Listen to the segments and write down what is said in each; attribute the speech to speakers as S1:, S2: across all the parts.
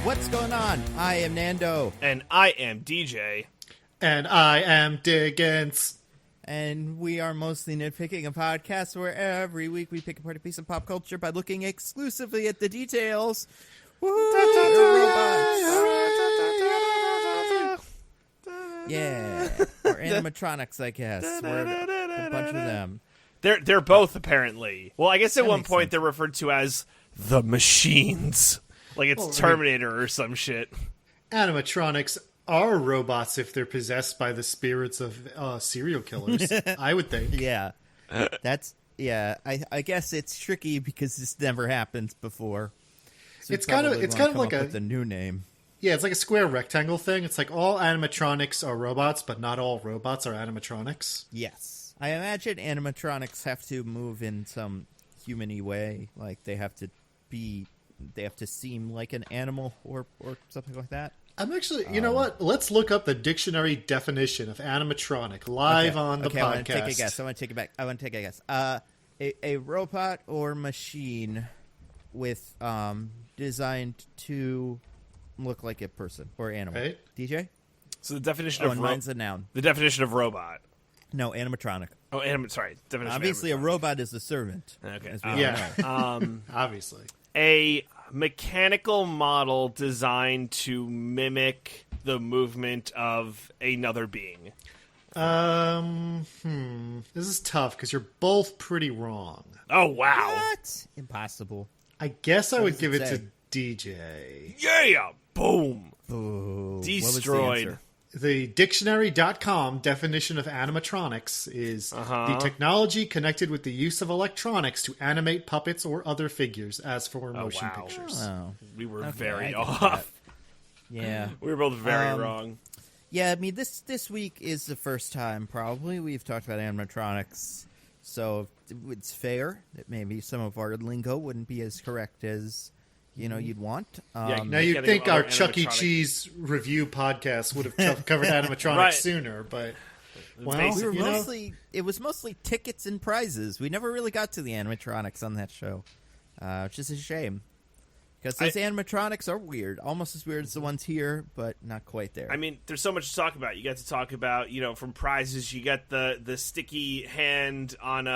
S1: What's going on? I am Nando.
S2: And I am DJ.
S3: And I am Diggins.
S1: And we are mostly nitpicking, a podcast where every week we pick apart a piece of pop culture by looking exclusively at the details. Yeah. Or animatronics, I guess. We're a bunch of them.
S2: They're both, apparently. Well, I guess at one point
S1: sense.
S2: they're referred to as the machines. Like it's Terminator or some shit.
S3: Animatronics are robots if they're possessed by the spirits of serial killers, I would think.
S1: Yeah. I guess it's tricky because this never happened before. So
S3: It's kind of like
S1: a new name.
S3: Yeah, it's like a square rectangle thing. It's like all animatronics are robots, but not all robots are animatronics.
S1: Yes. I imagine animatronics have to move in some human-y way. Like they have to seem like an animal or something like that.
S3: I'm actually, you know what? Let's look up the dictionary definition of animatronic live on the podcast.
S1: I want to take a guess. I want to take a guess. A robot or machine with designed to look like a person or animal.
S3: Right.
S1: DJ?
S2: So the definition of
S1: mine's a noun.
S2: The definition of robot.
S1: No, animatronic.
S2: Oh, sorry. Definition
S1: Obviously,
S2: of
S1: a robot is a servant.
S2: Okay.
S3: Yeah. Obviously.
S2: A mechanical model designed to mimic the movement of another being.
S3: This is tough because you're both pretty wrong.
S2: Oh, wow.
S1: What? Impossible.
S3: I guess I would
S1: does
S3: give
S1: it
S3: it
S1: say?
S3: to DJ.
S2: Yeah! Boom!
S1: Ooh,
S2: Destroyed.
S1: What was the answer?
S3: The dictionary.com definition of animatronics is the technology connected with the use of electronics to animate puppets or other figures as for motion pictures.
S1: Oh.
S2: We were
S1: Okay, I
S2: very
S1: get
S2: off.
S1: that. Yeah.
S2: We were both very wrong.
S1: Yeah, I mean, this week is the first time, probably, we've talked about animatronics, so it's fair that maybe some of our lingo wouldn't be as correct as, you'd want.
S3: Now you'd think our Chuck E. Cheese review podcast would have covered animatronics
S2: Right.
S3: sooner, but, well,
S1: it was mostly tickets and prizes. We never really got to the animatronics on that show, which is a shame. Because those animatronics are weird. Almost as weird as the ones here, but not quite there.
S2: I mean, there's so much to talk about. You got to talk about, from prizes, you got the sticky hand on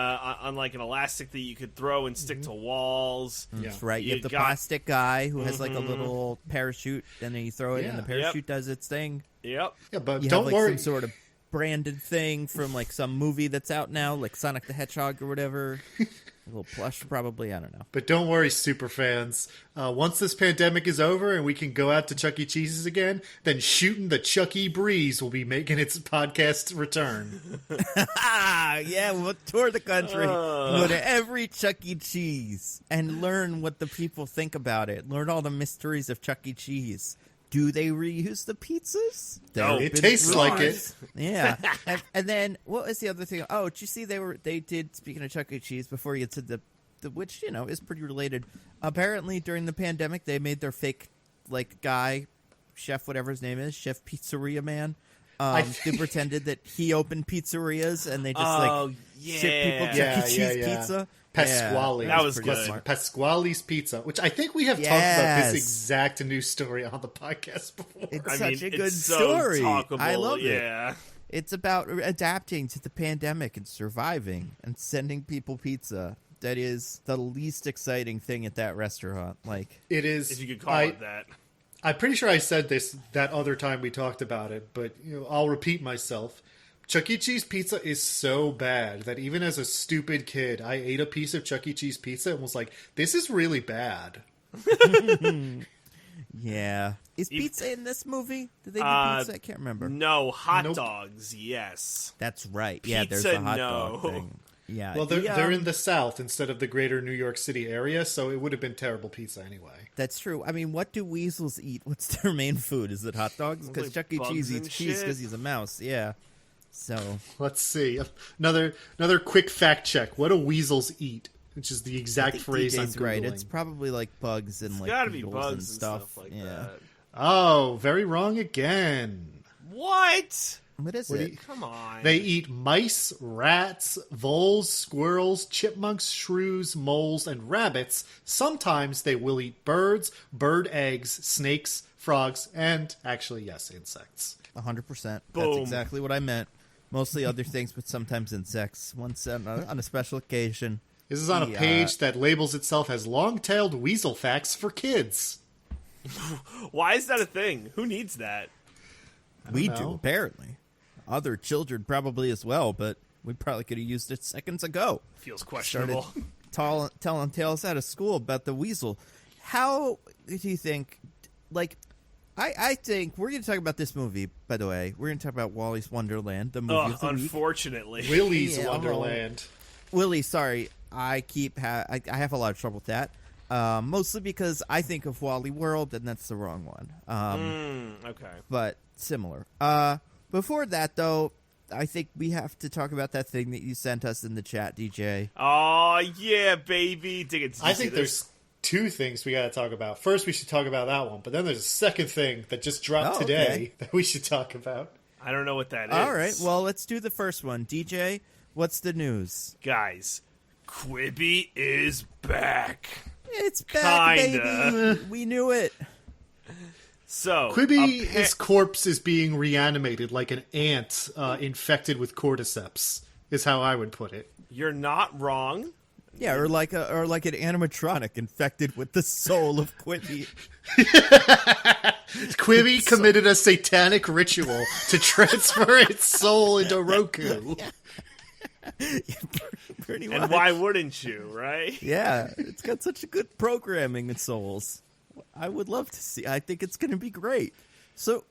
S2: like an elastic that you could throw and stick to walls.
S1: That's right. You have the plastic guy who has like a little parachute, and then you throw it, and the parachute does its thing.
S2: Yep.
S3: Yeah, but
S1: You
S3: don't
S1: have,
S3: worry.
S1: some sort of branded thing from like some movie that's out now, like Sonic the Hedgehog or whatever. A little plush, probably. I don't know.
S3: But don't worry, super fans. Once this pandemic is over and we can go out to Chuck E. Cheese's again, then Shooting the Chuck E. Breeze will be making its podcast return.
S1: Yeah, we'll tour the country, go to every Chuck E. Cheese, and learn what the people think about it. Learn all the mysteries of Chuck E. Cheese. Do they reuse the pizzas?
S2: No,
S3: it tastes like it.
S1: Yeah. and then what was the other thing? Oh, did you see they did, speaking of Chuck E. Cheese, before you get to the which, is pretty related. Apparently during the pandemic they made their fake guy, chef, whatever his name is, Chef Pizzeria Man. They pretended that he opened pizzerias and they just ship people Chuck E. Cheese pizza.
S3: Pasquale.
S2: That was good.
S3: Pasquale's Pizza, which I think we have talked about this exact news story on the podcast before.
S1: It's such a good story.
S2: Talkable.
S1: I love it.
S2: Yeah.
S1: It's about adapting to the pandemic and surviving and sending people pizza. That is the least exciting thing at that restaurant.
S3: It is.
S2: If you could call it that.
S3: I'm pretty sure I said this that other time we talked about it, but I'll repeat myself. Chuck E. Cheese pizza is so bad that even as a stupid kid, I ate a piece of Chuck E. Cheese pizza and was like, this is really bad.
S1: Yeah. Is pizza in this movie? Did they do pizza? I can't remember.
S2: No, hot dogs, yes.
S1: That's right.
S2: Pizza,
S1: Yeah, there's a hot dog thing. Yeah.
S3: Well, they're in the South instead of the greater New York City area, so it would have been terrible pizza anyway.
S1: That's true. I mean, what do weasels eat? What's their main food? Is it hot dogs? Because Chuck E. Cheese eats cheese because he's a mouse. Yeah. So
S3: let's see. Another quick fact check. What do weasels eat? Which is the exact phrase I'm Googling.
S1: Right. It's probably like bugs and
S2: gotta
S1: beetles
S2: be bugs
S1: and stuff
S2: like
S1: yeah.
S2: that.
S3: Oh, very wrong again.
S2: What?
S1: What is
S3: What do
S1: it?
S3: you-
S2: Come on.
S3: They eat mice, rats, voles, squirrels, chipmunks, shrews, moles, and rabbits. Sometimes they will eat birds, bird eggs, snakes, frogs, and actually, yes, insects.
S1: 100%. That's
S2: Boom.
S1: exactly what I meant. Mostly other things, but sometimes insects. Once on a special occasion.
S3: This is on a page that labels itself as long-tailed weasel facts for kids.
S2: Why is that a thing? Who needs that?
S1: We
S3: know.
S1: do, apparently. Other children probably as well, but we probably could have used it seconds ago.
S2: Feels
S1: Started
S2: questionable.
S1: telling tales out of school about the weasel. How do you think, like, I think we're going to talk about this movie, by the way. We're going to talk about Wally's Wonderland, the movie of the week.
S2: Unfortunately.
S3: Willy's
S1: Yeah,
S3: Wonderland.
S1: Willy, sorry. I have a lot of trouble with that. Mostly because I think of Wally World, and that's the wrong one.
S2: Okay.
S1: But similar. Before that, though, I think we have to talk about that thing that you sent us in the chat, DJ.
S2: Oh, yeah, baby. Diggins,
S3: I think there's two things we got to talk about. First, we should talk about that one, but then there's a second thing that just dropped today
S1: okay.
S3: that we should talk about.
S2: I don't know what that is.
S1: All right, well, let's do the first one. DJ, what's the news?
S2: Guys, Quibi is back.
S1: It's back,
S2: Kinda.
S1: baby. We knew it.
S2: So
S3: Quibi's corpse is being reanimated like an ant infected with cordyceps, is how I would put it.
S2: You're not wrong.
S1: Yeah, or like an animatronic infected with the soul of Quibi.
S3: Quibi committed a satanic ritual to transfer its soul into Roku.
S1: Pretty much.
S2: And why wouldn't you, right?
S1: Yeah, it's got such a good programming in Souls. I would love to see. I think it's going to be great. So,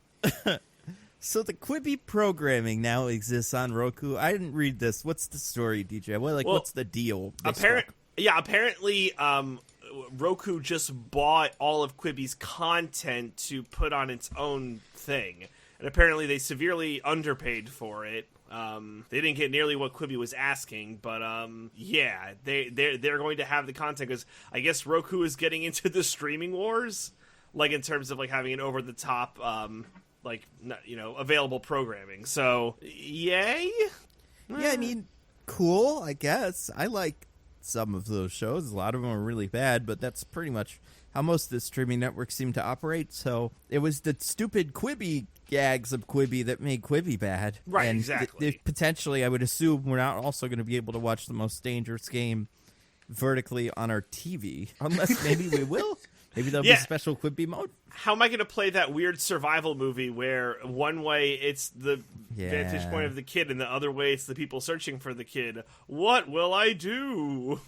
S1: so the Quibi programming now exists on Roku. I didn't read this. What's the story, DJ? What's the deal?
S2: Apparently, Roku just bought all of Quibi's content to put on its own thing, and apparently they severely underpaid for it. They didn't get nearly what Quibi was asking, but yeah, they're going to have the content because I guess Roku is getting into the streaming wars, like in terms of like having an over the top, available programming. So yay!
S1: Yeah, I mean, cool. I guess I like some of those shows. A lot of them are really bad, but that's pretty much how most of the streaming networks seem to operate. So it was the stupid Quibi gags of Quibi that made Quibi bad.
S2: Right,
S1: and
S2: exactly.
S1: Potentially, I would assume we're not also going to be able to watch the most dangerous game vertically on our TV. Unless maybe we will. Maybe there'll be special Quibi mode.
S2: How am I going to play that weird survival movie where one way it's the vantage point of the kid and the other way it's the people searching for the kid? What will I do?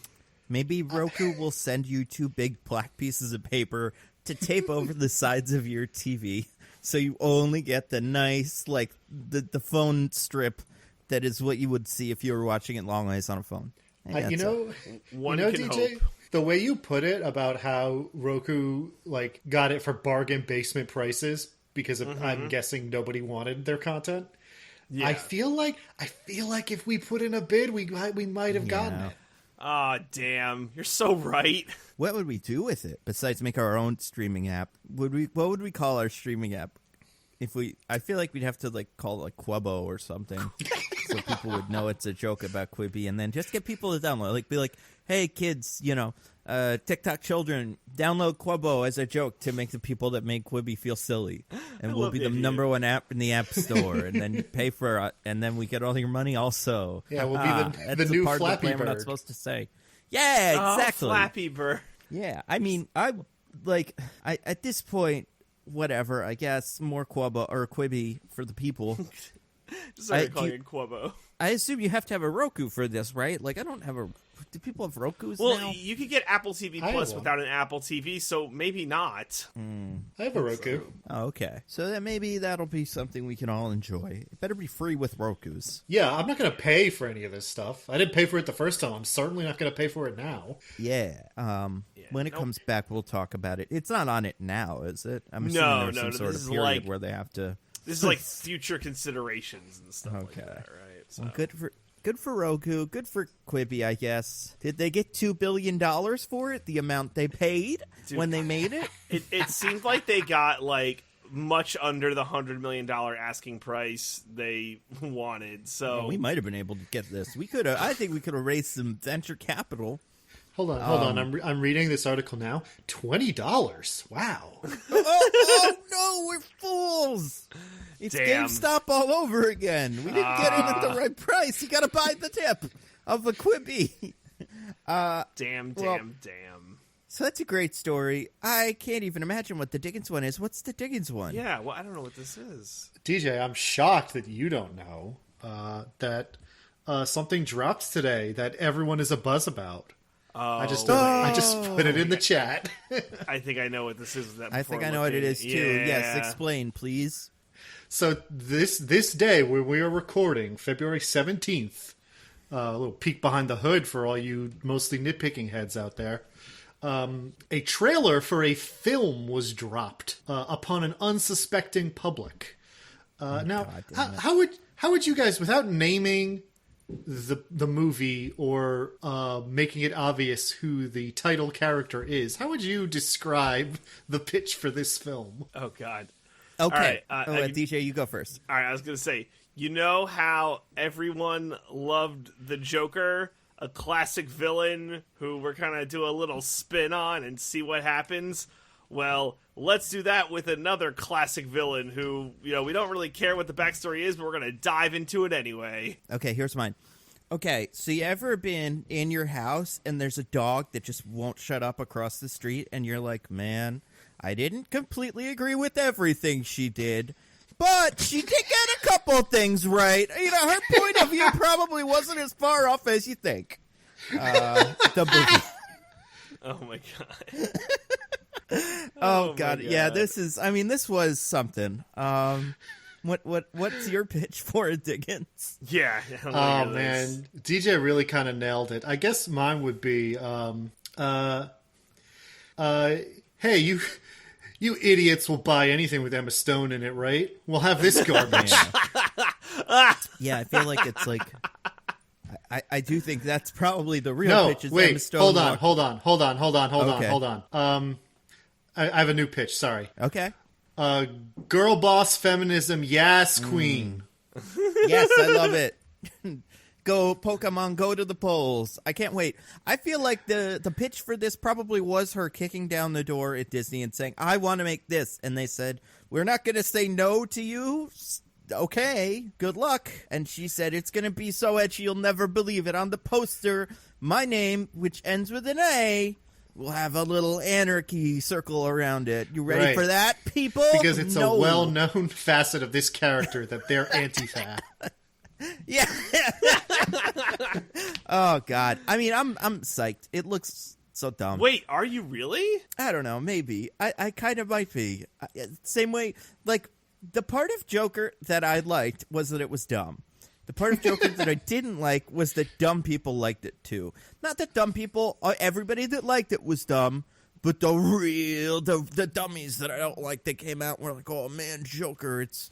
S1: Maybe Roku will send you 2 big black pieces of paper to tape over the sides of your TV, so you only get the nice, like, the phone strip that is what you would see if you were watching it long ways on a phone.
S2: One can
S3: DJ,
S2: hope.
S3: the way you put it about how Roku got it for bargain basement prices because I'm guessing nobody wanted their content. Yeah. I feel like if we put in a bid, we might have gotten it.
S2: Ah, damn! You're so right.
S1: What would we do with it besides make our own streaming app? What would we call our streaming app? I feel like we'd have to call it Quubbo or something, so people would know it's a joke about Quibi, and then just get people to download. Be like, hey kids, TikTok children, download Quubbo as a joke to make the people that make Quibi feel silly, and we'll be the number 1 app in the App Store, and then you pay for it, and then we get all your money also.
S3: Yeah, we'll be the new
S1: part
S3: Flappy
S1: of the plan
S3: Bird.
S1: We're not supposed to say. Yeah, exactly.
S2: Oh, Flappy Bird.
S1: Yeah, I mean, I at this point, whatever. I guess more Quubbo or Quibi for the people.
S2: Sorry, calling it Quubbo.
S1: I assume you have to have a Roku for this, right? I don't have a. Do people have Rokus now?
S2: Well, you could get Apple TV Plus without an Apple TV, so maybe not.
S3: I have a Roku.
S1: Oh, okay. So then maybe that'll be something we can all enjoy. It better be free with Rokus.
S3: Yeah, I'm not going to pay for any of this stuff. I didn't pay for it the first time. I'm certainly not going to pay for it now.
S1: Yeah. When it comes back, we'll talk about it. It's not on it now, is it? I'm assuming there's some sort of period where they have to.
S2: This is future considerations and stuff like that, right? So.
S1: Well, good for Roku. Good for Quibi, I guess. Did they get $2 billion for it? The amount they paid when they made it?
S2: It seemed like they got much under the $100 million asking price they wanted. So
S1: Well, we might have been able to get this. We could have. I think we could have raised some venture capital.
S3: Hold on. I'm reading this article now. $20. Wow.
S1: Oh no, we're fools! It's
S2: Damn.
S1: GameStop all over again. We didn't get it at the right price. You got to buy the tip of a Quibi.
S2: damn.
S1: So that's a great story. I can't even imagine what the Diggins one is. What's the Diggins one?
S2: Yeah, well, I don't know what this is.
S3: DJ, I'm shocked that you don't know that something dropped today that everyone is abuzz about. I just put it in the chat.
S2: I think I know what this is.
S1: I think I know what it is too.
S2: Yeah.
S1: Yes, explain, please.
S3: So this day where we are recording, February 17th, a little peek behind the hood for all you mostly nitpicking heads out there. A trailer for a film was dropped upon an unsuspecting public. Now, how would you guys, without naming the movie or making it obvious who the title character is, how would you describe the pitch for this film?
S2: Oh, God.
S1: Okay,
S2: All right,
S1: DJ, you go first.
S2: All right, I was going to say, you know how everyone loved the Joker, a classic villain who we're kind of do a little spin on and see what happens? Well, let's do that with another classic villain who, we don't really care what the backstory is, but we're going to dive into it anyway.
S1: Okay, here's mine. Okay, so you ever been in your house and there's a dog that just won't shut up across the street and you're like, man, I didn't completely agree with everything she did, but she did get a couple things right. Her point of view probably wasn't as far off as you think. The movie.
S2: Oh, my God.
S1: Oh God. Yeah, this was something. What's your pitch for it, Diggins?
S2: Yeah.
S3: Oh man, DJ really kind of nailed it. I guess mine would be, hey, you idiots will buy anything with Emma Stone in it, right? We'll have this garbage.
S1: Yeah, I feel like it's like. I do think that's probably the real pitch. Is Emma Stone
S3: hold on. I have a new pitch. Sorry.
S1: Okay.
S3: Girl boss feminism, yes, queen.
S1: Yes, I love it. Go Pokemon, go to the polls. I can't wait. I feel like the pitch for this probably was her kicking down the door at Disney and saying, I want to make this. And they said, we're not going to say no to you. Okay, good luck. And she said, it's going to be so edgy you'll never believe it. On the poster, my name, which ends with an A, will have a little anarchy circle around it. You ready for that, people?
S3: Because it's a well-known facet of this character that they're anti-fat.
S1: Yeah. Oh, God. I mean, I'm psyched. It looks so dumb.
S2: Wait, are you really?
S1: I don't know. Maybe. I kind of might be. Same way, like, the part of Joker that I liked was that it was dumb. The part of Joker that I didn't like was that dumb people liked it too. Not that dumb people, everybody that liked it was dumb, but the dummies that I don't like that came out were like, oh man, Joker, it's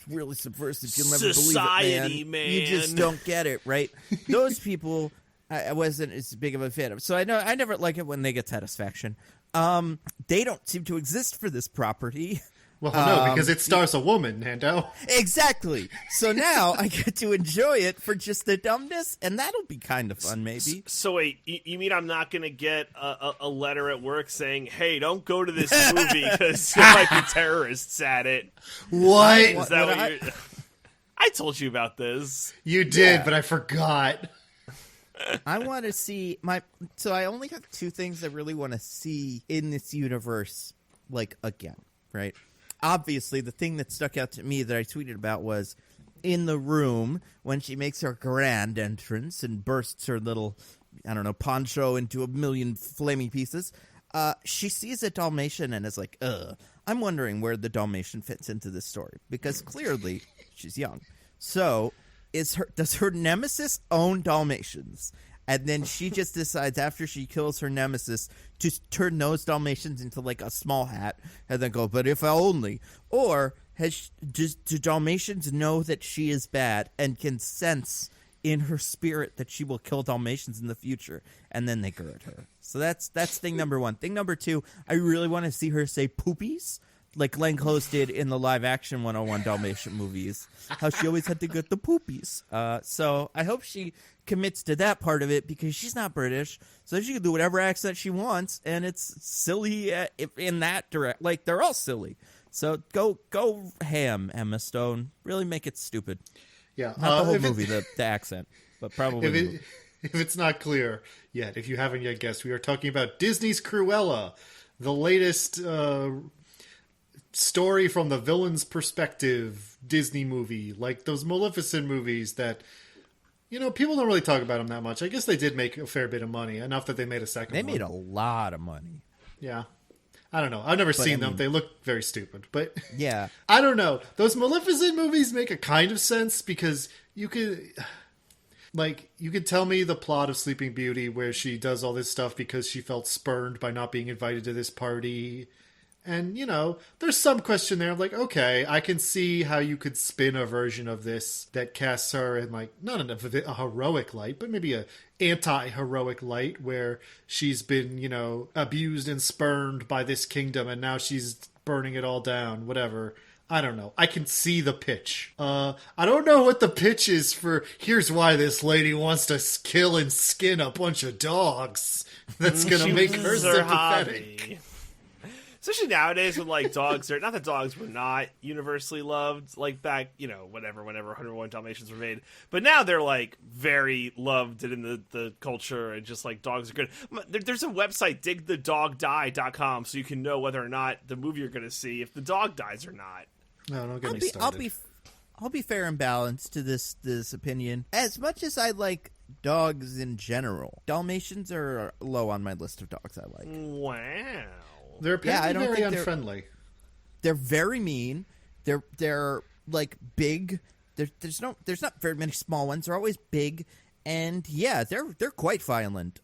S1: really subversive. You'll never
S2: Society,
S1: believe it,
S2: man.
S1: You just don't get it, right? Those people I wasn't as big of a fan of. So I never like it when they get satisfaction. They don't seem to exist for this property.
S3: Well, no, because it stars a woman, Nando.
S1: Exactly. So now I get to enjoy it for just the dumbness, and that'll be kind of fun, maybe.
S2: So wait, you mean I'm not going to get a letter at work saying, hey, don't go to this movie because there might be terrorists at it?
S3: What?
S2: Is that what you're... I told you about this.
S3: You did, but I forgot.
S1: I want to see So I only have two things I really want to see in this universe, like, again, right? Obviously, the thing that stuck out to me that I tweeted about was in the room when she makes her grand entrance and bursts her little, poncho into a million flaming pieces. She sees a Dalmatian and is like, ugh. I'm wondering where the Dalmatian fits into this story because clearly she's young. So does her nemesis own Dalmatians? And then she just decides after she kills her nemesis to turn those Dalmatians into like a small hat and then go, but if I only. Or do Dalmatians know that she is bad and can sense in her spirit that she will kill Dalmatians in the future? And then they gird her. So that's thing number one. Thing number two, I really want to see her say poopies. like Glenn Close did in the live-action 101 Dalmatian movies, how she always had to get the poopies. So I hope she commits to that part of it, because she's not British, so she can do whatever accent she wants, and it's silly in that direct. Like, they're all silly. So go ham, Emma Stone. Really make it stupid.
S3: Yeah,
S1: not the whole movie, the accent, but probably.
S3: If it's not clear yet, if you haven't yet guessed, we are talking about Disney's Cruella, the latest story from the villain's perspective Disney movie, like those Maleficent movies that, people don't really talk about them that much. I guess they did make a fair bit of money, enough that they made a second one.
S1: They made a lot of money.
S3: Yeah. I don't know. I've never seen them. They look very stupid. But
S1: yeah,
S3: I don't know. Those Maleficent movies make a kind of sense, because you could tell me the plot of Sleeping Beauty, where she does all this stuff because she felt spurned by not being invited to this party. And, there's some question there. I'm like, okay, I can see how you could spin a version of this that casts her in, like, not a heroic light, but maybe a anti-heroic light, where she's been, abused and spurned by this kingdom, and now she's burning it all down, whatever. I don't know. I can see the pitch. I don't know what the pitch is for, here's why this lady wants to kill and skin a bunch of dogs. That's going to make her sympathetic.
S2: Hobby. Especially nowadays, when like dogs are, not that dogs were not universally loved, like back, whenever 101 Dalmatians were made, but now they're like very loved in the culture, and just like dogs are good. There's a website, digthedogdie.com, so you can know whether or not the movie you're going to see, if the dog dies or not.
S3: No, don't get me started.
S1: I'll be fair and balanced to this opinion. As much as I like dogs in general, Dalmatians are low on my list of dogs I like.
S2: Wow.
S3: They're apparently very unfriendly.
S1: They're very mean. They're like big. There's not very many small ones. They're always big, and yeah, they're quite violent.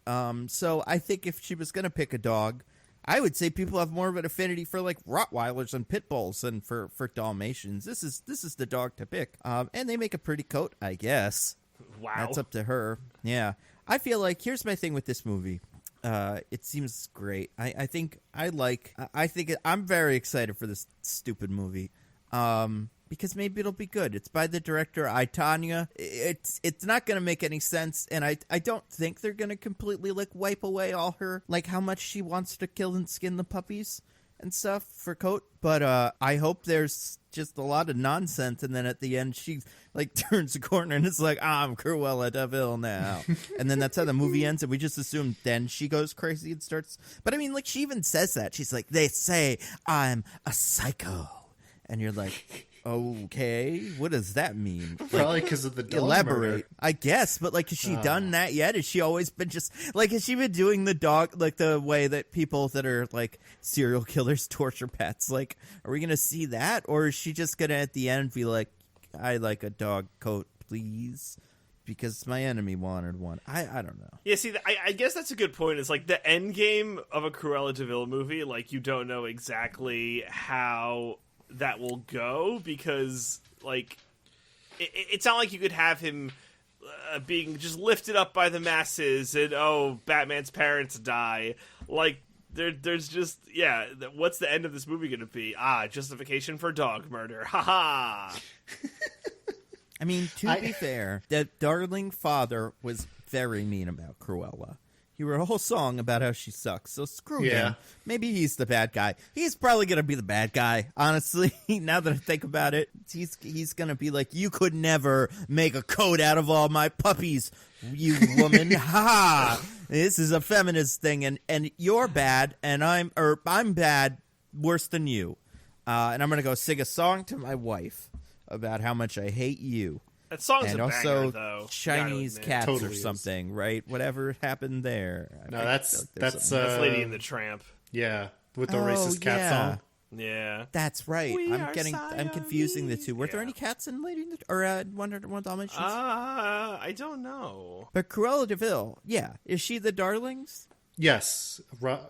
S1: So I think if she was gonna pick a dog, I would say people have more of an affinity for like Rottweilers and Pit Bulls than for Dalmatians. This is the dog to pick. And they make a pretty coat, I guess.
S2: Wow,
S1: that's up to her. Yeah, I feel like here's my thing with this movie. It seems great. I think I'm very excited for this stupid movie. Because maybe it'll be good. It's by the director I, Tonya. It's not going to make any sense, and I don't think they're going to completely like wipe away all her, like how much she wants to kill and skin the puppies and stuff for coat. But I hope there's just a lot of nonsense, and then at the end she like turns the corner and it's like, I'm Cruella de Vil now. And then that's how the movie ends, and we just assume then she goes crazy and starts. But I mean, like, she even says that. She's like, they say I'm a psycho. And you're like, okay, what does that mean? Like,
S3: probably because of the dog
S1: elaborate,
S3: murder.
S1: I guess. But like, has she done that yet? Has she always been just like, has she been doing the dog, like the way that people that are like serial killers torture pets? Like, are we gonna see that, or is she just gonna at the end be like, I like a dog coat, please, because my enemy wanted one? I don't know.
S2: Yeah, see, I guess that's a good point. It's like the end game of a Cruella de Vil movie. Like, you don't know exactly how that will go, because like it's not like you could have him being just lifted up by the masses and Batman's parents die. Like there's just, yeah, what's the end of this movie gonna be? Justification for dog murder. Haha.
S1: I mean, to be fair, that darling father was very mean about Cruella. He wrote a whole song about how she sucks, so screw him. Maybe he's the bad guy. He's probably going to be the bad guy, honestly. Now that I think about it, he's going to be like, you could never make a coat out of all my puppies, you woman. Ha! This is a feminist thing, and you're bad, and I'm bad worse than you. And I'm going to go sing a song to my wife about how much I hate you.
S2: That song's
S1: and
S2: a
S1: also
S2: banger, though.
S1: Chinese cats
S3: totally
S1: or something, right? Whatever happened there.
S3: No, that's
S2: Lady and the Tramp.
S3: Yeah, with the racist cat song.
S2: Yeah,
S1: that's right. I'm confusing the two. Were there
S2: Yeah.
S1: any cats in Lady in the or Wonder Dalmatians?
S2: I don't know.
S1: But Cruella de Vil, yeah, is she the darlings?
S3: Yes.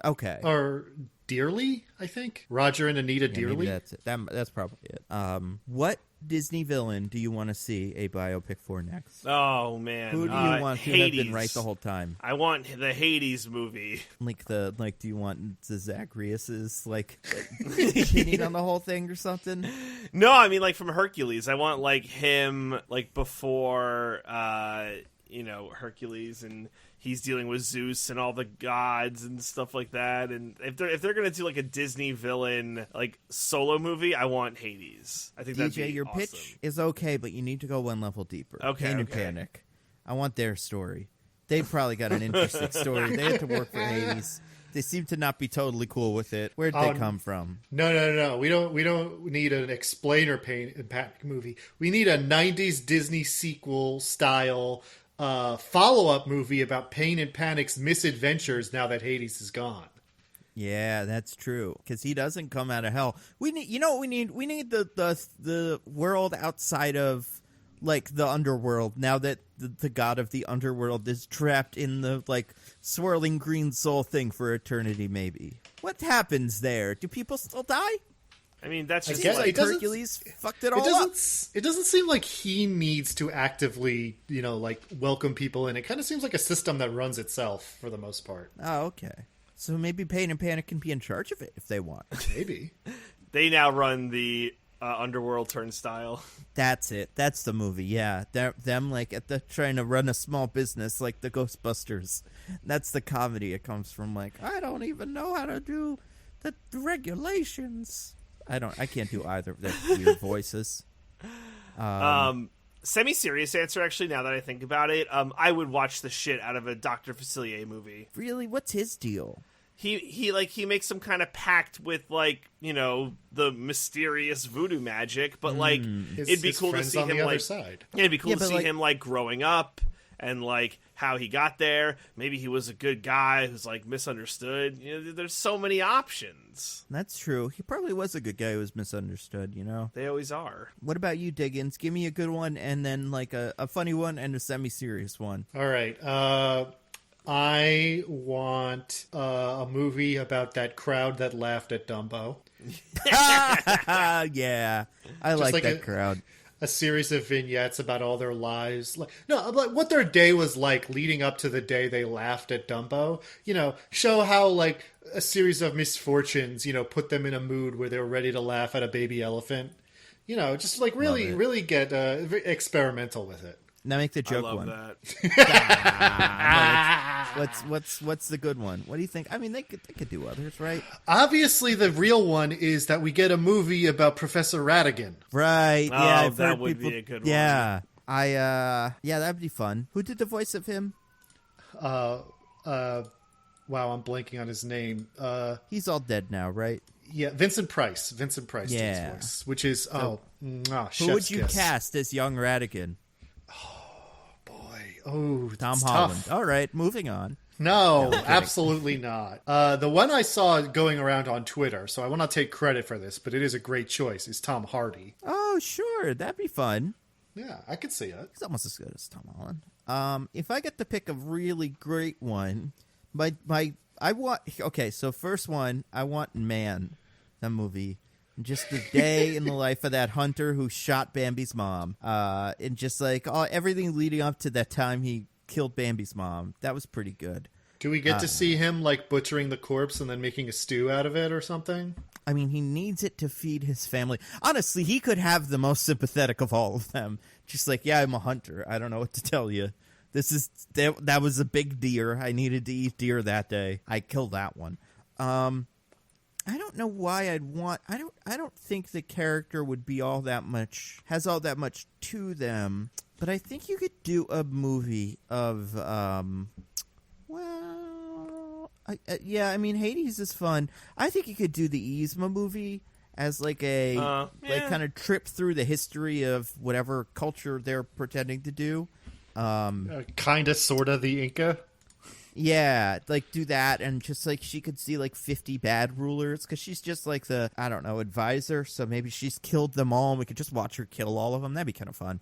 S1: Okay.
S3: Or Dearly, I think. Roger and Anita
S1: Yeah,
S3: Dearly.
S1: maybe that's it. That's probably it. What Disney villain do you want to see a biopic for next?
S2: Oh man,
S1: Who do you want to have
S2: Hades.
S1: been right the whole time?
S2: I want the Hades movie.
S1: Do you want the Zacharias's opinion on the whole thing or something?
S2: No, I mean like from Hercules. I want like him like before Hercules, and he's dealing with Zeus and all the gods and stuff like that. And if they're gonna do like a Disney villain like solo movie, I want Hades. I think that'd be
S1: your
S2: awesome.
S1: pitch is okay, but you need to go one level deeper.
S2: Okay,
S1: Pain and
S2: okay.
S1: Panic. I want their story. They probably got an interesting story. They had to work for Hades. They seem to not be totally cool with it. Where'd they come from?
S3: No. We don't need an explainer Pain and Panic movie. We need a 90s Disney sequel style follow-up movie about Pain and Panic's misadventures now that Hades is gone.
S1: Yeah, that's true. Because he doesn't come out of hell. We need, you know what we need? We need the world outside of like the underworld. Now that the god of the underworld is trapped in the like swirling green soul thing for eternity. Maybe what happens there? Do people still die?
S2: I mean, that's just
S3: guess
S1: Like Hercules fucked it all up.
S3: It doesn't seem like he needs to actively, welcome people in. It kind of seems like a system that runs itself for the most part.
S1: Oh, okay. So maybe Pain and Panic can be in charge of it if they want.
S3: Maybe.
S2: They now run the underworld turnstile.
S1: That's it. That's the movie. Yeah, them like trying to run a small business like the Ghostbusters. That's the comedy. It comes from like I don't even know how to do the regulations. I can't do either of their weird voices.
S2: Semi-serious answer, actually, now that I think about it, I would watch the shit out of a Dr. Facilier movie.
S1: Really, what's his deal?
S2: He makes some kind of pact with the mysterious voodoo magic, but it'd be cool to see him
S3: other side.
S2: Yeah, it'd be cool to see
S1: like,
S2: him growing up and how he got there. Maybe he was a good guy who's misunderstood. There's so many options.
S1: That's true. He probably was a good guy who was misunderstood.
S2: They always are.
S1: What about you, Diggins? Give me a good one, and then a funny one and a semi-serious one.
S3: All right. I want a movie about that crowd that laughed at Dumbo.
S1: Yeah, I like that crowd.
S3: A series of vignettes about all their lives. Like what their day was like leading up to the day they laughed at Dumbo. Show how a series of misfortunes, put them in a mood where they're ready to laugh at a baby elephant. Just really get experimental with it.
S1: Now make the joke
S2: I love
S1: one.
S2: That.
S1: What's the good one? What do you think? I mean, they could do others, right?
S3: Obviously, the real one is that we get a movie about Professor Ratigan.
S1: Right.
S2: Oh,
S1: Yeah, I've
S2: that
S1: heard
S2: would
S1: people,
S2: be a good one.
S1: Yeah. That'd be fun. Who did the voice of him?
S3: Wow, I'm blanking on his name.
S1: He's all dead now, right?
S3: Yeah, Vincent Price. Vincent Price did his voice, which is
S1: who would you
S3: kiss.
S1: cast as young Ratigan?
S3: Oh,
S1: Tom
S3: that's
S1: Holland.
S3: tough.
S1: All right, moving on.
S3: No, absolutely not. The one I saw going around on Twitter, so I will not take credit for this, but it is a great choice, is Tom Hardy.
S1: Oh, sure. That'd be fun.
S3: Yeah, I could see it.
S1: He's almost as good as Tom Holland. If I get to pick a really great one, so first one, I want Man, the movie. Just the day in the life of that hunter who shot Bambi's mom. And just everything leading up to that time he killed Bambi's mom. That was pretty good.
S3: Do we get to see him butchering the corpse and then making a stew out of it or something?
S1: I mean, he needs it to feed his family. Honestly, he could have the most sympathetic of all of them. Just I'm a hunter. I don't know what to tell you. That was a big deer. I needed to eat deer that day. I killed that one. I don't know why I'd want. I don't think the character would be all that much to them. But I think you could do a movie of I mean, Hades is fun. I think you could do the Yzma movie as kind of trip through the history of whatever culture they're pretending to do.
S3: Kind of, sort of the Inca.
S1: Yeah, do that, and just she could see 50 bad rulers, because she's just the, I don't know, advisor, so maybe she's killed them all and we could just watch her kill all of them. That'd be kind of fun.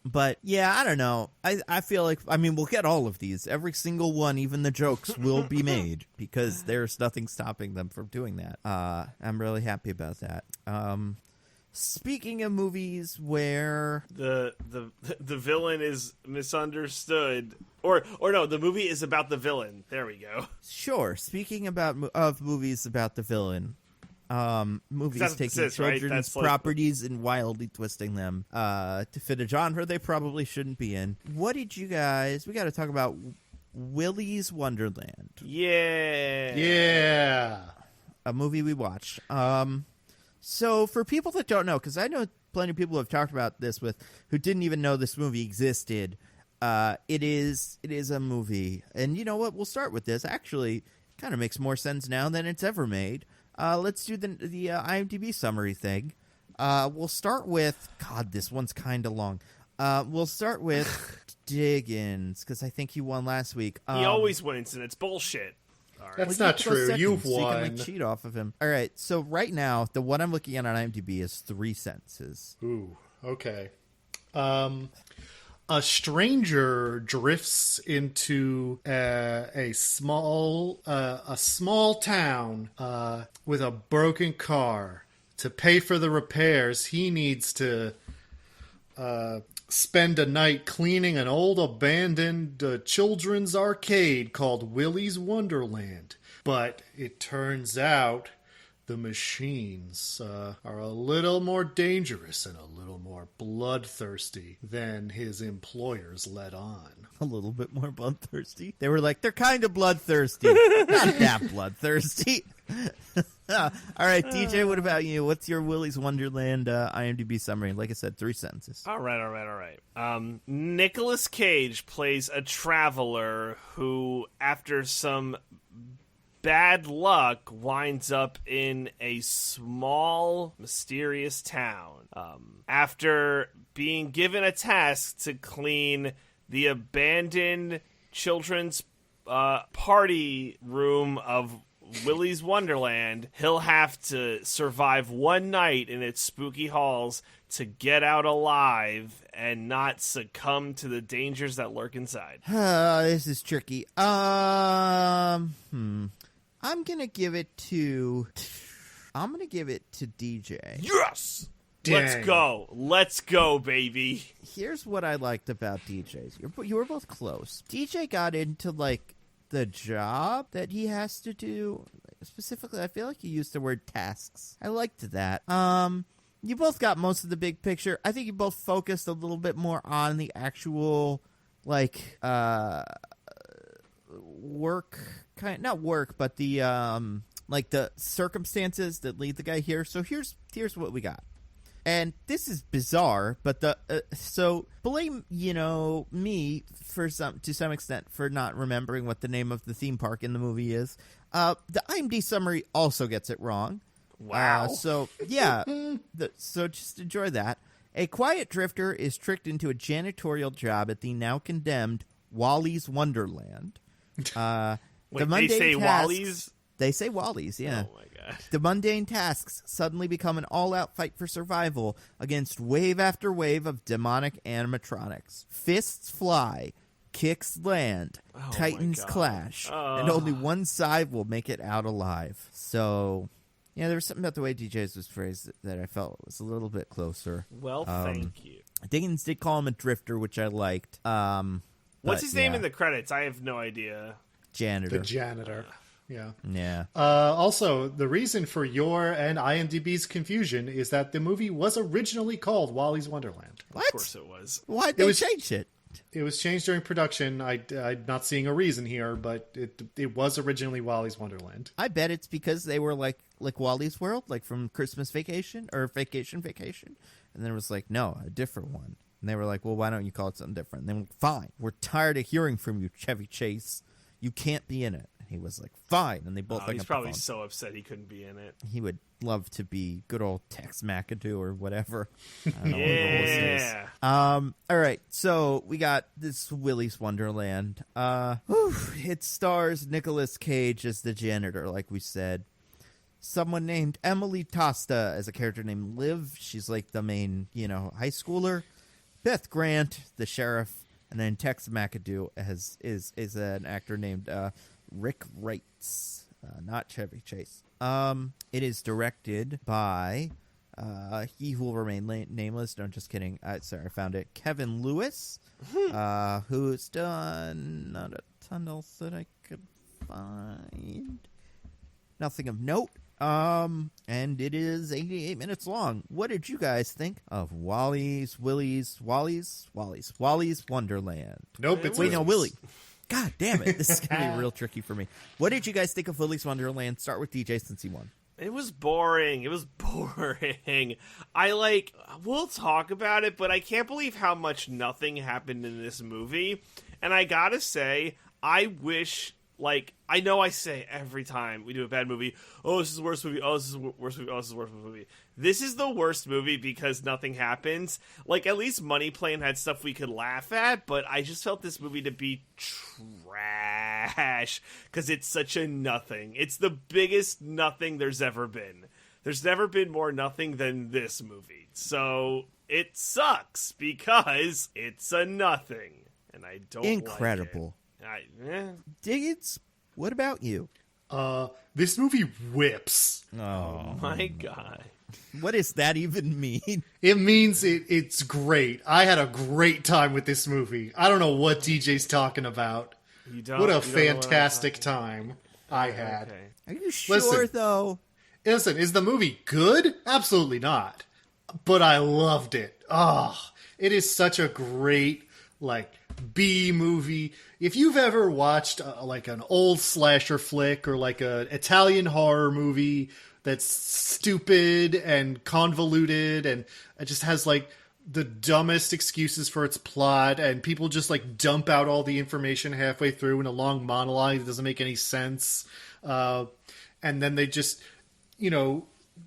S1: But yeah, I don't know. I feel like, I mean, we'll get all of these. Every single one, even the jokes, will be made because there's nothing stopping them from doing that. I'm really happy about that. Speaking of movies where
S2: the villain is misunderstood, or no, the movie is about the villain. There we go.
S1: Sure. Speaking of movies about the villain. Movies taking children's properties and wildly twisting them to fit a genre they probably shouldn't be in. What did you guys... We got to talk about Willy's Wonderland.
S2: Yeah.
S1: A movie we watched. So for people that don't know, because I know plenty of people who have talked about this who didn't even know this movie existed, it is a movie. And you know what? We'll start with this. Actually, it kind of makes more sense now than it's ever made. Let's do the IMDb summary thing. We'll start with... God, this one's kind of long. We'll start with Diggins, because I think he won last week.
S2: He always wins, and it's bullshit. All right.
S3: That's not true. You've won.
S1: So you can, cheat off of him. All right, so right now, the one I'm looking at on IMDb is 3 sentences.
S3: Ooh, okay. A stranger drifts into a small town with a broken car. To pay for the repairs, he needs to spend a night cleaning an old abandoned children's arcade called Willy's Wonderland. But it turns out the machines are a little more dangerous and a little more bloodthirsty than his employers let on.
S1: A little bit more bloodthirsty? They were like, they're kind of bloodthirsty. Not that bloodthirsty. All right, DJ, what about you? What's your Willy's Wonderland IMDb summary? Like I said, 3 sentences.
S2: All right. Nicolas Cage plays a traveler who, after some bad luck, winds up in a small, mysterious town. After being given a task to clean the abandoned children's party room of Willy's Wonderland, he'll have to survive one night in its spooky halls to get out alive and not succumb to the dangers that lurk inside.
S1: This is tricky. I'm gonna give it to DJ.
S2: Yes!
S3: Dang.
S2: Let's go, baby.
S1: Here's what I liked about DJ's. You were both close. DJ got into, like, the job that he has to do. Specifically, I feel like you used the word tasks. I liked that. You both got most of the big picture. I think you both focused a little bit more on the actual, like, work, not work, but the like the circumstances that lead the guy here. So here's what we got. And this is bizarre, but so blame me to some extent for not remembering what the name of the theme park in the movie is. The IMDb summary also gets it wrong.
S2: Wow.
S1: So yeah, so just enjoy that. A quiet drifter is tricked into a janitorial job at the now condemned Willy's Wonderland.
S2: Wait, they say Wally's?
S1: They say Wally's, yeah.
S2: Oh, my God.
S1: The mundane tasks suddenly become an all-out fight for survival against wave after wave of demonic animatronics. Fists fly, kicks land, titans clash, and only one side will make it out alive. So, yeah, there was something about the way DJ's was phrased that I felt was a little bit closer.
S2: Well, thank you.
S1: Diggins did call him a drifter, which I liked.
S2: What's his name in the credits? I have no idea.
S1: Janitor.
S3: The janitor. Yeah.
S1: Yeah.
S3: Also, the reason for your and IMDb's confusion is that the movie was originally called Willy's Wonderland.
S1: What?
S2: Of course it was.
S1: Why'd they change it?
S3: It was changed during production. I'm not seeing a reason here, but it was originally Willy's Wonderland.
S1: I bet it's because they were like Wally's World, like from Christmas Vacation or Vacation. And then it was like, no, a different one. And they were like, well, why don't you call it something different? And they went, fine. We're tired of hearing from you, Chevy Chase. You can't be in it. And he was like, fine. And they both
S2: he's probably so upset he couldn't be in it.
S1: He would love to be good old Tex McAdoo or whatever. I don't know
S2: Yeah.
S1: All right. So we got this Willy's Wonderland. It stars Nicolas Cage as the janitor, like we said. Someone named Emily Tosta as a character named Liv. She's like the main, high schooler. Beth Grant, the sheriff, and then Tex McAdoo is an actor named Rick Wrights, not Chevy Chase. It is directed by he who will remain nameless. No, just kidding. Sorry, I found it. Kevin Lewis, who's done not a ton else that I could find. Nothing of note. And it is 88 minutes long. What did you guys think of Wally's Wonderland?
S3: Nope, it's
S1: Wait, no, Willy. God damn it. This is going to be real tricky for me. What did you guys think of Willy's Wonderland? Start with DJ since he won.
S2: It was boring. We'll talk about it, but I can't believe how much nothing happened in this movie. And I gotta say, I wish, I know I say every time we do a bad movie, oh, this is the worst movie, oh, this is the worst movie, oh, this is the worst movie. This is the worst movie because nothing happens. At least Money Plane had stuff we could laugh at, but I just felt this movie to be trash because it's such a nothing. It's the biggest nothing there's ever been. There's never been more nothing than this movie. So it sucks because it's a nothing, and I don't
S1: Incredible.
S2: like it.
S1: Diggins, what about you?
S3: This movie whips.
S1: Oh
S2: My God.
S1: What does that even mean?
S3: It means it's great. I had a great time with this movie. I don't know what DJ's talking about. What a fantastic time I had.
S2: Okay.
S1: Are you sure,
S3: Listen.
S1: though?
S3: Listen, is the movie good? Absolutely not. But I loved it. Oh, it is such a great, B movie. If you've ever watched an old slasher flick or an Italian horror movie that's stupid and convoluted and it just has the dumbest excuses for its plot and people just dump out all the information halfway through in a long monologue that doesn't make any sense. And then they just,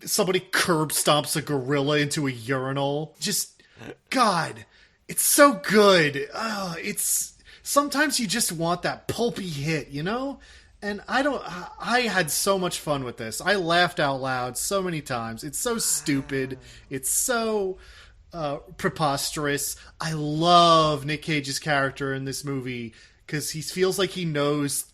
S3: somebody curb stomps a gorilla into a urinal. Just, God, it's so good. Sometimes you just want that pulpy hit, And I had so much fun with this. I laughed out loud so many times. It's so stupid. It's so preposterous. I love Nick Cage's character in this movie because he feels like he knows.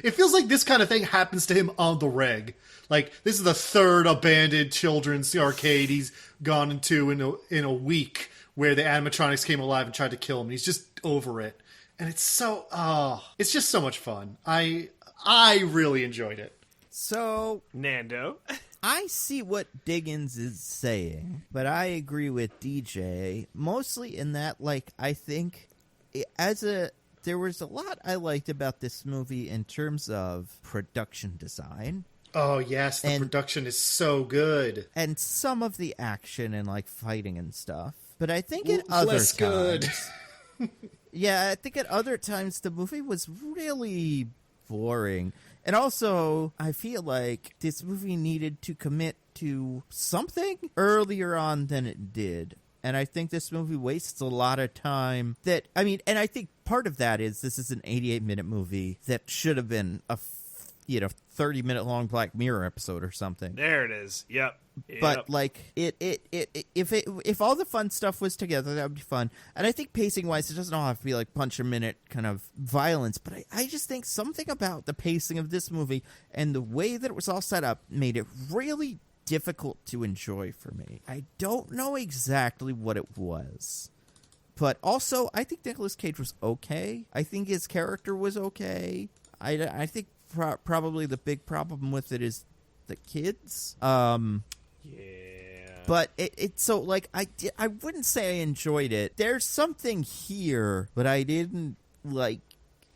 S3: It feels like this kind of thing happens to him on the reg. This is the third abandoned children's arcade he's gone into in a week where the animatronics came alive and tried to kill him. He's just over it. And it's it's just so much fun. I really enjoyed it.
S1: So,
S2: Nando.
S1: I see what Diggins is saying, but I agree with DJ, mostly in that, I think, there was a lot I liked about this movie in terms of production design.
S3: Oh, yes, the production is so good.
S1: And some of the action and, fighting and stuff. But I think at other times...
S3: good.
S1: Yeah, I think at other times the movie was really boring. And also, I feel like this movie needed to commit to something earlier on than it did. And I think this movie wastes a lot of time and I think part of that is this is an 88-minute movie that should have been a 30-minute long Black Mirror episode or something.
S2: There it is. Yep.
S1: But if all the fun stuff was together, that would be fun. And I think pacing wise, it doesn't all have to be punch a minute kind of violence. But I just think something about the pacing of this movie and the way that it was all set up made it really difficult to enjoy for me. I don't know exactly what it was. But also, I think Nicolas Cage was okay. I think his character was okay. I think probably the big problem with it is the kids.
S2: Yeah.
S1: But I wouldn't say I enjoyed it. There's something here, but I didn't like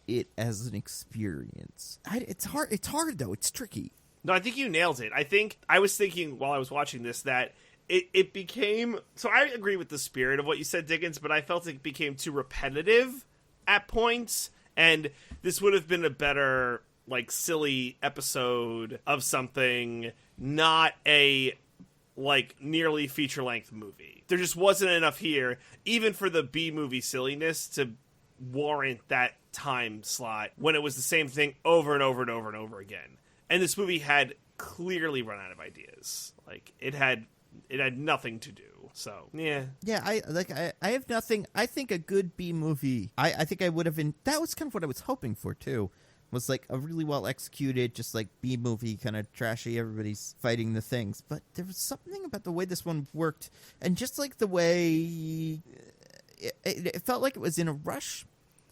S1: it as an experience. It's hard though. It's tricky.
S2: No, I think you nailed it. I think I was thinking while I was watching this that it became... So I agree with the spirit of what you said, Diggins, but I felt it became too repetitive at points, and this would have been a better, silly episode of something, not a, nearly feature-length movie. There just wasn't enough here, even for the B-movie silliness, to warrant that time slot when it was the same thing over and over and over and over again. And this movie had clearly run out of ideas. It had nothing to do. So yeah.
S1: I have nothing. I think a good B movie. I think I would have been. That was kind of what I was hoping for too. Was like a really well executed, just like B movie, kind of trashy. Everybody's fighting the things, but there was something about the way this one worked, and just like the way it felt like it was in a rush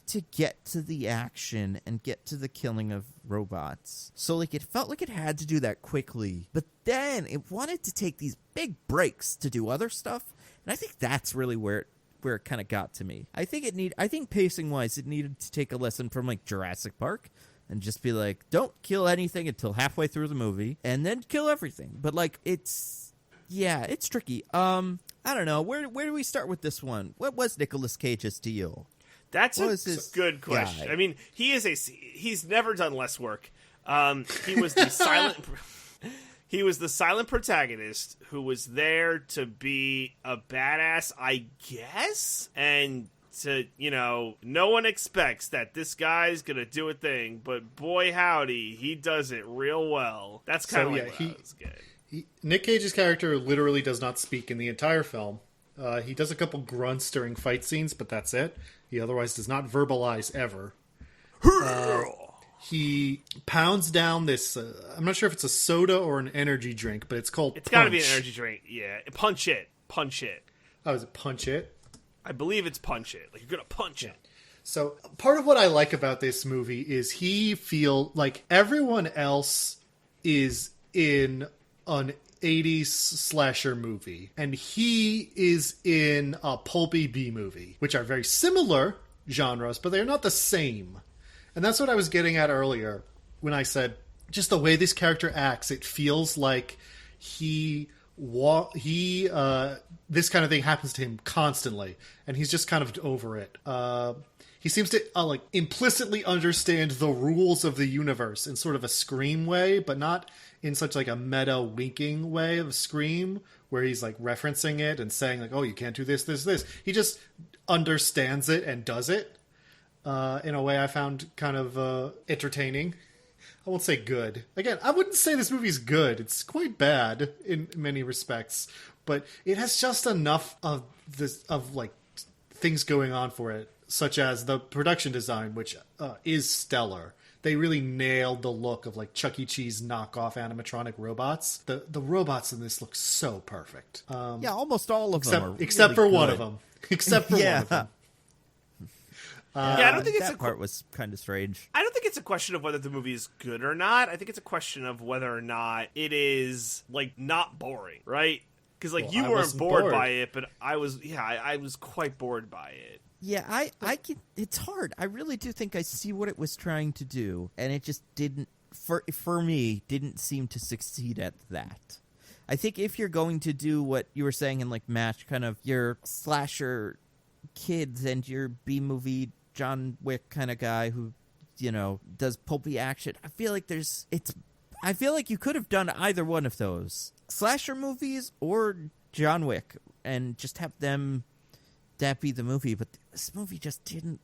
S1: to get to the action and get to the killing of robots. So like it felt like it had to do that quickly, but then it wanted to take these big breaks to do other stuff, and I think that's really where it kind of got to me. I think pacing wise, it needed to take a lesson from like Jurassic Park and just be like, don't kill anything until halfway through the movie and then kill everything. But like it's tricky. I don't know. Where do we start with this one? What was Nicolas Cage's deal?
S2: That's a good question.
S1: guy?
S2: I mean, he's never done less work. He was the silent he was the silent protagonist who was there to be a badass, I guess, and to, no one expects that this guy's gonna do a thing, but boy howdy, he does it real well. That's kind of what I was getting.
S3: Nick Cage's character literally does not speak in the entire film. He does a couple grunts during fight scenes, but that's it. He otherwise does not verbalize ever. He pounds down this, I'm not sure if it's a soda or an energy drink, but it's called
S2: It's got to be an energy drink, yeah. Punch It.
S3: Oh, is it Punch It?
S2: I believe it's Punch It. Like, you're going to punch it.
S3: So part of what I like about this movie is he feel like everyone else is in an 80s slasher movie, and he is in a pulpy B movie, which are very similar genres, but they're not the same. And that's what I was getting at earlier when I said just the way this character acts, it feels like this kind of thing happens to him constantly, and he's just kind of over it. He seems to like implicitly understand the rules of the universe in sort of a Scream way, but not in such like a meta winking way of Scream, where he's like referencing it and saying like, "Oh, you can't do this, this, this." He just understands it and does it in a way I found kind of entertaining. I won't say good. Again, I wouldn't say this movie's good. It's quite bad in many respects, but it has just enough of like things going on for it, such as the production design, which is stellar. They really nailed the look of like Chuck E. Cheese knockoff animatronic robots. The robots in this look so perfect.
S1: Yeah, almost all of them are
S3: except for
S1: really
S3: one
S1: good.
S3: of them. Except for one of them.
S2: Yeah, I don't think
S1: that part was kind of strange.
S2: I don't think it's a question of whether the movie is good or not. I think it's a question of whether or not it is like not boring, right? Because like you weren't bored by it, but I was. Yeah, I was quite bored by it.
S1: Yeah, I can. It's hard. I really do think I see what it was trying to do, and it just didn't. For me, didn't seem to succeed at that. I think if you're going to do what you were saying and like match kind of your slasher kids and your B movie John Wick kind of guy who, does pulpy action, I feel like I feel like you could have done either one of those slasher movies or John Wick and just have that be the movie. But this movie just didn't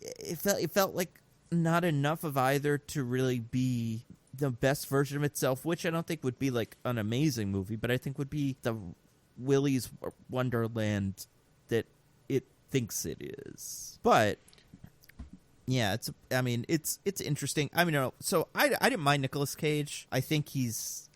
S1: it felt like not enough of either to really be the best version of itself, which I don't think would be like an amazing movie, but I think would be the Willy's Wonderland that it thinks it is. But yeah, it's interesting. I mean, so I didn't mind Nicolas Cage. I think his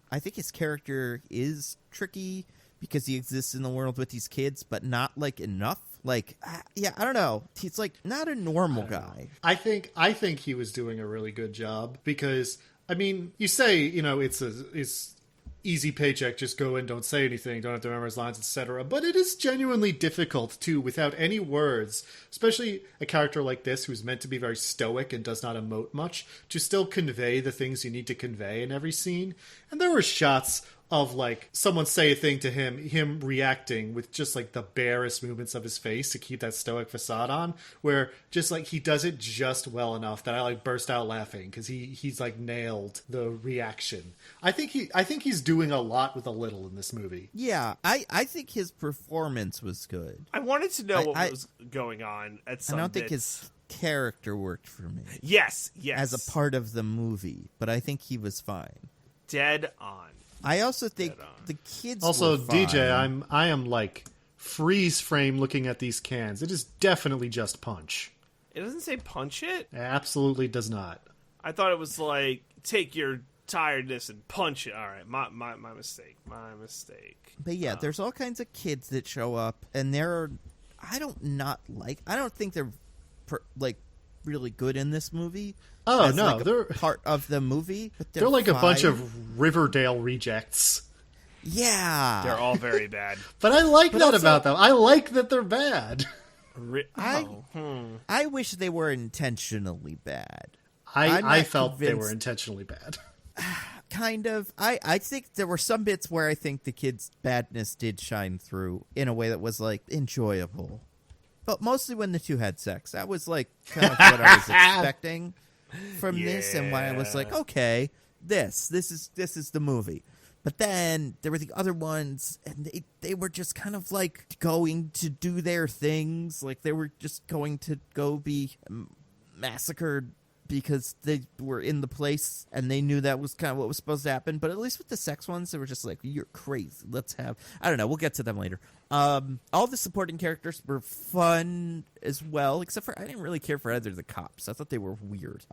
S1: character is tricky because he exists in the world with these kids, but not like enough. Like, yeah, I don't know. He's like not a normal guy.
S3: I think he was doing a really good job because, I mean, you say, it's easy paycheck, just go in, don't say anything, don't have to memorize lines, etc. But it is genuinely difficult too, without any words, especially a character like this who's meant to be very stoic and does not emote much, to still convey the things you need to convey in every scene. And there were shots of like someone say a thing to him reacting with just like the barest movements of his face to keep that stoic facade on, where just like he does it just well enough that I like burst out laughing because he's like nailed the reaction. I think he's doing a lot with a little in this movie.
S1: Yeah, I think his performance was good.
S2: I wanted to know what was going on at some
S1: I don't think his character worked for me.
S2: Yes.
S1: As a part of the movie, but I think he was fine.
S2: Dead on.
S1: I also think the kids
S3: also
S1: were fine.
S3: DJ, I am like freeze frame looking at these cans. It is definitely just Punch.
S2: It doesn't say punch it?
S3: It absolutely does not.
S2: I thought it was like, take your tiredness and punch it. All right, my mistake. My mistake.
S1: But yeah, there's all kinds of kids that show up, and I don't think they're really good in this movie.
S3: Oh no,
S1: they're part of the movie. But
S3: they're like a bunch of Riverdale rejects.
S1: Yeah,
S2: they're all very bad.
S3: But I like that also, about them. I like that they're bad.
S1: I wish they were intentionally bad.
S3: I felt they were intentionally bad.
S1: Kind of. I think there were some bits where I think the kids' badness did shine through in a way that was like enjoyable. But mostly when the two had sex. That was like kind of what I was expecting from this, and why I was like, okay, this is the movie. But then there were the other ones, and they were just kind of like going to do their things. Like they were just going to go be massacred because they were in the place and they knew that was kind of what was supposed to happen. But at least with the sex ones, they were just like, you're crazy. Let's have... I don't know. We'll get to them later. All the supporting characters were fun as well, except for I didn't really care for either of the cops. I thought they were weird.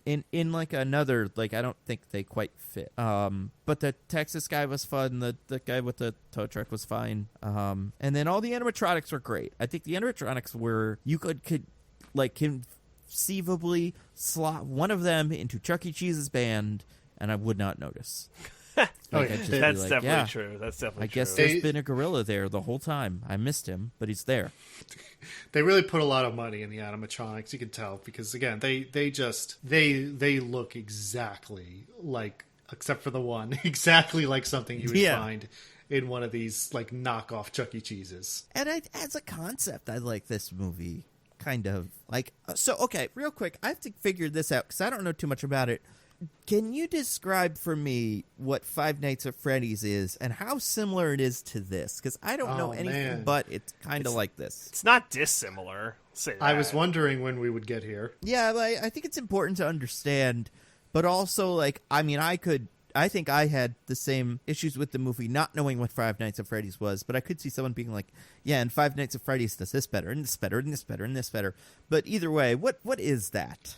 S1: In like another, like I don't think they quite fit. But the Texas guy was fun. The guy with the tow truck was fine. And then all the animatronics were great. I think the animatronics were, you could like conceivably slot one of them into Chuck E. Cheese's band, and I would not notice.
S2: That's definitely true. That's definitely
S1: I guess there's been a gorilla there the whole time. I missed him, but he's there.
S3: They really put a lot of money in the animatronics. You can tell because again, they look exactly like, except for the one, exactly like something you would find in one of these like knockoff Chuck E. Cheese's.
S1: And as a concept, I like this movie. Kind of like so. Okay, real quick, I have to figure this out because I don't know too much about it. Can you describe for me what Five Nights at Freddy's is and how similar it is to this? Because I don't know anything, but it's kind of like this.
S2: It's not dissimilar. Say that.
S3: I was wondering when we would get here.
S1: Yeah, but I think it's important to understand, but also like I think I had the same issues with the movie, not knowing what Five Nights at Freddy's was, but I could see someone being like, yeah, and Five Nights at Freddy's does this better, and this better, and this better, and this better. But either way, what is that?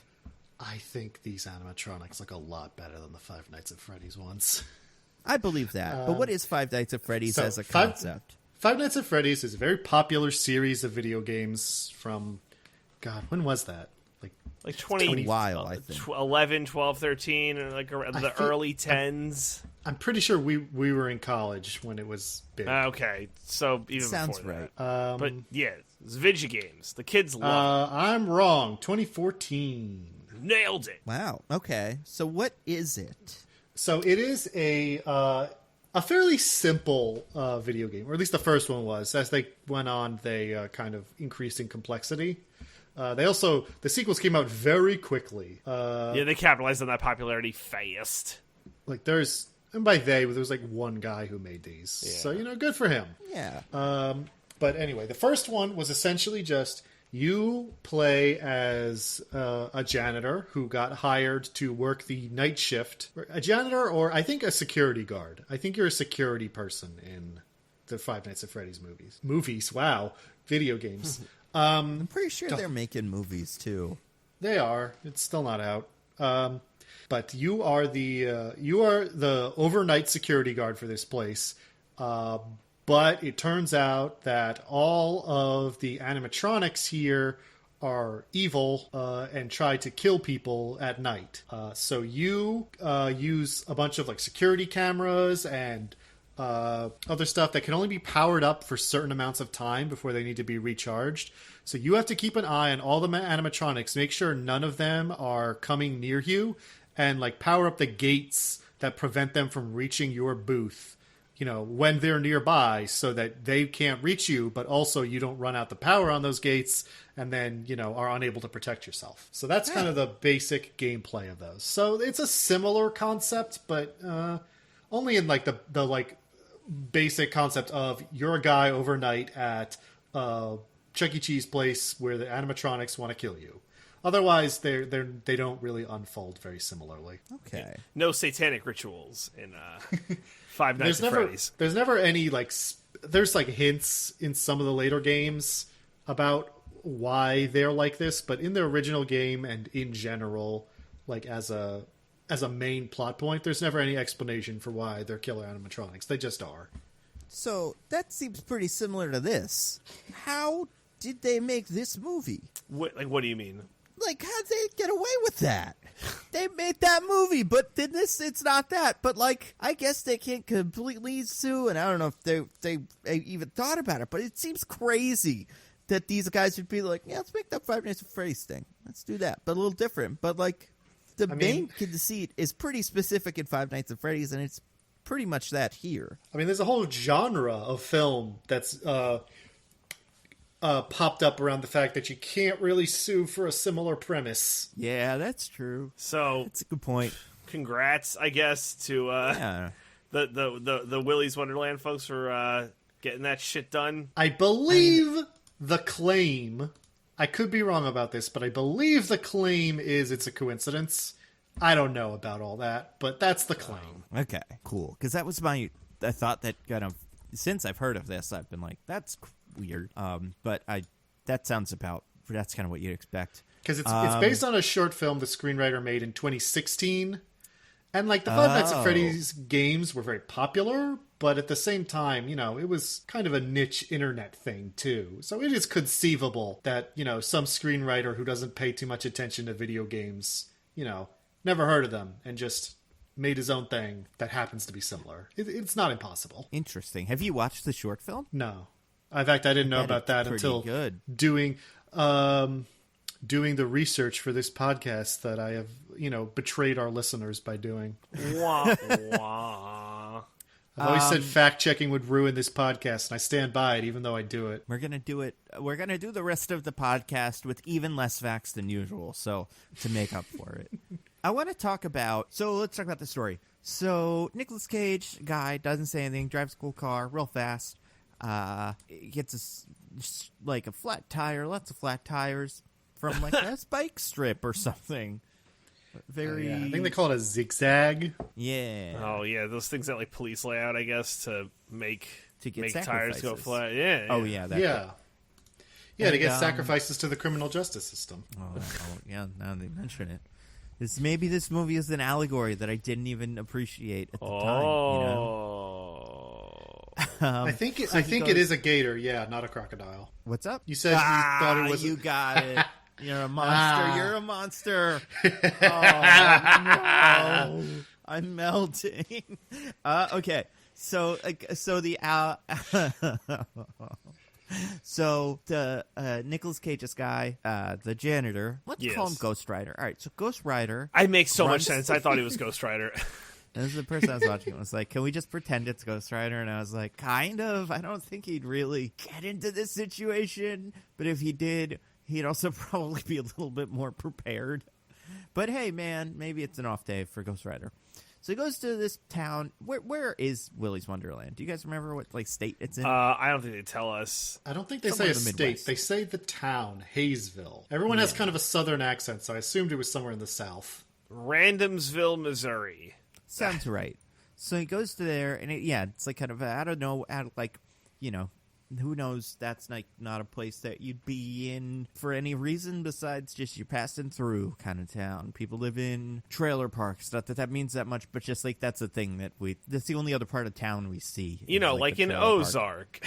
S3: I think these animatronics look a lot better than the Five Nights at Freddy's ones.
S1: I believe that. But what is Five Nights at Freddy's as a concept?
S3: Five Nights at Freddy's is a very popular series of video games from, God, when was that?
S2: Like 20
S1: while, I think.
S2: 11, 12, 13, like the early 10s.
S3: I'm pretty sure we were in college when it was big.
S2: Okay, so even
S1: sounds
S2: before
S1: right.
S2: That. But yeah, it's video games. The kids love it.
S3: I'm wrong. 2014.
S2: Nailed it.
S1: Wow. Okay. So what is it?
S3: So it is a fairly simple video game, or at least the first one was. As they went on, they kind of increased in complexity. The sequels came out very quickly.
S2: They capitalized on that popularity fast.
S3: Like and by there was like one guy who made these. Yeah. So, good for him.
S1: Yeah.
S3: But anyway, the first one was essentially just you play as a janitor who got hired to work the night shift. A janitor or I think a security guard. I think you're a security person in the Five Nights at Freddy's movies. Movies, wow. Video games.
S1: I'm pretty sure they're making movies too.
S3: They are. It's still not out. But you are the overnight security guard for this place. But it turns out that all of the animatronics here are evil and try to kill people at night. So you use a bunch of like security cameras and other stuff that can only be powered up for certain amounts of time before they need to be recharged. So you have to keep an eye on all the animatronics, make sure none of them are coming near you, and like power up the gates that prevent them from reaching your booth, when they're nearby so that they can't reach you, but also you don't run out the power on those gates and then, are unable to protect yourself. So that's kind of the basic gameplay of those. So it's a similar concept, but only in like the like basic concept of you're a guy overnight at Chuck E. Cheese place where the animatronics want to kill you. Otherwise, they don't really unfold very similarly.
S1: Okay.
S2: No satanic rituals in Five Nights at Freddy's.
S3: There's never any there's hints in some of the later games about why they're like this, but in the original game and in general, as a main plot point, there's never any explanation for why they're killer animatronics. They just are.
S1: So that seems pretty similar to this. How did they make this movie?
S2: What do you mean?
S1: How'd they get away with that? They made that movie, but in this, it's not that. But, I guess they can't completely sue, and I don't know if they even thought about it, but it seems crazy that these guys would be like, yeah, let's make that Five Nights at Freddy's thing. Let's do that, but a little different. But, the main conceit is pretty specific in Five Nights at Freddy's, and it's pretty much that here.
S3: I mean, there's a whole genre of film that's popped up around the fact that you can't really sue for a similar premise.
S1: Yeah, that's true.
S2: So
S1: that's a good point.
S2: Congrats, I guess, to the Willy's Wonderland folks for getting that shit done.
S3: I believe the claim, I could be wrong about this, but I believe the claim is it's a coincidence. I don't know about all that, but that's the claim.
S1: Okay, cool. Because that was my thought that since I've heard of this, I've been like, that's weird. But that's kind of what you'd expect.
S3: Because it's based on a short film the screenwriter made in 2016. And the Five Nights at Freddy's games were very popular, but at the same time, it was kind of a niche internet thing too. So it is conceivable that, some screenwriter who doesn't pay too much attention to video games, never heard of them and just made his own thing that happens to be similar. It's not impossible.
S1: Interesting. Have you watched the short film?
S3: No. In fact, I didn't know about that until doing the research for this podcast that I have, betrayed our listeners by doing.
S2: Wah, wah.
S3: I've always said fact-checking would ruin this podcast, and I stand by it, even though I do it.
S1: We're going to do it. We're going to do the rest of the podcast with even less facts than usual, so to make up for it. I want to talk about... So let's talk about the story. So Nicolas Cage, guy, doesn't say anything, drives a cool car real fast. Gets a flat tire, lots of flat tires from a spike strip or something. Very.
S3: I think they call it a zigzag.
S1: Yeah.
S2: Oh yeah, those things that police lay out, I guess, to make tires go flat. Yeah.
S1: Oh yeah.
S3: To get sacrifices to the criminal justice system.
S1: Oh yeah. Now they mention it. Maybe this movie is an allegory that I didn't even appreciate at the time.
S3: I think it is a gator, not a crocodile.
S1: What's up?
S3: You said you thought it was.
S1: You got it. You're a monster. You're a monster. Oh no! I'm melting. Okay, so the Nicolas Cage's guy, the janitor. Let's call him Ghost Rider. All right, so Ghost Rider.
S2: I make so much sense. I thought he was Ghost Rider.
S1: This is the person I was watching. It was like, can we just pretend it's Ghost Rider? And I was like, kind of. I don't think he'd really get into this situation. But if he did, he'd also probably be a little bit more prepared. But hey, man, maybe it's an off day for Ghost Rider. So he goes to this town. Where is Willy's Wonderland? Do you guys remember what state it's in?
S2: I don't think they tell us.
S3: I don't think they say a state. They say the town, Hayesville. Everyone has kind of a southern accent, so I assumed it was somewhere in the south.
S2: Randomsville, Missouri.
S1: Sounds right. So he goes to there, and it's kind of I don't know, who knows? That's not a place that you'd be in for any reason besides just you're passing through kind of town. People live in trailer parks. Not that means that much, but just that's a thing that's the only other part of town we see.
S2: Like in Ozark.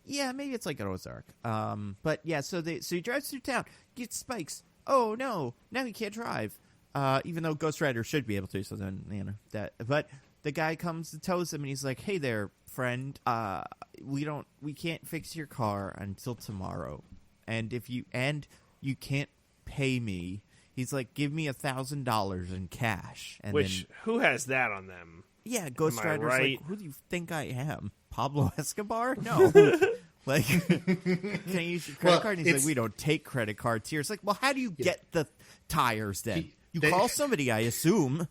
S1: Yeah, maybe it's like an Ozark. But yeah, so he drives through town, gets spikes. Oh no, now he can't drive. Even though Ghost Rider should be able to, so then that. But the guy comes and tows him, and he's like, "Hey there, friend. We can't fix your car until tomorrow, and you can't pay me." He's like, "Give me $1,000 in cash." And
S2: who has that on them?
S1: Yeah, Ghost Rider's
S2: right?
S1: like, "Who do you think I am, Pablo Escobar? No." Can I use your credit card? And he's like, "We don't take credit cards here." It's like, well, how do you get the tires then? You call somebody, I assume.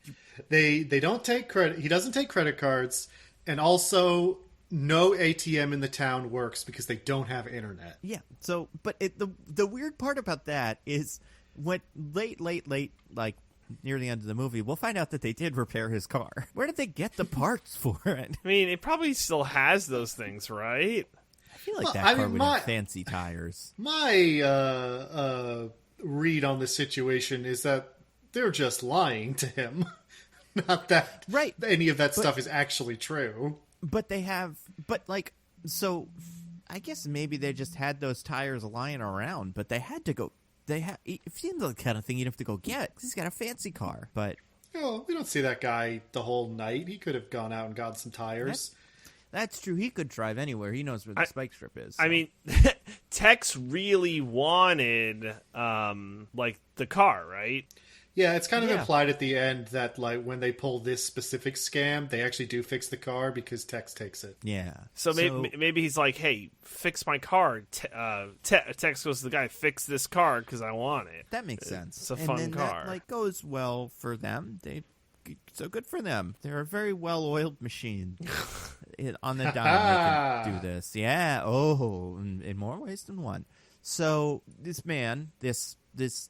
S3: They don't take credit. He doesn't take credit cards, and also no ATM in the town works because they don't have internet.
S1: Yeah. So, but the weird part about that is what late, like near the end of the movie, we'll find out that they did repair his car. Where did they get the parts for it?
S2: I mean, it probably still has those things, right?
S1: I feel like that car would have fancy tires.
S3: My read on the situation is that they're just lying to him. Not that any of that stuff is actually true.
S1: But they have, so I guess maybe they just had those tires lying around, but they had to go. It seems like the kind of thing you'd have to go get because he's got a fancy car. But
S3: we don't see that guy the whole night. He could have gone out and got some tires.
S1: That's true. He could drive anywhere. He knows where the spike strip is. So.
S2: I mean, Tex really wanted the car, right?
S3: Yeah, it's kind of implied at the end that like when they pull this specific scam, they actually do fix the car because Tex takes it.
S1: Yeah.
S2: So maybe he's like, "Hey, fix my car." Tex goes to the guy, "Fix this car because I want it."
S1: That makes sense.
S2: It's a fun car.
S1: That goes well for them. So good for them. They're a very well-oiled machine. On the dime, they can do this. Yeah. Oh, in more ways than one. So this man, this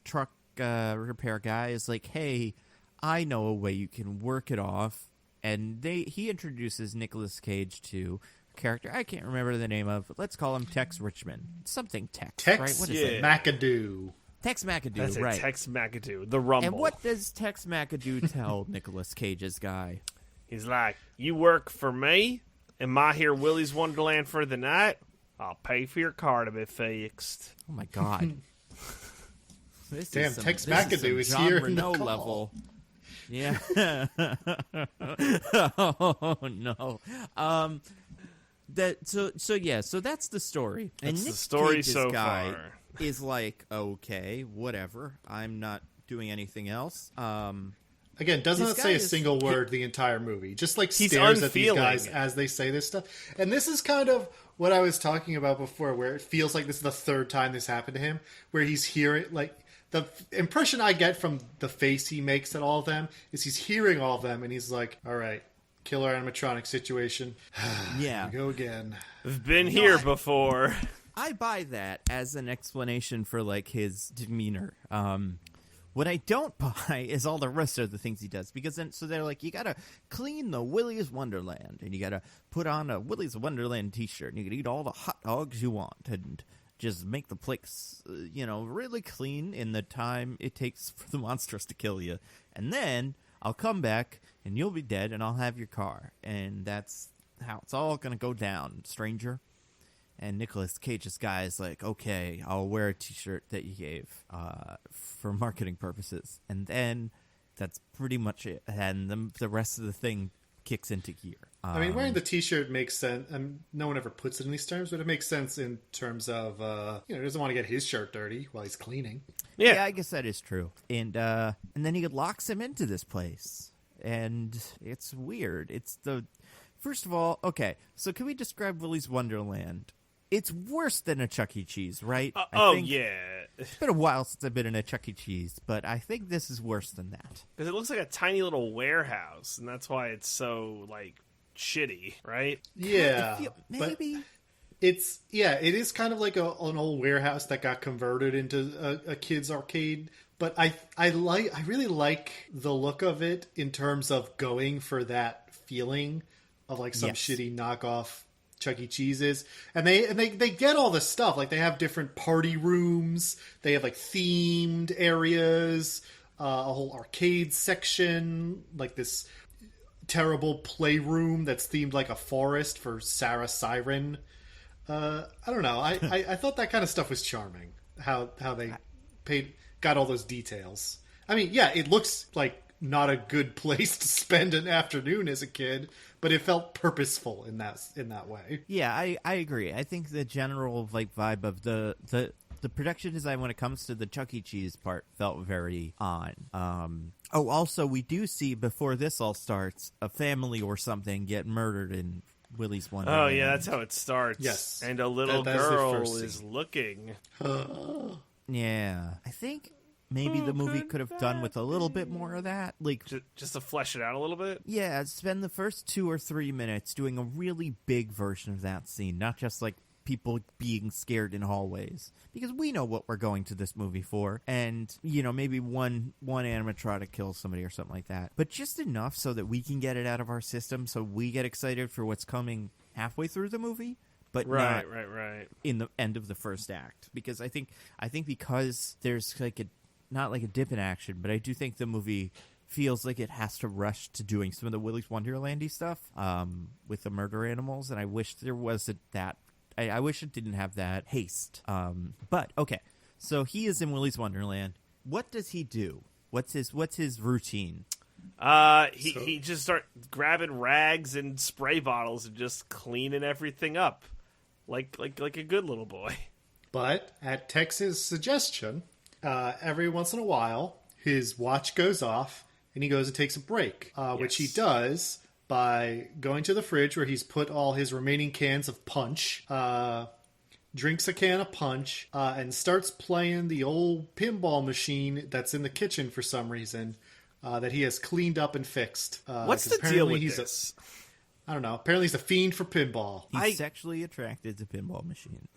S1: truck repair guy is like, hey, I know a way you can work it off. And he introduces Nicolas Cage to a character I can't remember the name of, but let's call him Tex Richmond. Something Tex, right? What is it?
S3: McAdoo.
S1: Tex McAdoo,
S2: That's
S1: right.
S2: Tex McAdoo, the Rumble.
S1: And what does Tex McAdoo tell Nicolas Cage's guy?
S2: He's like, you work for me? Am I here Willy's Wonderland for the night? I'll pay for your car to be fixed.
S1: Oh, my God.
S3: Damn, Tex McAdoo is here in the call.
S1: Level. Yeah. Oh, no. So that's the story.
S2: That's
S1: and
S2: the story
S1: Cage's
S2: so
S1: guy
S2: far.
S1: Is like, okay, whatever. I'm not doing anything else.
S3: Again, does not say a single word the entire movie. Just like
S2: He's
S3: stares at these
S2: unfeeling.
S3: guys as they say this stuff. And this is kind of what I was talking about before, where it feels like this is the third time this happened to him, where he's hearing, like, the impression I get from the face he makes at all of them is he's hearing all of them and he's like, all right, killer animatronic situation.
S1: Yeah.
S3: Here we go again.
S2: I've been here before.
S1: I buy that as an explanation for, like, his demeanor. What I don't buy is all the rest of the things he does. Because then, so they're like, you gotta clean the Willy's Wonderland. And you gotta put on a Willy's Wonderland t-shirt. And you can eat all the hot dogs you want. And just make the place, really clean in the time it takes for the monsters to kill you. And then I'll come back and you'll be dead and I'll have your car. And that's how it's all gonna go down, stranger. And Nicolas Cage's guy is like, okay, I'll wear a t-shirt that you gave for marketing purposes. And then that's pretty much it. And the rest of the thing kicks into gear.
S3: I mean, wearing the t-shirt makes sense. And no one ever puts it in these terms, but it makes sense in terms of, he doesn't want to get his shirt dirty while he's cleaning.
S1: Yeah, I guess that is true. And then he locks him into this place. And it's weird. First of all, okay, so can we describe Willy's Wonderland? It's worse than a Chuck E. Cheese, right?
S2: Yeah.
S1: It's been a while since I've been in a Chuck E. Cheese, but I think this is worse than that.
S2: Because it looks like a tiny little warehouse, and that's why it's so, like, shitty, right?
S3: Yeah.
S1: Maybe.
S3: It is kind of like an old warehouse that got converted into a kid's arcade. But I really like the look of it in terms of going for that feeling of like some shitty knockoff Chuck E. Cheese's, and they get all this stuff. Like they have different party rooms, they have like themed areas, a whole arcade section, like this terrible playroom that's themed like a forest for Sarah Siren. I don't know. I thought that kind of stuff was charming. How they got all those details. I mean, yeah, it looks like not a good place to spend an afternoon as a kid, but it felt purposeful in that way.
S1: Yeah, I agree. I think the general vibe of the production design when it comes to the Chuck E. Cheese part felt very on. Also, we do see before this all starts a family or something get murdered in Willy's Wonderland.
S2: Oh yeah, that's how it starts.
S3: Yes,
S2: and a little girl is looking.
S1: Yeah, I think maybe the movie could have done with a little bit more of that. Like
S2: just to flesh it out a little bit?
S1: Yeah, spend the first 2 or 3 minutes doing a really big version of that scene. Not just like people being scared in hallways, because we know what we're going to this movie for, and maybe one animatronic kills somebody or something like that, but just enough so that we can get it out of our system, so we get excited for what's coming halfway through the movie, but
S2: right
S1: in the end of the first act. Because I think because there's not like a dip in action, but I do think the movie feels like it has to rush to doing some of the Willy's Wonderlandy stuff with the murder animals, and I wish there wasn't that. I wish it didn't have that haste. But okay, so he is in Willy's Wonderland. What does he do? What's his routine?
S2: He just start grabbing rags and spray bottles and just cleaning everything up, like a good little boy.
S3: But at Tex's suggestion, every once in a while, his watch goes off and he goes and takes a break, which he does by going to the fridge where he's put all his remaining cans of punch, drinks a can of punch, and starts playing the old pinball machine that's in the kitchen for some reason, that he has cleaned up and fixed.
S2: What's the deal with this?
S3: I don't know. Apparently he's a fiend for pinball.
S1: He's sexually attracted to pinball machines.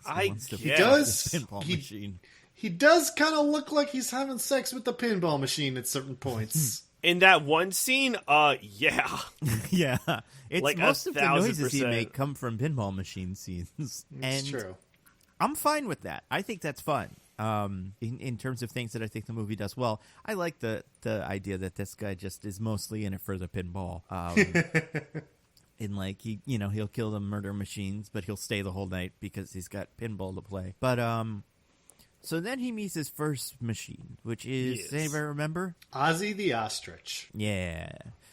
S3: He does.
S1: Pinball machine.
S3: He does kind of look like he's having sex with the pinball machine at certain points.
S2: In that one scene, yeah.
S1: Yeah. It's
S2: like
S1: most of the noises he
S2: 1,000%.
S1: make come from pinball machine scenes.
S3: It's true.
S1: I'm fine with that. I think that's fun. In terms of things that I think the movie does well, I like the idea that this guy just is mostly in it for the pinball. And he'll kill the murder machines, but he'll stay the whole night because he's got pinball to play. But so then he meets his first machine, which is, does anybody remember?
S3: Ozzy the Ostrich.
S1: Yeah.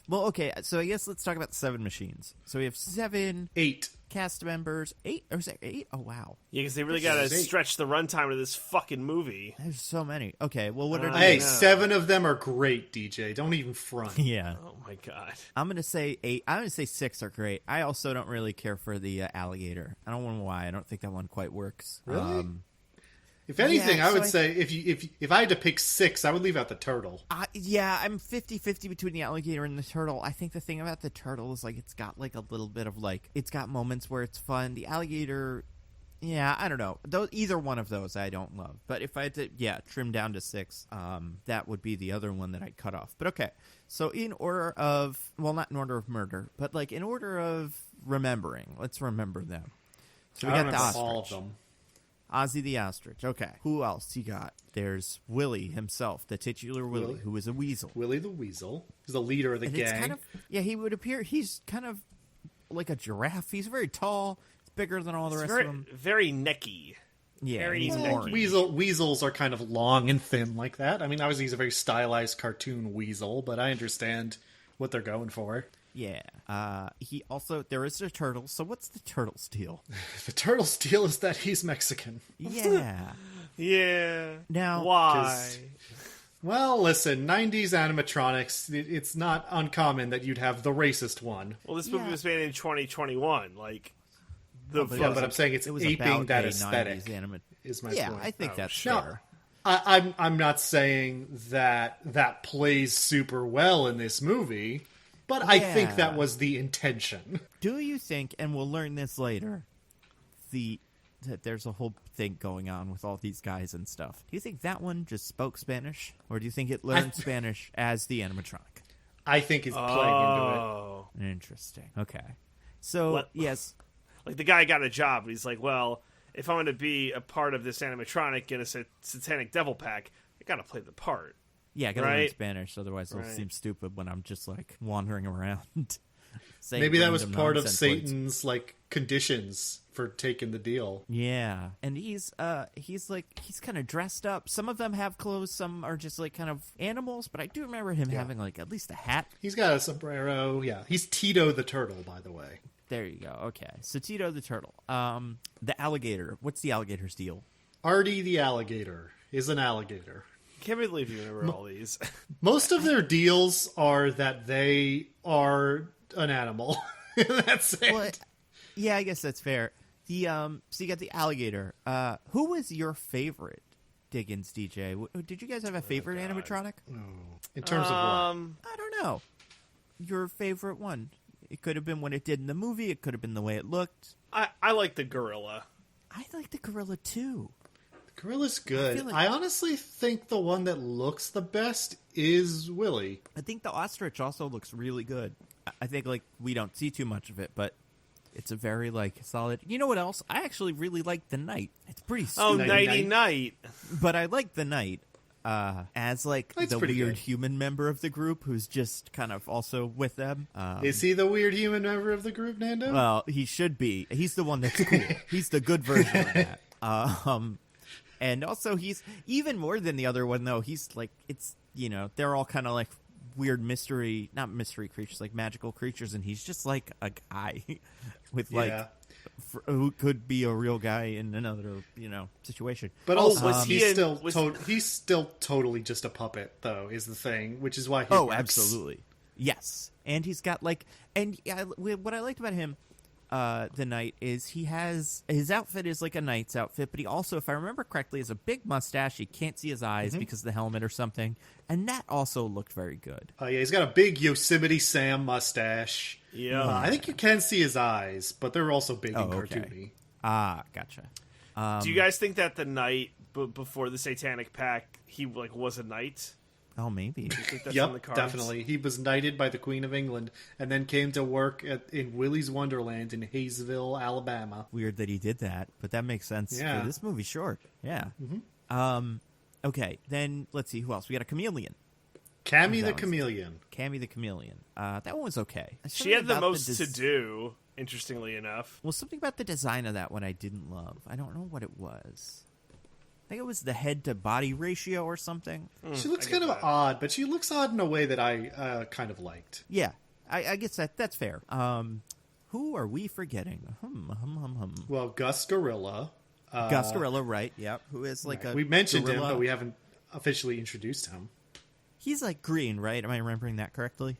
S1: Well, okay, so I guess let's talk about the 7 machines. So we have
S3: 8
S1: cast members. 8? Or is that 8? Oh, wow.
S2: Yeah, because they really got to stretch the runtime of this fucking movie.
S1: There's so many. Okay, well, what are they?
S3: Hey, 7 of them are great, DJ. Don't even front.
S1: Yeah.
S2: Oh, my God.
S1: I'm going to say 8. I'm going to say 6 are great. I also don't really care for the alligator. I don't know why. I don't think that one quite works.
S3: Really? If anything,
S1: yeah,
S3: I would say if I had to pick 6, I would leave out the turtle.
S1: Yeah, I'm 50-50 between the alligator and the turtle. I think the thing about the turtle is it's got a little bit of it's got moments where it's fun. The alligator, yeah, I don't know. Either one of those I don't love. But if I had to, trim down to 6, that would be the other one that I'd cut off. But okay, so in order of, well, not in order of murder, but in order of remembering, let's remember them. So we got the ostrich.
S3: All of them.
S1: Ozzy the Ostrich. Okay. Who else you got? There's Willy himself, the titular Willy, who is a weasel.
S3: Willy the Weasel. He's the leader of the gang.
S1: He would appear, he's kind of like a giraffe. He's very tall. He's bigger than all the rest of them.
S2: Very necky.
S1: Yeah,
S2: very
S1: he's
S2: necky.
S3: Weasels are kind of long and thin like that. I mean, obviously he's a very stylized cartoon weasel, but I understand what they're going for.
S1: Yeah. There is a turtle. So what's the turtle's deal?
S3: The turtle's deal is that he's Mexican.
S1: Yeah.
S2: Yeah.
S1: Now,
S2: why?
S3: Well, listen, 90s animatronics, it's not uncommon that you'd have the racist one.
S2: Well, this movie was made in 2021.
S3: But I'm saying it was aping that aesthetic. Is my point.
S1: Yeah, I think that's
S3: fair.
S1: fair.
S3: I'm not saying that plays super well in this movie, but I think that was the intention.
S1: Do you think, and we'll learn this later, that there's a whole thing going on with all these guys and stuff? Do you think that one just spoke Spanish, or do you think it learned Spanish as the animatronic?
S3: I think it's playing into
S2: it.
S1: Interesting. Okay. So, yes.
S2: Like, the guy got a job, and he's like, well, if I'm going to be a part of this animatronic in a satanic devil pack, I got to play the part.
S1: Yeah, I gotta learn Spanish, otherwise it'll seem stupid when I'm just wandering around.
S3: Maybe that was part of Satan's conditions for taking the deal.
S1: Yeah, and he's kind of dressed up. Some of them have clothes, some are just kind of animals. But I do remember him having at least a hat.
S3: He's got a sombrero. Yeah, he's Tito the Turtle, by the way.
S1: There you go. Okay, so Tito the Turtle. The alligator. What's the alligator's deal?
S3: Artie the alligator is an alligator.
S2: Can't believe you remember all these.
S3: Most of their deals are that they are an animal. That's it.
S1: Well, yeah, I guess that's fair. So you got the alligator. Who was your favorite Diggins DJ? Did you guys have a favorite animatronic?
S3: In terms of what?
S1: I don't know. Your favorite one. It could have been what it did in the movie. It could have been the way it looked.
S2: I like the gorilla.
S1: I like the gorilla too.
S3: Gorilla's good.
S1: like-
S3: I honestly think the one that looks the best is Willy.
S1: I think the ostrich also looks really good. I think like we don't see too much of it, but it's a very like solid. You know what else? I actually really like the knight. It's pretty
S2: Oh,
S1: stupid,
S2: nighty night.
S1: but I like the knight as like
S3: Knight's
S1: the
S3: pretty
S1: weird
S3: good.
S1: human member of the group who's just kind of also with them.
S3: Is he the weird human member of the group, Nando?
S1: Well, he should be. He's the one that's cool. He's the good version of that. And also he's even more than the other one though. He's like they're all kind of like weird not mystery creatures, like magical creatures, and he's just like a guy with like
S3: Yeah.
S1: who could be a real guy in another situation.
S3: But
S2: Oh,
S3: also,
S2: was he in-
S3: he's still totally just a puppet, though, is the thing, which is why he
S1: Oh,
S3: works.
S1: absolutely. Yes. And he's got what I liked about him, the knight, is his outfit is like a knight's outfit, but he also, if I remember correctly, has a big mustache. You can't see his eyes because of the helmet or something. And that also looked very good.
S3: Yeah, he's got a big Yosemite Sam mustache.
S2: Yeah.
S3: I think you can see his eyes, but they're also big and
S1: Oh, okay.
S3: cartoony.
S1: Ah, gotcha.
S2: Do you guys think that the knight before the Satanic Pact, he like was a knight?
S1: Oh, maybe.
S2: Do you think that's on the
S3: Yep,
S2: cards?
S3: definitely. He was knighted by the Queen of England and then came to work in Willy's Wonderland in Hayesville, Alabama.
S1: Weird that he did that, but that makes sense
S3: Yeah.
S1: for this movie, sure. Yeah. Okay, then let's see who else. We got a chameleon.
S3: Cammy the
S1: That was-
S3: Chameleon.
S1: Cammy the chameleon. That one was okay.
S2: She had the
S1: Something about
S2: most to do, interestingly enough.
S1: Well, something about the design of that one I didn't love. I don't know what it was. I think it was the head to body ratio or something.
S3: She looks
S2: I
S3: kind
S2: get
S3: of
S2: that.
S3: odd, but she looks odd in a way that I kind of liked.
S1: Yeah, I guess that's fair. Who are we forgetting?
S3: Well, Gus Gorilla.
S1: Gus Gorilla, right? Yep. Who is like a
S3: we mentioned him,
S1: gorilla.
S3: but we haven't officially introduced him.
S1: He's like green, right? Am I remembering that correctly?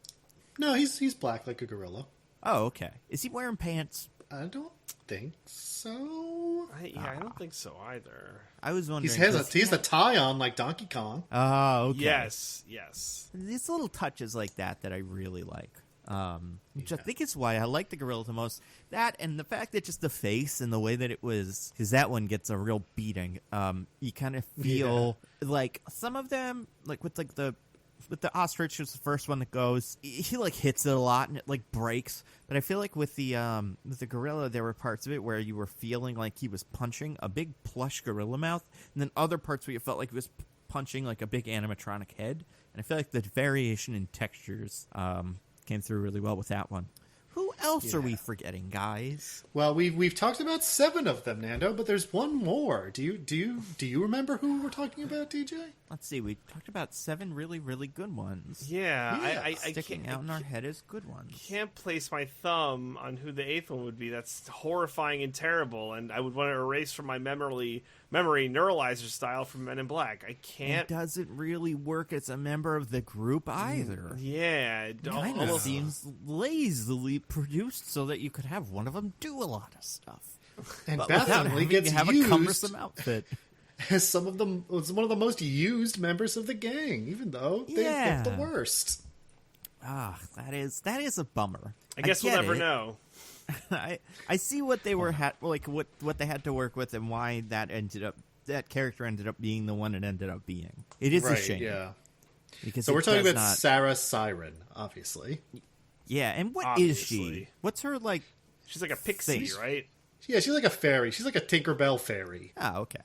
S3: No, he's black like a gorilla.
S1: Oh, okay. Is he wearing pants?
S3: I don't think so.
S2: I don't think so either.
S1: I was wondering.
S3: He has a tie on like Donkey Kong.
S1: Oh, okay.
S2: Yes.
S1: These little touches like that I really like. Which I think is why I like the gorilla the most. That and the fact that just the face and the way that it was, because that one gets a real beating. You kind of feel like some of them, like with the ostrich, who's the first one that goes, he like hits it a lot and it like breaks. But I feel like with the gorilla, there were parts of it where you were feeling like he was punching a big plush gorilla mouth, and then other parts where you felt like he was punching like a big animatronic head. And I feel like the variation in textures came through really well with that one. Who else are we forgetting, guys?
S3: Well, we've talked about 7 of them, Nando, but there's one more. Do you remember who we're talking about, DJ?
S1: Let's see. We talked about 7 really, really good ones.
S2: Yeah. I
S1: Sticking out in our head as good ones.
S2: can't place my thumb on who the 8th one would be. That's horrifying and terrible, and I would want to erase from my memory neuralizer style from Men in Black. I
S1: It
S2: can't.
S1: doesn't really work as a member of the group either.
S2: Yeah, it
S1: Kind of
S2: almost
S1: seems lazily produced so that you could have one of them do a lot of stuff.
S3: And
S1: But without
S3: bafflingly
S1: having
S3: gets
S1: to have a
S3: used
S1: cumbersome outfit.
S3: as one of the most used members of the gang, even though they
S1: Yeah.
S3: look the worst.
S1: Ah, that is a bummer.
S2: I guess we'll
S1: get
S2: never
S1: it.
S2: know.
S1: I see what they were what they had to work with and why that character ended up being the one it ended up being. It is a
S3: Right,
S1: shame.
S3: yeah.
S1: Because
S3: So
S1: it
S3: we're talking
S1: does
S3: about
S1: not,
S3: Sarah Siren, obviously.
S1: yeah. And what is she?
S2: Obviously.
S1: What's her like?
S2: She's like a pixie,
S1: Face.
S2: right?
S3: Yeah, she's like a fairy. She's like a Tinkerbell fairy.
S1: Oh, okay.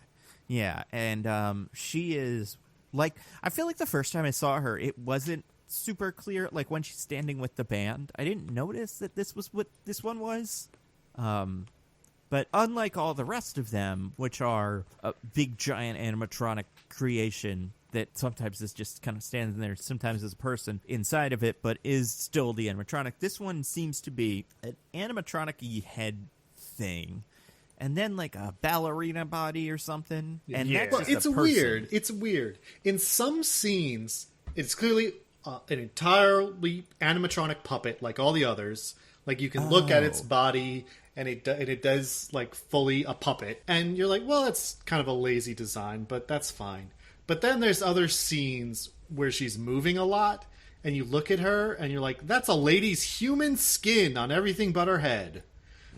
S1: Yeah, and she is like, I feel like the first time I saw her, it wasn't super clear. Like when she's standing with the band, I didn't notice that this was what this one was. But unlike all the rest of them, which are a big giant animatronic creation that sometimes is just kind of standing there, sometimes as a person inside of it, but is still the animatronic, this one seems to be an animatronic-y head thing. And then like a ballerina body or something. And
S2: Yeah.
S1: that's
S3: Well,
S1: just
S3: it's
S1: a person.
S3: weird. It's weird. In some scenes, it's clearly an entirely animatronic puppet, like all the others. Like you can look at its
S1: Oh.
S3: body, and it does like fully a puppet, and you're like, well, that's kind of a lazy design, but that's fine. But then there's other scenes where she's moving a lot, and you look at her, and you're like, that's a lady's human skin on everything but her head.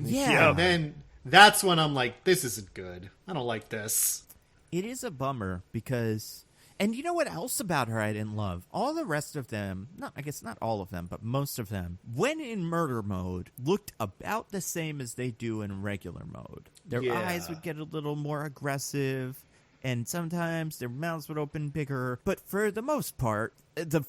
S1: Yeah.
S3: And that's when I'm like, this isn't good. I don't like this.
S1: It is a bummer because, and you know what else about her I didn't love? All the rest of them, I guess not all of them, but most of them, when in murder mode, looked about the same as they do in regular mode. Their eyes would get a little more aggressive, and sometimes their mouths would open bigger. But for the most part, the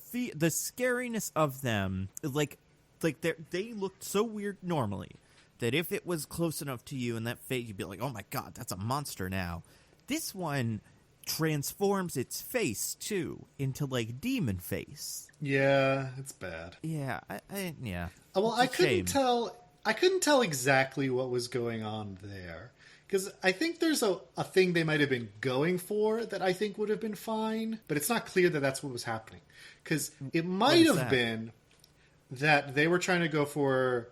S1: scariness of them, like they looked so weird normally that if it was close enough to you in that face, you'd be like, oh my god, that's a monster now. This one transforms its face, too, into, like, demon face.
S3: Yeah, it's bad.
S1: Yeah, yeah.
S3: Well, I couldn't tell exactly what was going on there. Because I think there's a thing they might have been going for that I think would have been fine, but it's not clear that that's what was happening. Because it might have been that they were trying to go for,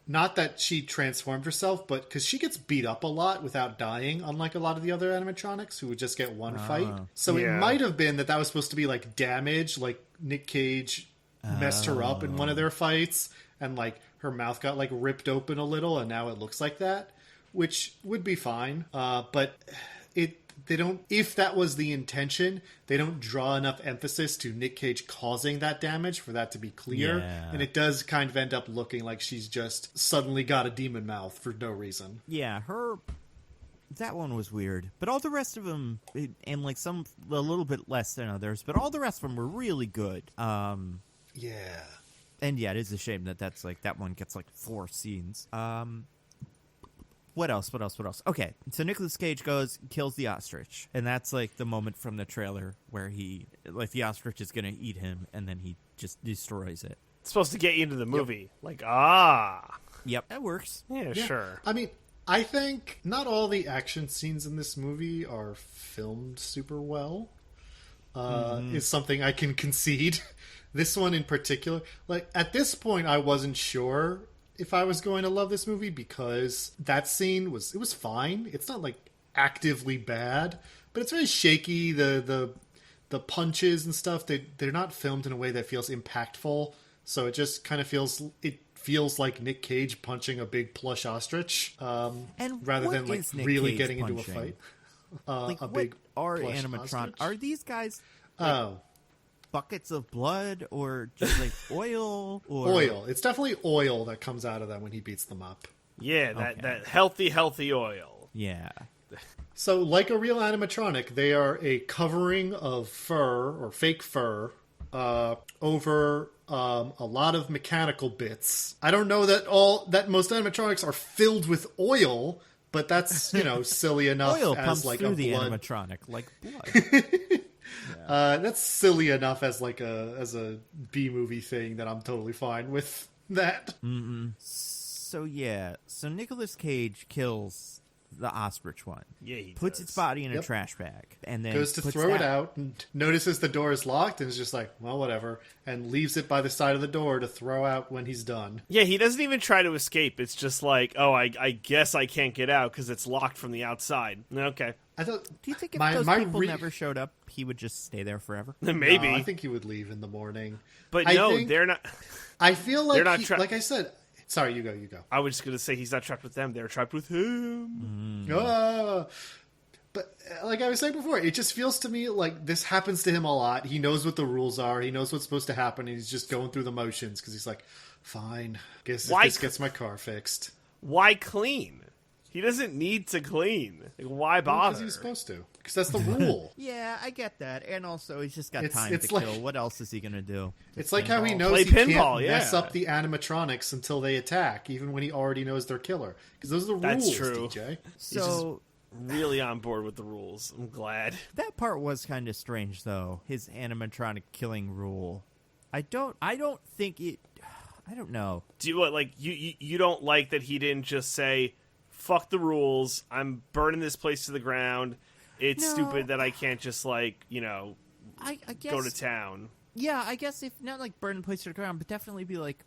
S3: not that she transformed herself, but because she gets beat up a lot without dying, unlike a lot of the other animatronics who would just get one fight. So it might have been that was supposed to be like damage, like Nick Cage messed her up in one of their fights, and like her mouth got like ripped open a little, and now it looks like that, which would be fine. But they don't, if that was the intention, they don't draw enough emphasis to Nick Cage causing that damage for that to be clear. Yeah. And it does kind of end up looking like she's just suddenly got a demon mouth for no reason.
S1: Yeah, that one was weird. But all the rest of them, and like some a little bit less than others, but all the rest of them were really good.
S3: Yeah.
S1: And yeah, it is a shame that's like, that one gets like 4 scenes. What else? Okay, so Nicolas Cage kills the ostrich. And that's, like, the moment from the trailer where the ostrich is going to eat him, and then he just destroys it.
S2: It's supposed to get you into the movie. Yep.
S1: Yep, that works.
S2: Yeah, sure.
S3: I mean, I think not all the action scenes in this movie are filmed super well. Is something I can concede. This one in particular. Like, at this point, I wasn't sure if I was going to love this movie, because that scene was fine. It's not like actively bad, but it's very shaky. The punches and stuff, they're not filmed in a way that feels impactful. So it just kind of feels like Nick Cage punching a big plush ostrich,
S1: and
S3: rather than like really Cage getting
S1: punching?
S3: Into a fight.
S1: Like,
S3: a
S1: what
S3: big
S1: are
S3: plush
S1: animatronics?
S3: ostrich?
S1: Are these guys buckets of blood, or just like oil? Or
S3: oil. It's definitely oil that comes out of them when he beats them up.
S2: Yeah, that healthy oil.
S1: Yeah.
S3: So, like a real animatronic, they are a covering of fur or fake fur over a lot of mechanical bits. I don't know that most animatronics are filled with oil, but that's silly enough.
S1: Oil
S3: as
S1: pumps
S3: like
S1: through
S3: a
S1: the
S3: blood.
S1: animatronic like blood.
S3: That's silly enough as a B movie thing that I'm totally fine with that.
S1: So Nicolas Cage kills the ostrich one.
S2: Yeah, he
S1: puts
S2: does.
S1: its body in a trash bag, and then
S3: Goes to throw it out and notices the door is locked and is just like, well, whatever, and leaves it by the side of the door to throw out when he's done.
S2: Yeah, he doesn't even try to escape. It's just like, oh, I guess I can't get out because it's locked from the outside. Okay.
S3: I thought.
S1: Do you think if those people never showed up, he would just stay there forever?
S2: Maybe.
S3: No, I think he would leave in the morning.
S2: But they're not.
S3: I feel like
S2: they're not
S3: like I said. Sorry, you go.
S2: I was just going to say he's not trapped with them. They're trapped with him.
S3: But like I was saying before, it just feels to me like this happens to him a lot. He knows what the rules are. He knows what's supposed to happen, and he's just going through the motions because he's like, fine, guess if this gets my car fixed.
S2: Why clean? He doesn't need to clean. Like, why bother?
S3: Because he's supposed to. Because that's the rule.
S1: Yeah, I get that. And also, he's just got time to kill. What else is he going to do?
S3: It's like how he knows he can't mess up the animatronics until they attack, even when he already knows their killer. Because those are the rules,
S2: That's true.
S3: DJ.
S1: So,
S2: really on board with the rules. I'm glad.
S1: That part was kind of strange, though. His animatronic killing rule. I don't think it... I don't know.
S2: Do you don't like that he didn't just say, fuck the rules, I'm burning this place to the ground, it's stupid that I can't just, I guess, go to town.
S1: Yeah, I guess if not, burn the place to the ground, but definitely be like,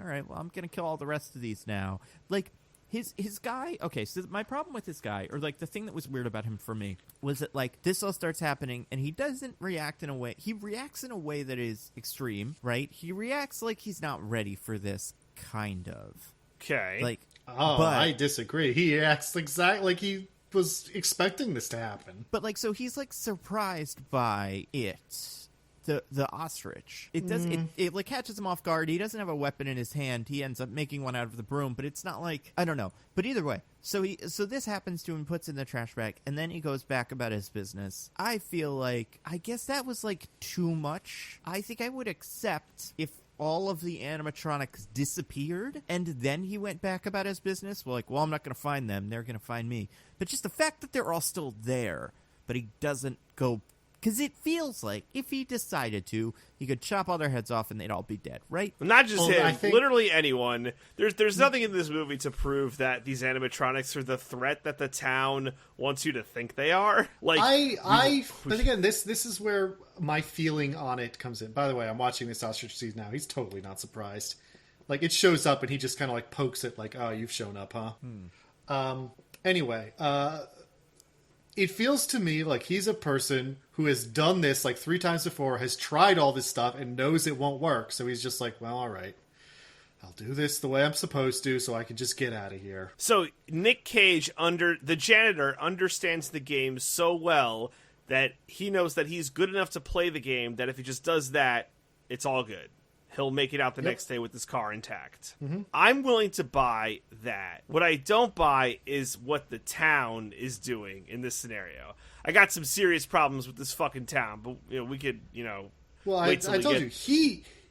S1: all right, well, I'm going to kill all the rest of these now. Like, his guy, okay, so my problem with this guy, or, the thing that was weird about him for me, was that, this all starts happening, and he doesn't react in a way, he reacts in a way that is extreme, right? He reacts like he's not ready for this, kind of.
S2: Okay.
S3: Oh,
S1: But-
S3: I disagree. He acts exactly like he was expecting this to happen.
S1: But like, so he's like surprised by it. The ostrich. It does it like catches him off guard. He doesn't have a weapon in his hand. He ends up making one out of the broom, but it's not like, I don't know. But either way, so this happens to him, puts in the trash bag, and then he goes back about his business. I feel like, I guess that was like too much. I think I would accept if all of the animatronics disappeared and then he went back about his business. Well, I'm not going to find them. They're going to find me. But just the fact that they're all still there, but he doesn't go, because it feels like if he decided to, he could chop all their heads off and they'd all be dead, right?
S2: Not just him,
S3: I think...
S2: literally anyone. There's nothing in this movie to prove that these animatronics are the threat that the town wants you to think they are. Like,
S3: but again, this is where my feeling on it comes in. By the way, I'm watching this ostrich season now. He's totally not surprised. Like, it shows up and he just kind of like pokes it like, oh, you've shown up, huh? Anyway, it feels to me like he's a person who has done this like 3 times before, has tried all this stuff, and knows it won't work. So he's just like, well, all right. I'll do this the way I'm supposed to so I can just get out of here.
S2: So Nick Cage, the janitor, understands the game so well that he knows that he's good enough to play the game, that if he just does that, it's all good. He'll make it out the next day with his car intact. Mm-hmm. I'm willing to buy that. What I don't buy is what the town is doing in this scenario. I got some serious problems with this fucking town, but we could,
S3: Well, I told you,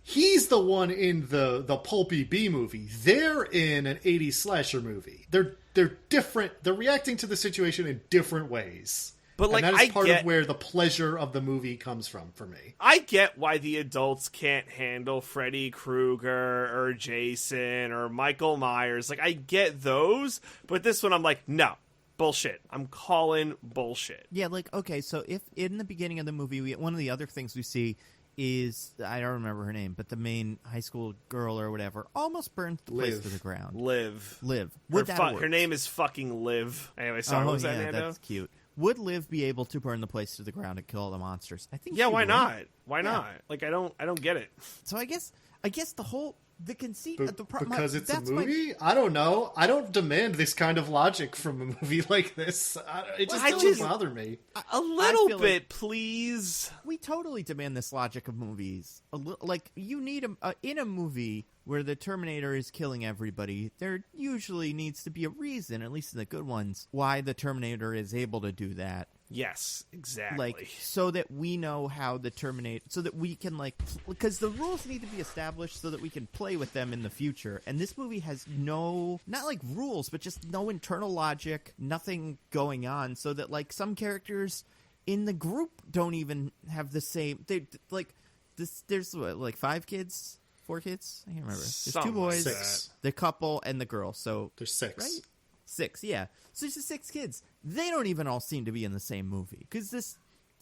S3: he's the one in the pulpy B movie. They're in an 80s slasher movie. They're different. They're reacting to the situation in different ways.
S2: But like,
S3: and that is part of where the pleasure of the movie comes from for me.
S2: I get why the adults can't handle Freddy Krueger or Jason or Michael Myers. Like, I get those, but this one I'm like, no, bullshit. I'm calling bullshit.
S1: Yeah, like, okay, so if in the beginning of the movie, one of the other things we see is, I don't remember her name, but the main high school girl or whatever almost burned the place to the ground.
S2: Liv.
S1: Would that work?
S2: Her name is fucking Liv. Anyway, sorry, what was that, Nando?
S1: That's cute. Would Liv be able to burn the place to the ground and kill all the monsters? I think.
S2: Yeah, why
S1: would.
S2: not? Why not? Like, I don't get it.
S1: So I guess the conceit
S3: But,
S1: of the
S3: because it's a movie. I don't know. I don't demand this kind of logic from a movie like this. It just doesn't bother me.
S2: A little bit,
S1: like
S2: please.
S1: We totally demand this logic of movies. Like, you need in a movie where the Terminator is killing everybody, there usually needs to be a reason, at least in the good ones, why the Terminator is able to do that.
S2: Yes, exactly.
S1: Like, so that we know how the Terminator, so that we can, like, because the rules need to be established so that we can play with them in the future. And this movie has no, not like rules, but just no internal logic, nothing going on, so that, like, some characters in the group don't even have the same, there's what, like 5 kids? 4 kids? I can't remember. There's 2 boys,
S3: 6.
S1: the couple, and the girl. So
S3: There's 6.
S1: Right? 6, yeah. So it's just 6 kids. They don't even all seem to be in the same movie because this.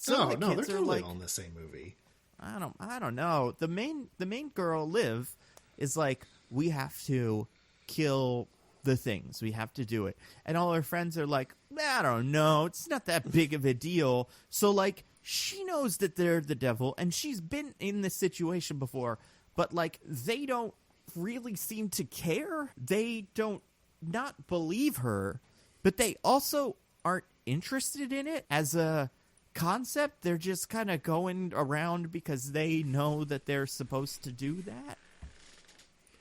S3: No,
S1: they're
S3: totally
S1: like,
S3: all in the same movie.
S1: I don't know. The main girl, Liv, is like, we have to kill the things. We have to do it, and all her friends are like, I don't know. It's not that big of a deal. So like, she knows that they're the devil, and she's been in this situation before. But, like, they don't really seem to care. They don't not believe her, but they also aren't interested in it as a concept. They're just kind of going around because they know that they're supposed to do that.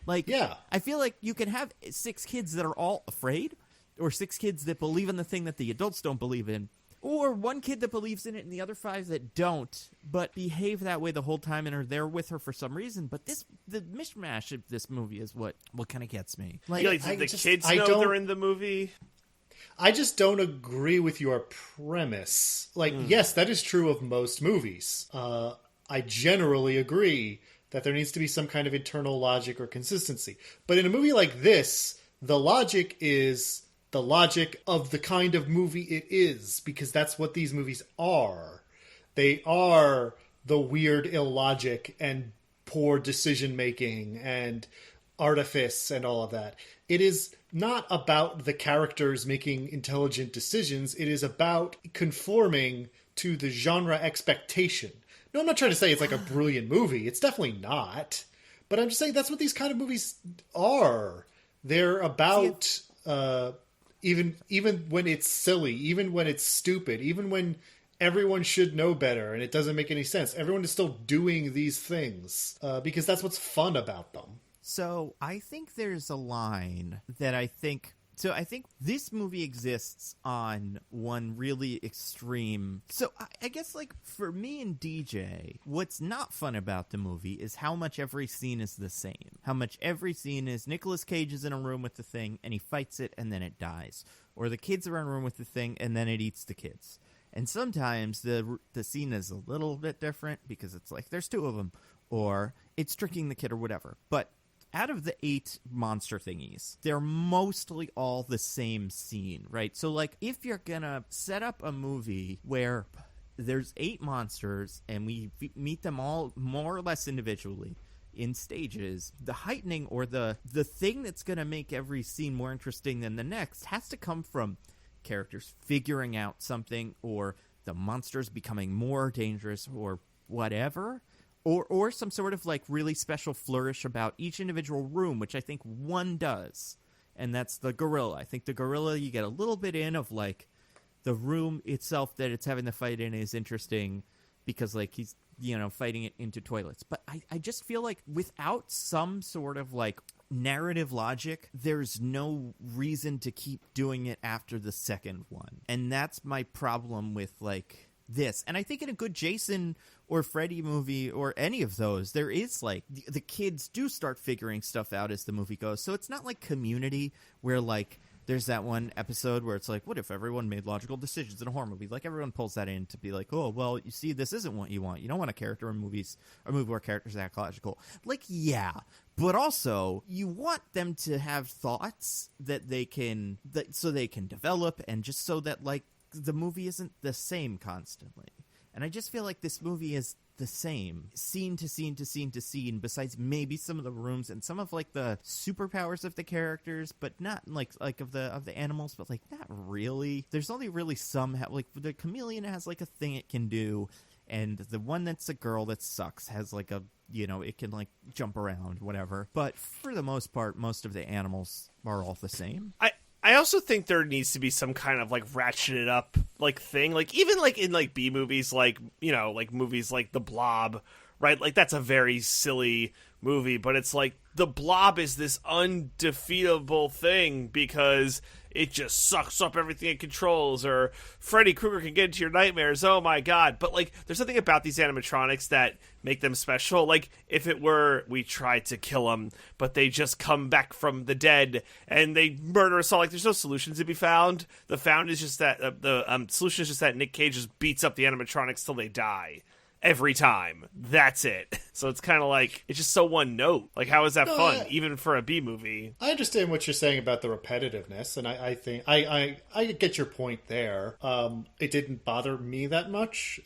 S1: Like,
S3: yeah.
S1: I feel like you can have 6 kids that are all afraid, or 6 kids that believe in the thing that the adults don't believe in. Or 1 kid that believes in it and the other 5 that don't, but behave that way the whole time and are there with her for some reason. But the mishmash of this movie is what kind of gets me.
S2: Like, the kids know they're in the movie?
S3: I just don't agree with your premise. Like, yes, that is true of most movies. I generally agree that there needs to be some kind of internal logic or consistency. But in a movie like this, the logic is the logic of the kind of movie it is, because that's what these movies are. They are the weird illogic and poor decision making and artifice and all of that. It is not about the characters making intelligent decisions. It is about conforming to the genre expectation. No, I'm not trying to say it's like a brilliant movie. It's definitely not. But I'm just saying that's what these kind of movies are. They're about even when it's silly, even when it's stupid, even when everyone should know better and it doesn't make any sense. Everyone is still doing these things because that's what's fun about them.
S1: So I think there's a line that I think this movie exists on one really extreme. So I guess, like, for me and DJ, what's not fun about the movie is how much every scene is the same. How much every scene is Nicolas Cage is in a room with the thing and he fights it and then it dies. Or the kids are in a room with the thing and then it eats the kids. And sometimes the scene is a little bit different because it's like there's two of them. Or it's tricking the kid or whatever. But out of the 8 monster thingies, they're mostly all the same scene, right? So, like, if you're gonna set up a movie where there's 8 monsters and we meet them all more or less individually in stages, the heightening or the thing that's gonna make every scene more interesting than the next has to come from characters figuring out something or the monsters becoming more dangerous or whatever. Or some sort of, like, really special flourish about each individual room, which I think one does. And that's the gorilla. I think the gorilla, you get a little bit in of, like, the room itself that it's having the fight in is interesting because, like, he's, you know, fighting it into toilets. But I just feel like without some sort of, like, narrative logic, there's no reason to keep doing it after the second one. And that's my problem with, like, this. And I think in a good Jason or Freddy movie or any of those, there is, like, the kids do start figuring stuff out as the movie goes. So it's not like Community where, like, there's that one episode where it's like, what if everyone made logical decisions in a horror movie? Like, everyone pulls that in to be like, oh, well, you see, this isn't what you want. You don't want a character in movies or a movie where characters act logical. Like, yeah, but also you want them to have thoughts that they can develop, and just so that, like, the movie isn't the same constantly. And I just feel like this movie is the same scene to scene to scene to scene, besides maybe some of the rooms and some of, like, the superpowers of the characters, but not like of the animals, but, like, not really. There's only really some like the chameleon has, like, a thing it can do, and the one that's a girl that sucks has, like, a, you know, it can, like, jump around, whatever. But for the most part, most of the animals are all the same.
S2: I also think there needs to be some kind of, like, ratcheted up, like, thing. Like, even, like, in, like, B movies, like, you know, like, movies like The Blob, right? Like, that's a very silly movie, but it's like The Blob is this undefeatable thing because it just sucks up everything it controls, or Freddy Krueger can get into your nightmares, oh my god. But, like, there's something about these animatronics that make them special. Like, if it were, we tried to kill them, but they just come back from the dead, and they murder us all, like, there's no solutions to be found. The solution is just that Nick Cage just beats up the animatronics till they die. Every time. That's it. So it's kind of like, it's just so one note. Like, how is that fun, even for a B movie?
S3: I understand what you're saying about the repetitiveness, and I think I get your point there. It didn't bother me that much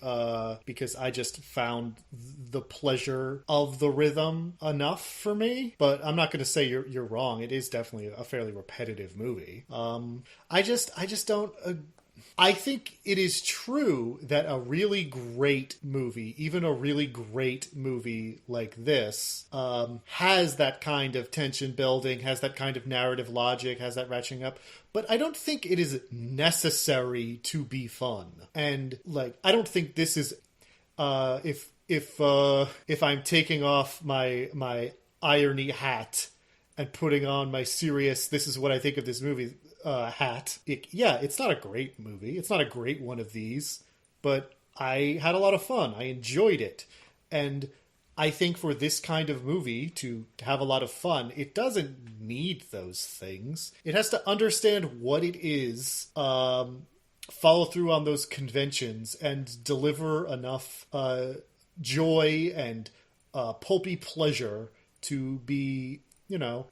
S3: because I just found the pleasure of the rhythm enough for me. But I'm not going to say you're wrong. It is definitely a fairly repetitive movie. I just don't. I think it is true that a really great movie, even a really great movie like this, has that kind of tension building, has that kind of narrative logic, has that ratcheting up. But I don't think it is necessary to be fun. And, like, I don't think this is if I'm taking off my irony hat and putting on my serious, this is what I think of this movie hat. It's not a great movie. It's not a great one of these, but I had a lot of fun. I enjoyed it. And I think for this kind of movie to have a lot of fun, it doesn't need those things. It has to understand what it is, follow through on those conventions, and deliver enough joy and pulpy pleasure to be, you know,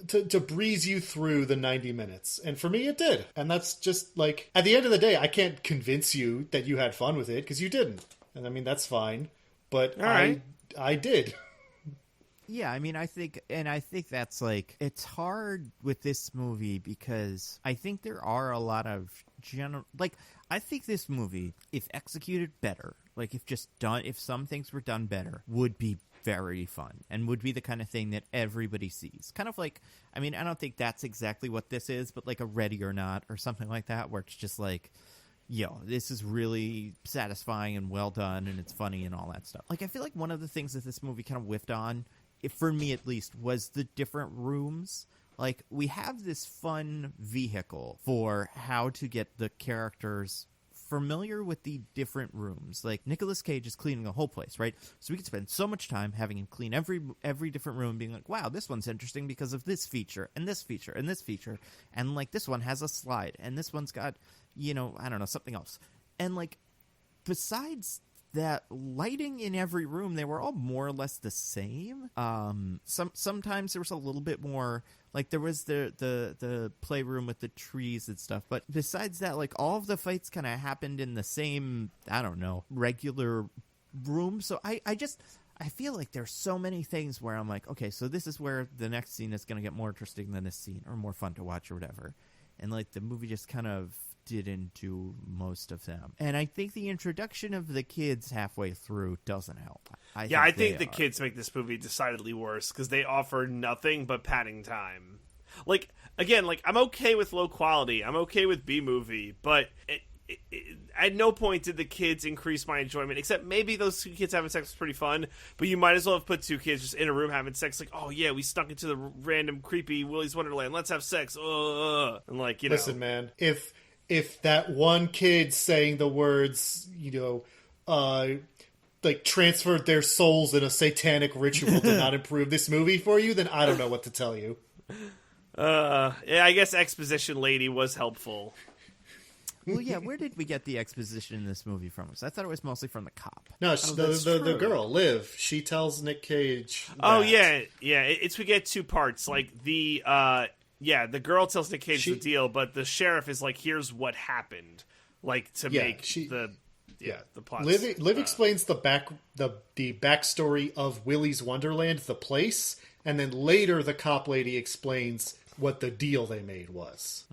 S3: to breeze you through the 90 minutes. And for me, it did. And that's just, like, at the end of the day, I can't convince you that you had fun with it, because you didn't. And I mean, that's fine. But
S2: right.
S3: I did.
S1: Yeah, I mean, I think that's, like, it's hard with this movie because I think there are a lot of I think this movie, if executed better, like, if some things were done better, would be very fun and would be the kind of thing that everybody sees. Kind of like, I mean, I don't think that's exactly what this is, but like a Ready or Not or something like that, where it's just like, yo, this is really satisfying and well done and it's funny and all that stuff. Like, I feel like one of the things that this movie kind of whiffed on, for me at least, was the different rooms. Like, we have this fun vehicle for how to get the characters familiar with the different rooms. Like, Nicolas Cage is cleaning the whole place, right? So we could spend so much time having him clean every different room, being like, wow, this one's interesting because of this feature and this feature and this feature, and like this one has a slide and this one's got, you know, I don't know, something else. And like, besides that, lighting in every room, they were all more or less the same. Sometimes there was a little bit more, like there was the playroom with the trees and stuff, but besides that, like all of the fights kind of happened in the same, I don't know, regular room. So I feel like there's so many things where I'm like, okay, so this is where the next scene is going to get more interesting than this scene, or more fun to watch or whatever. And like the movie just kind of didn't do most of them. And I think the introduction of the kids halfway through doesn't help. I think
S2: the kids make this movie decidedly worse because they offer nothing but padding time. Like, again, like, I'm okay with low quality. I'm okay with B-movie, but at no point did the kids increase my enjoyment, except maybe those two kids having sex was pretty fun, but you might as well have put two kids just in a room having sex, like, oh yeah, we snuck into the random creepy Willy's Wonderland, let's have sex, and like, you know.
S3: Listen, man, if that one kid saying the words, you know, like transferred their souls in a satanic ritual did not improve this movie for you, then I don't know what to tell you.
S2: Yeah, I guess exposition lady was helpful.
S1: Well, yeah, where did we get the exposition in this movie from? I thought it was mostly from the cop.
S3: No, the girl, Liv, she tells Nick Cage that.
S2: Oh, yeah. We get two parts. Like, the girl tells Nick Cage the deal, but the sheriff is like, here's what happened. Like, to make the plot.
S3: Liv explains the backstory of Willy's Wonderland, the place, and then later the cop lady explains what the deal they made was.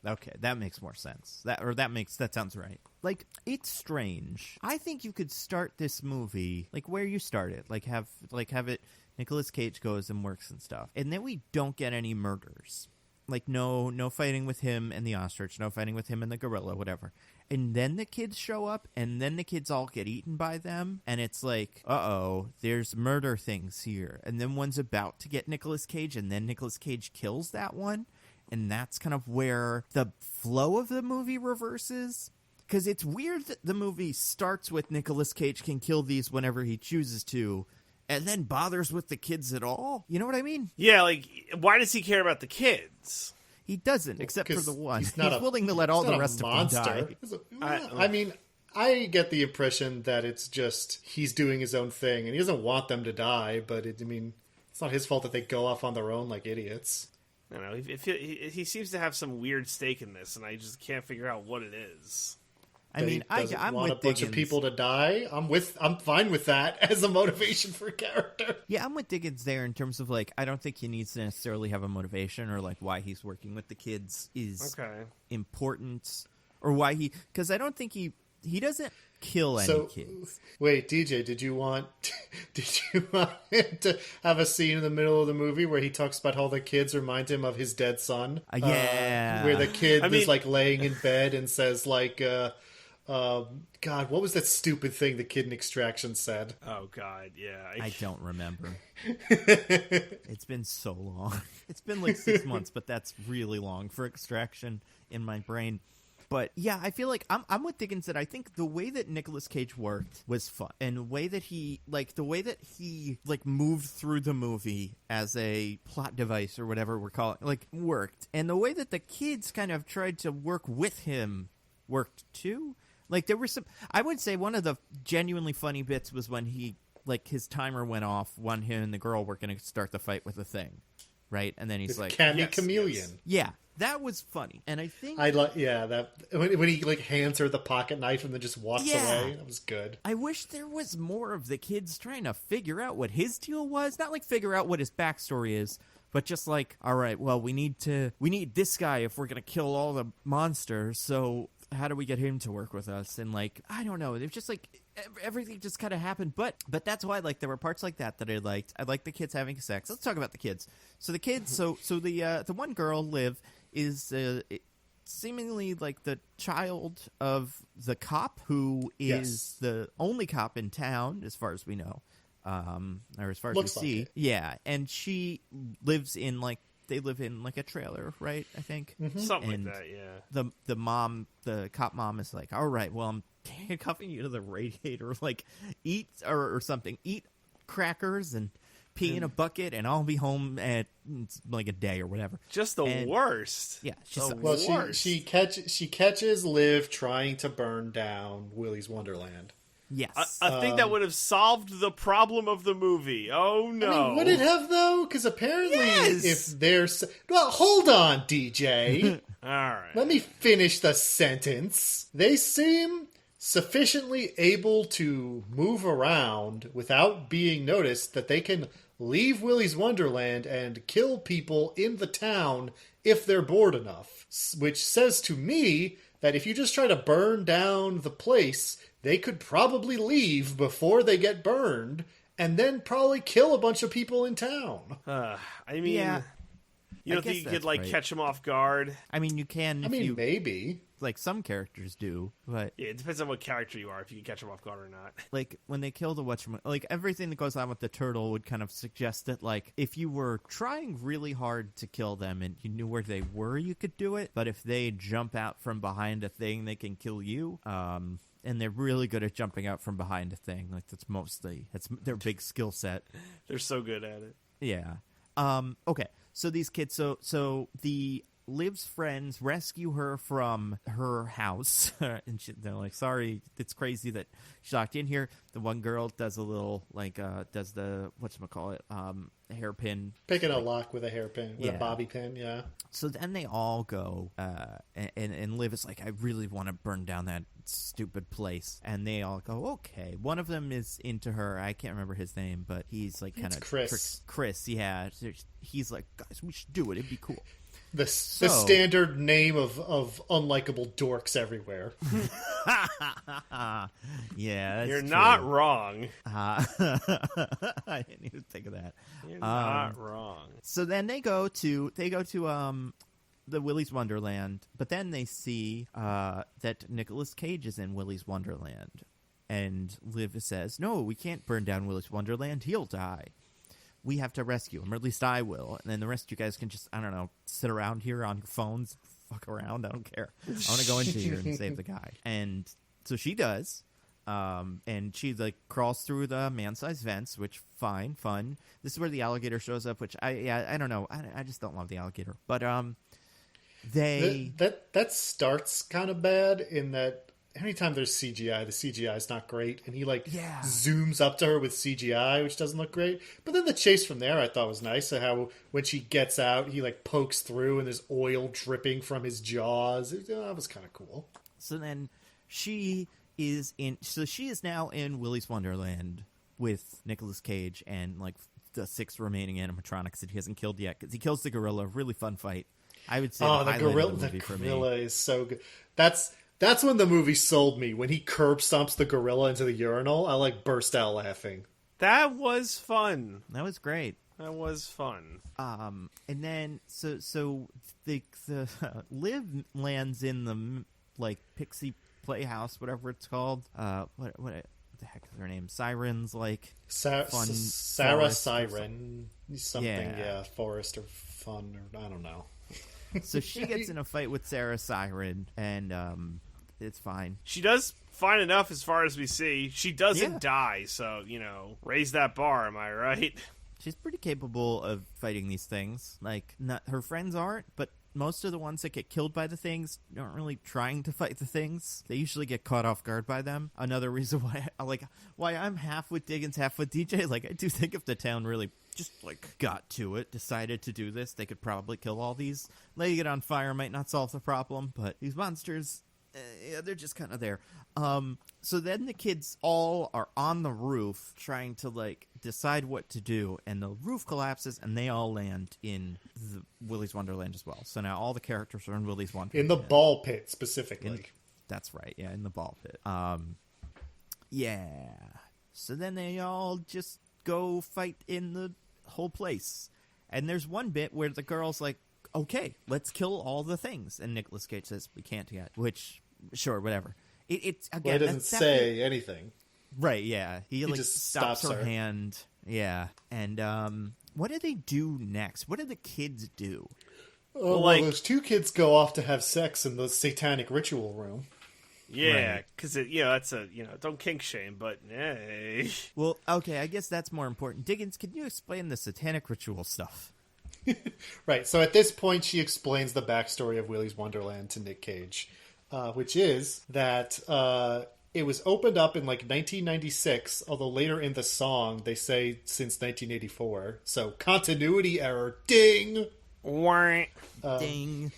S1: Okay, that makes more sense. That sounds right. Like, it's strange. I think you could start this movie like where you started, like have it. Nicolas Cage goes and works and stuff, and then we don't get any murders. Like no fighting with him and the ostrich, no fighting with him and the gorilla, whatever. And then the kids show up, and then the kids all get eaten by them, and it's like, uh-oh, there's murder things here. And then one's about to get Nicolas Cage, and then Nicolas Cage kills that one. And that's kind of where the flow of the movie reverses. Because it's weird that the movie starts with Nicolas Cage can kill these whenever he chooses to, and then bothers with the kids at all. You know what I mean?
S2: Yeah, like, why does he care about the kids?
S1: He doesn't, except for the one. He's
S3: not
S1: willing to let all the rest of them die.
S3: I mean, I get the impression that it's just he's doing his own thing, and he doesn't want them to die, but it's not his fault that they go off on their own like idiots.
S2: I don't know. He seems to have some weird stake in this, and I just can't figure out what it is.
S1: I mean, I'm
S3: want
S1: with
S3: a bunch
S1: Diggins.
S3: of people to die. I'm fine with that as a motivation for a character.
S1: Yeah, I'm with Diggins there in terms of like I don't think he needs to necessarily have a motivation or like why he's working with the kids is important, or why because I don't think he doesn't kill any kids.
S3: Wait, DJ, did you want him to have a scene in the middle of the movie where he talks about how the kids remind him of his dead son?
S1: Yeah,
S3: where the kid is like laying in bed and says like, God, what was that stupid thing the kid in Extraction said?
S2: Oh God, yeah,
S1: I don't remember. It's been so long. It's been like 6 months, but that's really long for Extraction in my brain. But yeah, I feel like I'm with Diggins that I think the way that Nicolas Cage worked was fun, and the way that he moved through the movie as a plot device or whatever we're calling worked, and the way that the kids kind of tried to work with him worked too. Like there were some, I would say one of the genuinely funny bits was when he his timer went off when him and the girl were going to start the fight with the thing, right? And then he's like,
S3: Candy Chameleon.
S1: Yeah. That was funny, and I think
S3: that when he hands her the pocket knife and then just walks away, that was good.
S1: I wish there was more of the kids trying to figure out what his deal was, not like figure out what his backstory is, but just like, all right, well, we need this guy if we're gonna kill all the monsters. So how do we get him to work with us? And like, I don't know. It's just like everything just kind of happened. But that's why like there were parts like that I liked. I liked the kids having sex. Let's talk about the kids. So the kids. So the one girl, Liv, is seemingly like the child of the cop who is the only cop in town, as far as we know, or as far as we see. Like yeah, and she lives in like. They live in like a trailer, right? I think
S2: something like that. Yeah.
S1: The cop mom is like, all right, well, I'm handcuffing you to the radiator, like eat or something, eat crackers and pee in a bucket, and I'll be home at like a day or whatever.
S2: Just the worst.
S1: Yeah,
S2: worst.
S3: She catches Liv trying to burn down Willy's Wonderland.
S1: Yes.
S2: I think that would have solved the problem of the movie. Oh, no.
S3: I mean, would it have, though? Because apparently if there's... Well, hold on, DJ.
S2: All right.
S3: Let me finish the sentence. They seem sufficiently able to move around without being noticed that they can leave Willy's Wonderland and kill people in the town if they're bored enough. Which says to me that if you just try to burn down the place... They could probably leave before they get burned, and then probably kill a bunch of people in town.
S2: I mean, you don't think you could like catch them off guard?
S1: I mean, you can.
S3: Maybe.
S1: Like some characters do, but
S2: yeah, it depends on what character you are if you can catch them off guard or not.
S1: Like when they kill the like everything that goes on with the turtle would kind of suggest that like if you were trying really hard to kill them and you knew where they were, you could do it. But if they jump out from behind a thing, they can kill you. And they're really good at jumping out from behind a thing. Like that's their big skill set.
S2: They're so good at it.
S1: Yeah. Okay. So these kids. So the Liv's friends rescue her from her house, and they're like, "Sorry, it's crazy that she locked in here." The one girl does a little like does the whatchamacallit, hairpin,
S3: picking a lock with a hairpin, with a bobby pin. Yeah.
S1: So then they all go, and Liv is like, "I really want to burn down that stupid place," and they all go, "Okay." One of them is into her. I can't remember his name, but he's like kind of Chris. Yeah, he's like, "Guys, we should do it. It'd be cool."
S3: The standard name of unlikable dorks everywhere.
S1: Yeah, that's
S2: You're
S1: true.
S2: not wrong.
S1: I didn't even think of that.
S2: You're not wrong.
S1: So then they go to the Willy's Wonderland, but then they see that Nicolas Cage is in Willy's Wonderland, and Liv says, "No, we can't burn down Willy's Wonderland. He'll die. We have to rescue him, or at least I will. And then the rest of you guys can just, I don't know, sit around here on your phones, fuck around. I don't care. I want to go into here and save the guy." And so she does. And she like crawls through the man-sized vents, which fun. This is where the alligator shows up, which I don't know. I just don't love the alligator. But
S3: that starts kind of bad in that. Anytime there's CGI, the CGI is not great, and he zooms up to her with CGI, which doesn't look great. But then the chase from there I thought was nice. So how when she gets out, he like pokes through, and there's oil dripping from his jaws. That was kind of cool.
S1: So then she is now in Willy's Wonderland with Nicolas Cage and like the 6 remaining animatronics that he hasn't killed yet, because he kills the gorilla. Really fun fight. I would say the
S3: gorilla is so good. That's when the movie sold me. When he curb stomps the gorilla into the urinal, I like burst out laughing.
S2: That was fun.
S1: That was great.
S2: That was fun.
S1: And then so the Liv lands in the like Pixie Playhouse, whatever it's called. What the heck is her name? Siren's like
S3: Sarah Siren something.
S1: Yeah,
S3: forest or fun, or I don't know.
S1: So she gets in a fight with Sarah Siren, and it's fine.
S2: She does fine enough as far as we see. She doesn't die, so, raise that bar, am I right?
S1: She's pretty capable of fighting these things. Like, not her friends aren't, but most of the ones that get killed by the things aren't really trying to fight the things. They usually get caught off guard by them. Another reason why I'm half with Diggins, half with DJ. Like, I do think if the town really just got to it, decided to do this, they could probably kill all these. Letting it on fire might not solve the problem, but these monsters, they're just kind of there. So then the kids all are on the roof trying to decide what to do, and the roof collapses and they all land in Willy's Wonderland as well. So now all the characters are in Willy's Wonderland.
S3: In the ball pit specifically.
S1: That's right. Yeah, in the ball pit. Yeah. So then they all just go fight in the whole place. And there's one bit where the girl's like, okay, let's kill all the things. And Nicolas Cage says, we can't yet. Which, sure, whatever. It's again,
S3: well, he doesn't say anything.
S1: Right, yeah. He like
S3: just
S1: stops
S3: stops
S1: her
S3: her.
S1: hand. Yeah. And what do they do next? What do the kids do?
S3: Oh,
S2: like-
S3: well, those two kids go off to have sex in the satanic ritual room.
S2: Yeah,
S1: Right.
S2: because that's a don't kink shame, but hey.
S1: Well, okay, I guess that's more important. Diggins, can you explain the satanic ritual stuff?
S3: Right, so at this point she explains the backstory of Willy's Wonderland to Nick Cage, which is that it was opened up in like 1996, although later in the song they say since 1984. So continuity error, ding!
S1: Ding.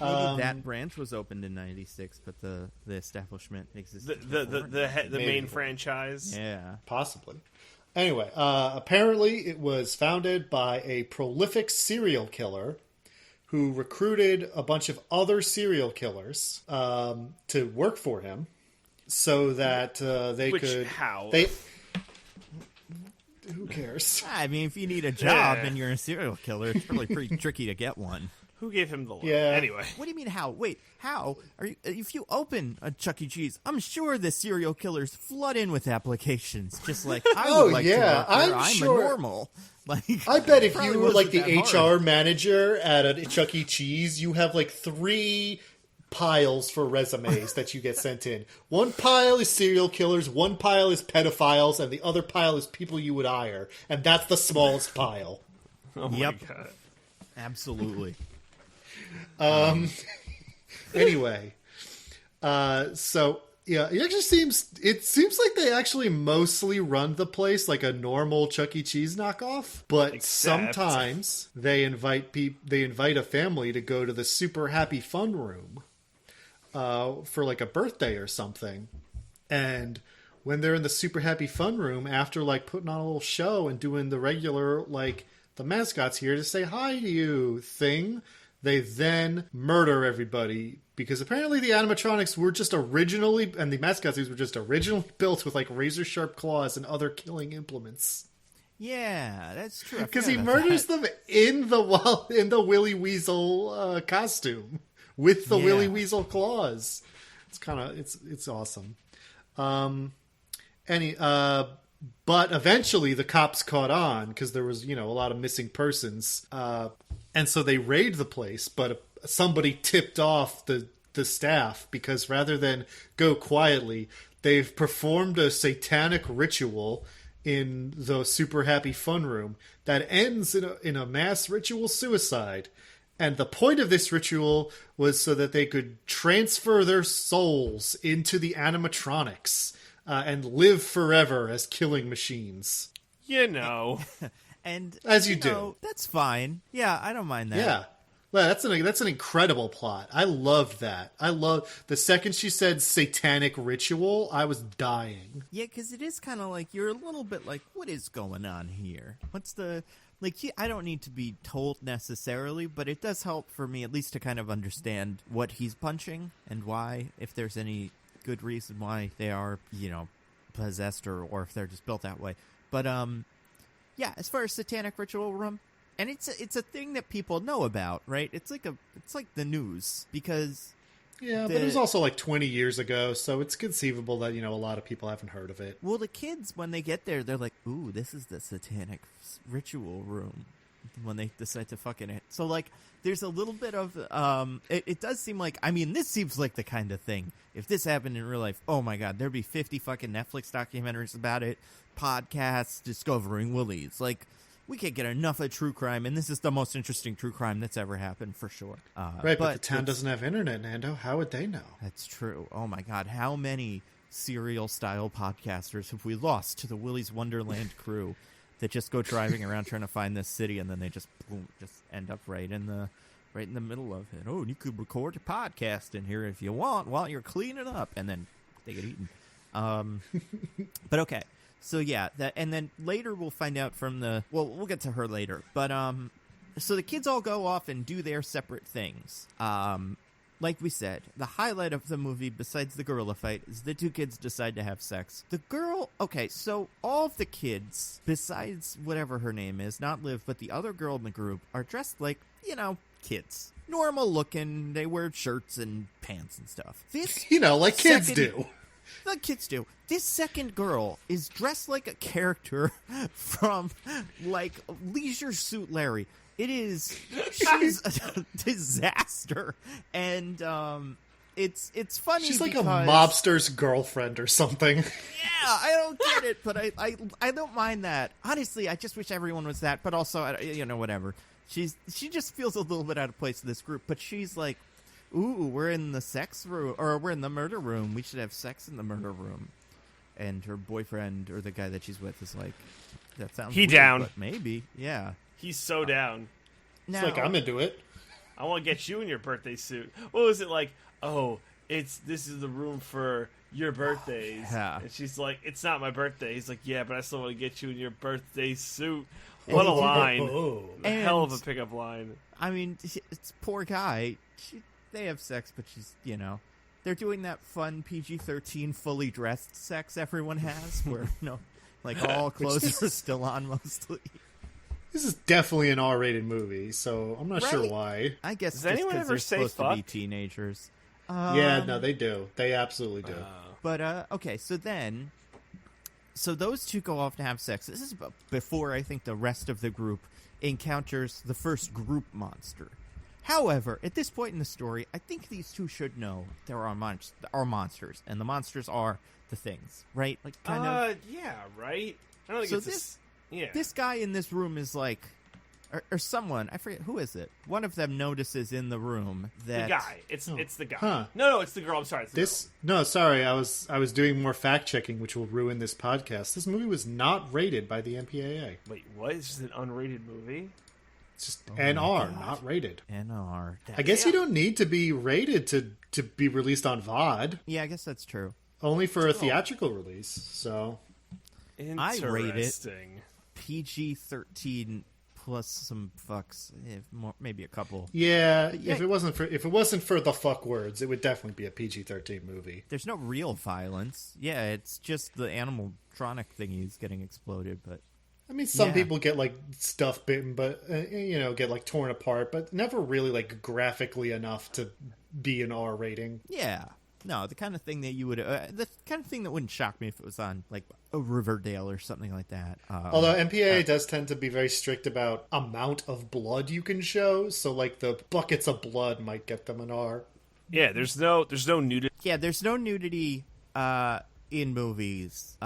S1: Maybe that branch was opened in 96, but the establishment existed before.
S2: The
S3: Maybe.
S2: main franchise.
S1: Yeah.
S3: Possibly. Anyway, apparently it was founded by a prolific serial killer who recruited a bunch of other serial killers to work for him so that they
S2: Which,
S3: could...
S2: how?
S3: Who cares?
S1: I mean, if you need a job
S2: Yeah.
S1: and you're a serial killer, it's really pretty tricky to get one.
S2: Who gave him the look?
S3: Yeah.
S2: Anyway.
S1: What do you mean how? Wait, how? Are you, if you open a Chuck E. Cheese, I'm sure the serial killers flood in with applications, just like I would
S3: Oh,
S1: like
S3: yeah,
S1: to work there.
S3: I'm
S1: I'm
S3: sure.
S1: a normal. Like,
S3: I bet if
S1: probably
S3: you were like the
S1: wasn't that hard.
S3: HR manager at a Chuck E. Cheese, you have like 3 piles for resumes that you get sent in. One pile is serial killers, one pile is pedophiles, and the other pile is people you would hire. And that's the smallest pile.
S2: Oh
S1: Yep.
S2: my god.
S1: Absolutely.
S3: Anyway, so yeah, it seems like they actually mostly run the place like a normal Chuck E. Cheese knockoff, but
S2: Except-
S3: sometimes they invite a family to go to the Super Happy Fun Room for like a birthday or something. And when they're in the Super Happy Fun Room, after like putting on a little show and doing the regular like the mascot's here to say hi to you thing, they then murder everybody because apparently the animatronics were just originally, and the mascots were just originally built with like razor sharp claws and other killing implements.
S1: Yeah, that's true. I
S3: Because
S1: forgot
S3: he
S1: about
S3: murders
S1: that.
S3: them in the Willy Weasel costume with the
S1: Yeah.
S3: Willy Weasel claws. It's kind of it's awesome. But eventually the cops caught on because there was, a lot of missing persons. And so they raid the place, but somebody tipped off the staff because rather than go quietly, they've performed a satanic ritual in the Super Happy Fun Room that ends in a mass ritual suicide. And the point of this ritual was so that they could transfer their souls into the animatronics and live forever as killing machines.
S1: And
S3: As you
S1: know,
S3: do.
S1: that's fine. Yeah, I don't mind that.
S3: Yeah. Well, that's an incredible plot. I loved that. I love the second she said satanic ritual, I was dying.
S1: Yeah, because it is kind of like you're a little bit like, what is going on here? What's the I don't need to be told necessarily, but it does help for me at least to kind of understand what he's punching and why, if there's any good reason why they are, possessed or if they're just built that way. But yeah, as far as satanic ritual room, and it's a thing that people know about, right? It's like the news because.
S3: Yeah, but it was also like 20 years ago, so it's conceivable that, a lot of people haven't heard of it.
S1: Well, the kids, when they get there, they're like, ooh, this is the satanic ritual room when they decide to fucking it. So, like, there's a little bit of, it does seem like, this seems like the kind of thing. If this happened in real life, oh my God, there'd be 50 fucking Netflix documentaries about it, podcasts discovering Willy's. Like, we can't get enough of true crime, and this is the most interesting true crime that's ever happened, for sure.
S3: Right, but the town doesn't have internet, Nando. How would they know?
S1: That's true. Oh my God, how many serial-style podcasters have we lost to the Willy's Wonderland crew that just go driving around trying to find this city, and then they just end up right in the middle of it. Oh, and you could record your podcast in here if you want while you're cleaning up, and then they get eaten. But okay. So yeah, and then later we'll find out from we'll get to her later. But so the kids all go off and do their separate things. like we said, the highlight of the movie, besides the gorilla fight, is the two kids decide to have sex. The girl, okay, so all of the kids, besides whatever her name is, not Liv, but the other girl in the group, are dressed like, kids. Normal looking, they wear shirts and pants and stuff. This,
S3: like kids do.
S1: The kids do. This second girl is dressed like a character from, like, Leisure Suit Larry. She's a disaster. And, it's funny.
S3: She's like
S1: because,
S3: a mobster's girlfriend or something.
S1: Yeah, I don't get it, but I don't mind that. Honestly, I just wish everyone was that, but also, whatever. She just feels a little bit out of place in this group, but she's like, ooh, we're in the sex room, or we're in the murder room. We should have sex in the murder room. And her boyfriend, or the guy that she's with, is like, that sounds weird,
S2: down.
S1: but maybe, yeah.
S2: He's so down.
S3: It's like, I'm into it.
S2: I want to get you in your birthday suit. What was it like? Oh, this is the room for your birthdays.
S1: Yeah.
S2: And she's like, it's not my birthday. He's like, yeah, but I still want to get you in your birthday suit. What a line. A hell of a pickup line.
S1: I mean, it's poor guy. They have sex, but she's, they're doing that fun PG-13 fully dressed sex everyone has, where, like all clothes are still on mostly.
S3: This is definitely an R-rated movie, so I'm not sure why.
S1: I guess
S2: does
S1: just
S2: anyone
S1: because
S2: ever
S1: they're
S2: say
S1: supposed
S2: fuck?
S1: to be teenagers.
S3: Yeah, no, they do. They absolutely do.
S1: But, okay, so those two go off to have sex. This is before, I think, the rest of the group encounters the first group monster. However, at this point in the story, I think these two should know there are monsters, and the monsters are the things, right? Like, kind of.
S2: Yeah, right? I don't think
S1: So
S2: it's
S1: this guy in this room is like, or someone, I forget, who is it? One of them notices in the room that...
S2: The guy. It's the guy.
S3: Huh.
S2: No, it's the girl. I'm sorry. It's the girl.
S3: No, sorry, I was doing more fact checking, which will ruin this podcast. This movie was not rated by the MPAA.
S2: Wait, what? It's just an unrated movie?
S3: It's just NR, not rated.
S1: NR.
S3: I guess you don't need to be rated to be released on VOD.
S1: Yeah, I guess that's true.
S3: Only for a theatrical release. So
S1: I rate it
S2: Interesting.
S1: PG-13 plus some fucks, maybe a couple.
S3: yeah,
S1: yeah.
S3: if it wasn't for the fuck words, it would definitely be a PG-13 movie.
S1: There's no real violence. Yeah, it's just the animatronic thingies getting exploded, but...
S3: I mean, some
S1: Yeah.
S3: people get like stuff bitten, but get like torn apart, but never really like graphically enough to be an R rating.
S1: Yeah. No, the kind of thing that you would... the kind of thing that wouldn't shock me if it was on, like, a Riverdale or something like that.
S3: Although MPAA does tend to be very strict about amount of blood you can show, so like the buckets of blood might get them an R.
S2: Yeah, there's no nudity.
S1: Yeah, there's no nudity in movies.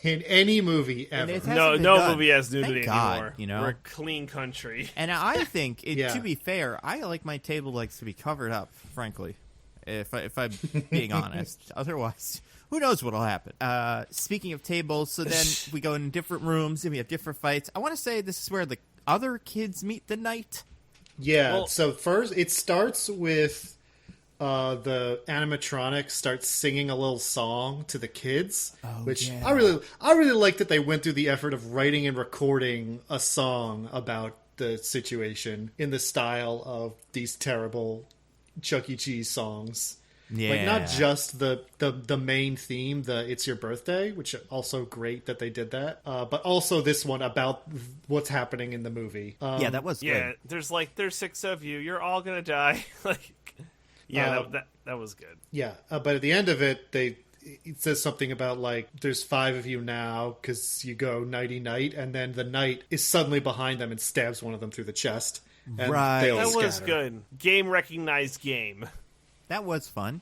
S3: In any movie
S1: And
S3: ever.
S1: it hasn't
S2: No
S1: been
S2: no
S1: done.
S2: movie has nudity
S1: Thank God,
S2: anymore.
S1: you know?
S2: We're a clean country.
S1: And I think,
S3: Yeah.
S1: to be fair, I like my table legs to be covered up, frankly. If I'm being honest. Otherwise, who knows what'll happen. Speaking of tables, so then we go in different rooms and we have different fights. I want to say this is where the other kids meet the knight.
S3: Yeah,
S2: Well-
S3: so first it starts with the animatronic starts singing a little song to the kids, which
S1: yeah.
S3: I really like that they went through the effort of writing and recording a song about the situation in the style of these terrible Chuck E. Cheese songs.
S1: Yeah.
S3: Like not just the main theme, the It's Your Birthday, which also great that they did that, but also this one about what's happening in the movie.
S1: Yeah, that was
S2: Yeah,
S1: good.
S2: there's 6 of you. You're all gonna die. That was good.
S3: Yeah, but at the end of it, it says something about like there's 5 of you now because you go nighty night, and then the knight is suddenly behind them and stabs one of them through the chest. And
S1: Right.
S3: they all
S2: That was
S3: scatter.
S2: good. Game recognized game.
S1: That was fun.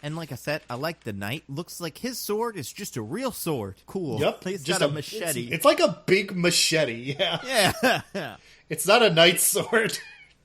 S1: And like I said, I like the knight. Looks like his sword is just a real sword. Cool.
S3: Yep,
S1: He's
S3: just
S1: got a machete.
S3: It's like a big machete. Yeah,
S1: Yeah.
S3: it's not a knight's sword.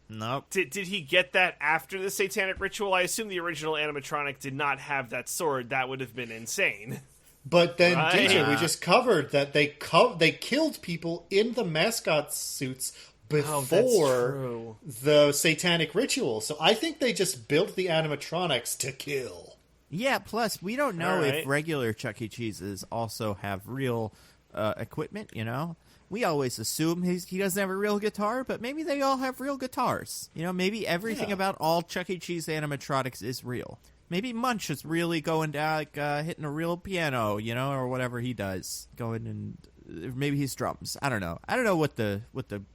S1: Nope.
S2: Did he get that after the satanic ritual? I assume the original animatronic did not have that sword. That would have been insane.
S3: But then,
S2: Right.
S3: DJ, we just covered that they killed people in the mascot suits
S2: Oh, that's
S3: before
S2: true.
S3: the satanic ritual. So I think they just built the animatronics to kill.
S1: Yeah, plus, we don't know
S2: All right.
S1: if regular Chuck E. Cheese's also have real equipment, you know? we always assume he doesn't have a real guitar, but maybe they all have real guitars. You know, maybe everything about all Chuck E. Cheese animatronics is real. Maybe Munch is really going down, hitting a real piano, you know, or whatever he does. Going and maybe he's drums. I don't know. I don't know what the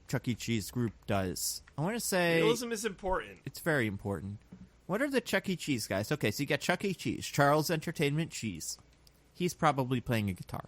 S1: Chuck E. Cheese group does. I want to say
S2: realism is important.
S1: It's very important. What are the Chuck E. Cheese guys? Okay, so you got Chuck E. Cheese, Charles Entertainment Cheese. He's probably playing a guitar.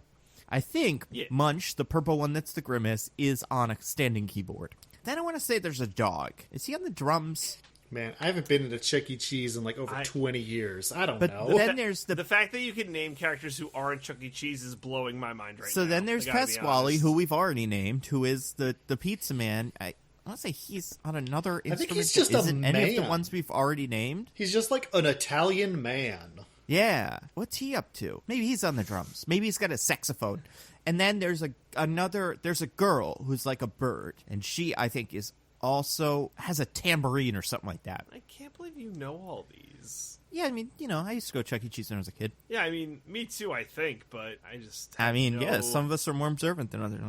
S1: I think Munch, the purple one that's the Grimace, is on a standing keyboard. Then I want to say there's a dog. Is he on the drums?
S3: Man, I haven't been into Chuck E. Cheese in like over 20 years. I don't know.
S1: But then there's
S2: the fact that you can name characters who aren't Chuck E. Cheese is blowing my mind right now.
S1: So then there's Pasquale, who we've already named, who is the pizza man. I want to say he's on another instrument.
S3: I think he's just a man.
S1: Any of the ones we've already named?
S3: He's just like an Italian man.
S1: Yeah. What's he up to? Maybe he's on the drums. Maybe he's got a saxophone. And then there's there's a girl who's like a bird. And she, I think, is also has a tambourine or something like that.
S2: I can't believe you know all these.
S1: Yeah, I mean, you know, I used to go to Chuck E. Cheese when I was a kid.
S2: Yeah, I mean, me too, I think, but I just...
S1: yeah, some of us are more observant than others.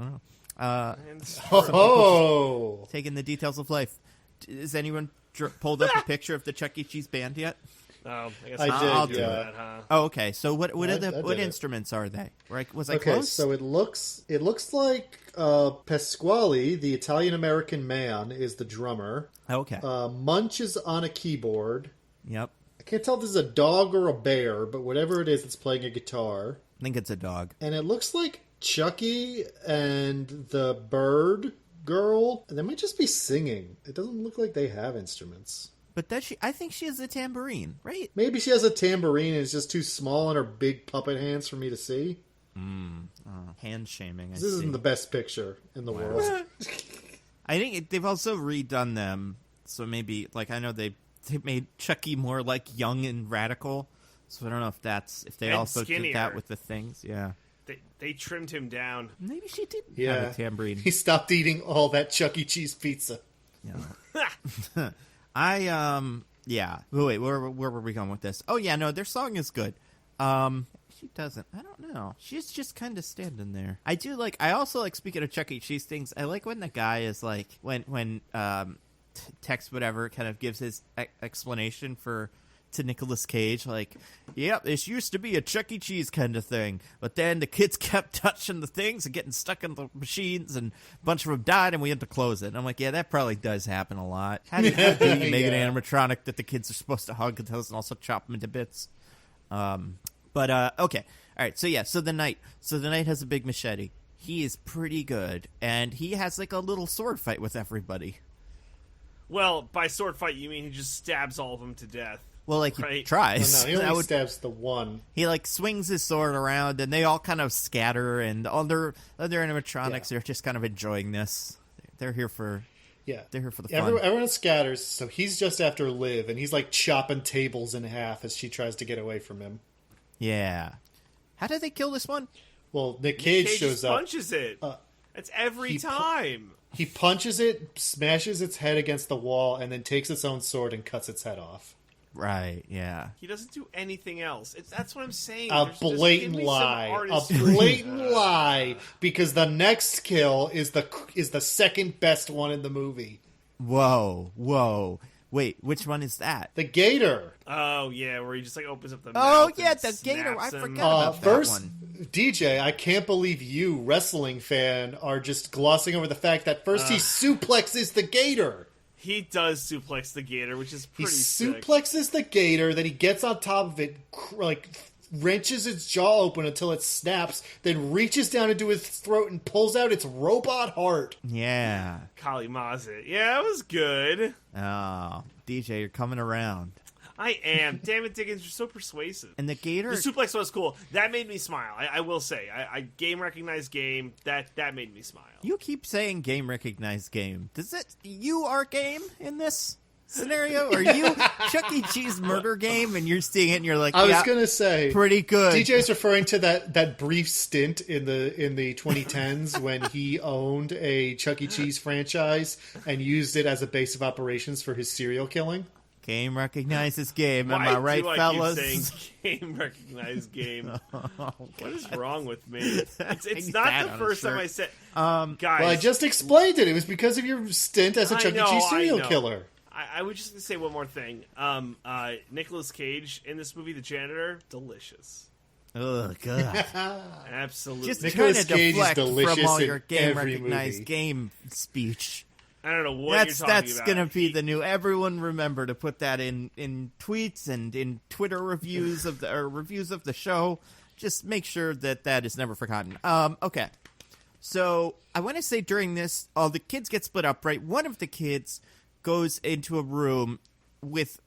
S1: I don't know. Taking the details of life. Has anyone pulled up a picture of the Chuck E. Cheese band yet?
S2: I guess
S3: I'll
S2: do that, huh?
S1: Oh, okay. So what instruments are they? Was I close?
S3: So it looks like Pasquale, the Italian American man, is the drummer.
S1: Okay.
S3: Munch is on a keyboard.
S1: Yep.
S3: I can't tell if this is a dog or a bear, but whatever it is, it's playing a guitar.
S1: I think it's a dog.
S3: And it looks like Chucky and the bird girl, they might just be singing. It doesn't look like they have instruments.
S1: But I think she has a tambourine, right?
S3: Maybe she has a tambourine and it's just too small in her big puppet hands for me to see.
S1: Hand shaming.
S3: This isn't the best picture in the world.
S1: I think they've also redone them, so maybe I know they made Chucky more young and radical. So I don't know if they also
S2: skinnier.
S1: did that with the things. Yeah,
S2: they trimmed him down.
S1: Maybe she didn't have a tambourine.
S3: He stopped eating all that Chuck E. Cheese pizza.
S1: Yeah. Yeah. Wait, where were we going with this? Oh, yeah, no, their song is good. She doesn't. I don't know. She's just kind of standing there. I also speaking of Chuck E. Cheese things, I like when the guy is when Tex whatever kind of gives his explanation to Nicolas Cage, yep, this used to be a Chuck E. Cheese kind of thing, but then the kids kept touching the things and getting stuck in the machines, and a bunch of them died, and we had to close it. And I'm like, yeah, that probably does happen a lot. How do you make an animatronic that the kids are supposed to hug and also chop them into bits? Okay. All right, so the Knight has a big machete. He is pretty good, and he has a little sword fight with everybody.
S2: Well, by sword fight, you mean he just stabs all of them to death.
S1: Well, he tries.
S3: No, he only stabs the one.
S1: He swings his sword around, and they all kind of scatter. And other animatronics are just kind of enjoying this. They're here for they're here for the fun.
S3: Everyone scatters, so he's just after Liv, and he's chopping tables in half as she tries to get away from him.
S1: Yeah. How did they kill this one?
S3: Well, Nick Cage shows up.
S2: Punches it. That's every time.
S3: He punches it, smashes its head against the wall, and then takes its own sword and cuts its head off.
S1: Right, yeah.
S2: He doesn't do anything else. That's what I'm saying.
S3: A blatant lie. Because the next kill is the second best one in the movie.
S1: Whoa. Wait, which one is that?
S3: The gator.
S2: Oh, yeah, where he just opens up the mouth.
S1: Oh, yeah, the gator. I forgot about that one.
S3: DJ, I can't believe you, wrestling fan, are just glossing over the fact that first he suplexes the gator.
S2: He does suplex the gator, which is pretty sick.
S3: He suplexes the gator, then he gets on top of it, wrenches its jaw open until it snaps, then reaches down into its throat and pulls out its robot heart.
S1: Yeah.
S2: Kali Mazit. Yeah, it was good.
S1: Oh, DJ, you're coming around.
S2: I am. Damn it, Diggins, you're so persuasive.
S1: And the gator...
S2: The suplex was cool. That made me smile. I will say. I game recognized game. That made me smile.
S1: You keep saying game recognized game. Does it... You are game in this scenario? Or you Chuck E. Cheese murder game and you're seeing it and you're like,
S3: I was going to say...
S1: Pretty good.
S3: DJ's referring to that brief stint in the 2010s when he owned a Chuck E. Cheese franchise and used it as a base of operations for his serial killing.
S1: Game recognizes game. Am
S2: Why
S1: I right,
S2: do I
S1: fellas?
S2: keep saying game recognize game? What is wrong with me? It's
S1: He's
S2: not
S1: bad
S2: the
S1: on a
S2: first time
S1: shirt.
S2: I said. Guys,
S3: Well, I just explained it. It was because of your stint as a
S2: I
S3: Chuck E.
S2: know,
S3: Cheese
S2: I
S3: serial
S2: know.
S3: killer.
S2: I was just gonna say one more thing. Nicolas Cage in this movie, the janitor, delicious.
S1: Oh, God.
S2: Absolutely.
S1: Just
S3: Nicolas
S1: trying to
S3: Cage is
S1: deflect
S3: delicious
S1: from all
S3: in
S1: your game
S3: every
S1: recognized
S3: movie.
S1: game speech.
S2: I don't know what you're talking
S1: That's
S2: about.
S1: gonna be the new. Everyone remember to put that in tweets and in Twitter reviews of the show. Just make sure that is never forgotten. Okay. So I want to say during this, all the kids get split up. Right, one of the kids goes into a room with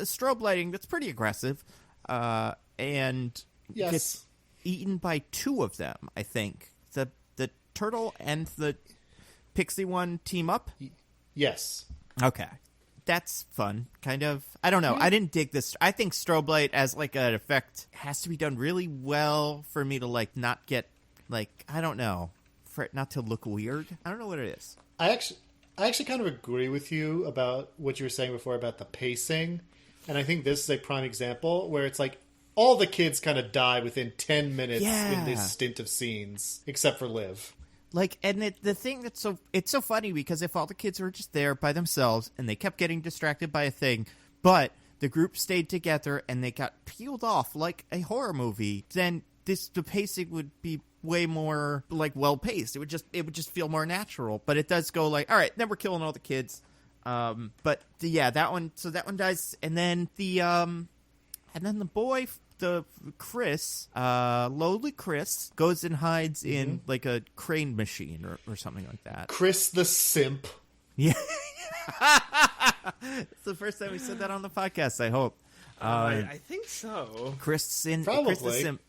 S1: strobe lighting that's pretty aggressive, and
S3: Yes.
S1: gets eaten by two of them. I think the turtle and the pixie one team up.
S3: Yes.
S1: Okay. That's fun, kind of. I don't know. I didn't dig this. I think strobe light as like an effect has to be done really well for me to like not get like, I don't know, for it not to look weird. I don't know what it is.
S3: I actually kind of agree with you about what you were saying before about the pacing. And I think this is a prime example where it's like all the kids kind of die within 10 minutes in this stint of scenes, except for Liv.
S1: Like, and the thing that's it's so funny because if all the kids were just there by themselves and they kept getting distracted by a thing, but the group stayed together and they got peeled off like a horror movie, then the pacing would be way more like well paced. It would just feel more natural. But it does go like, all right, then we're killing all the kids. But that one dies, and then the boy. The Chris, lowly Chris, goes and hides in like a crane machine or something like that.
S3: Chris the simp.
S1: Yeah. It's the first time we said that on the podcast, I hope.
S2: I think so.
S1: Chris the Simp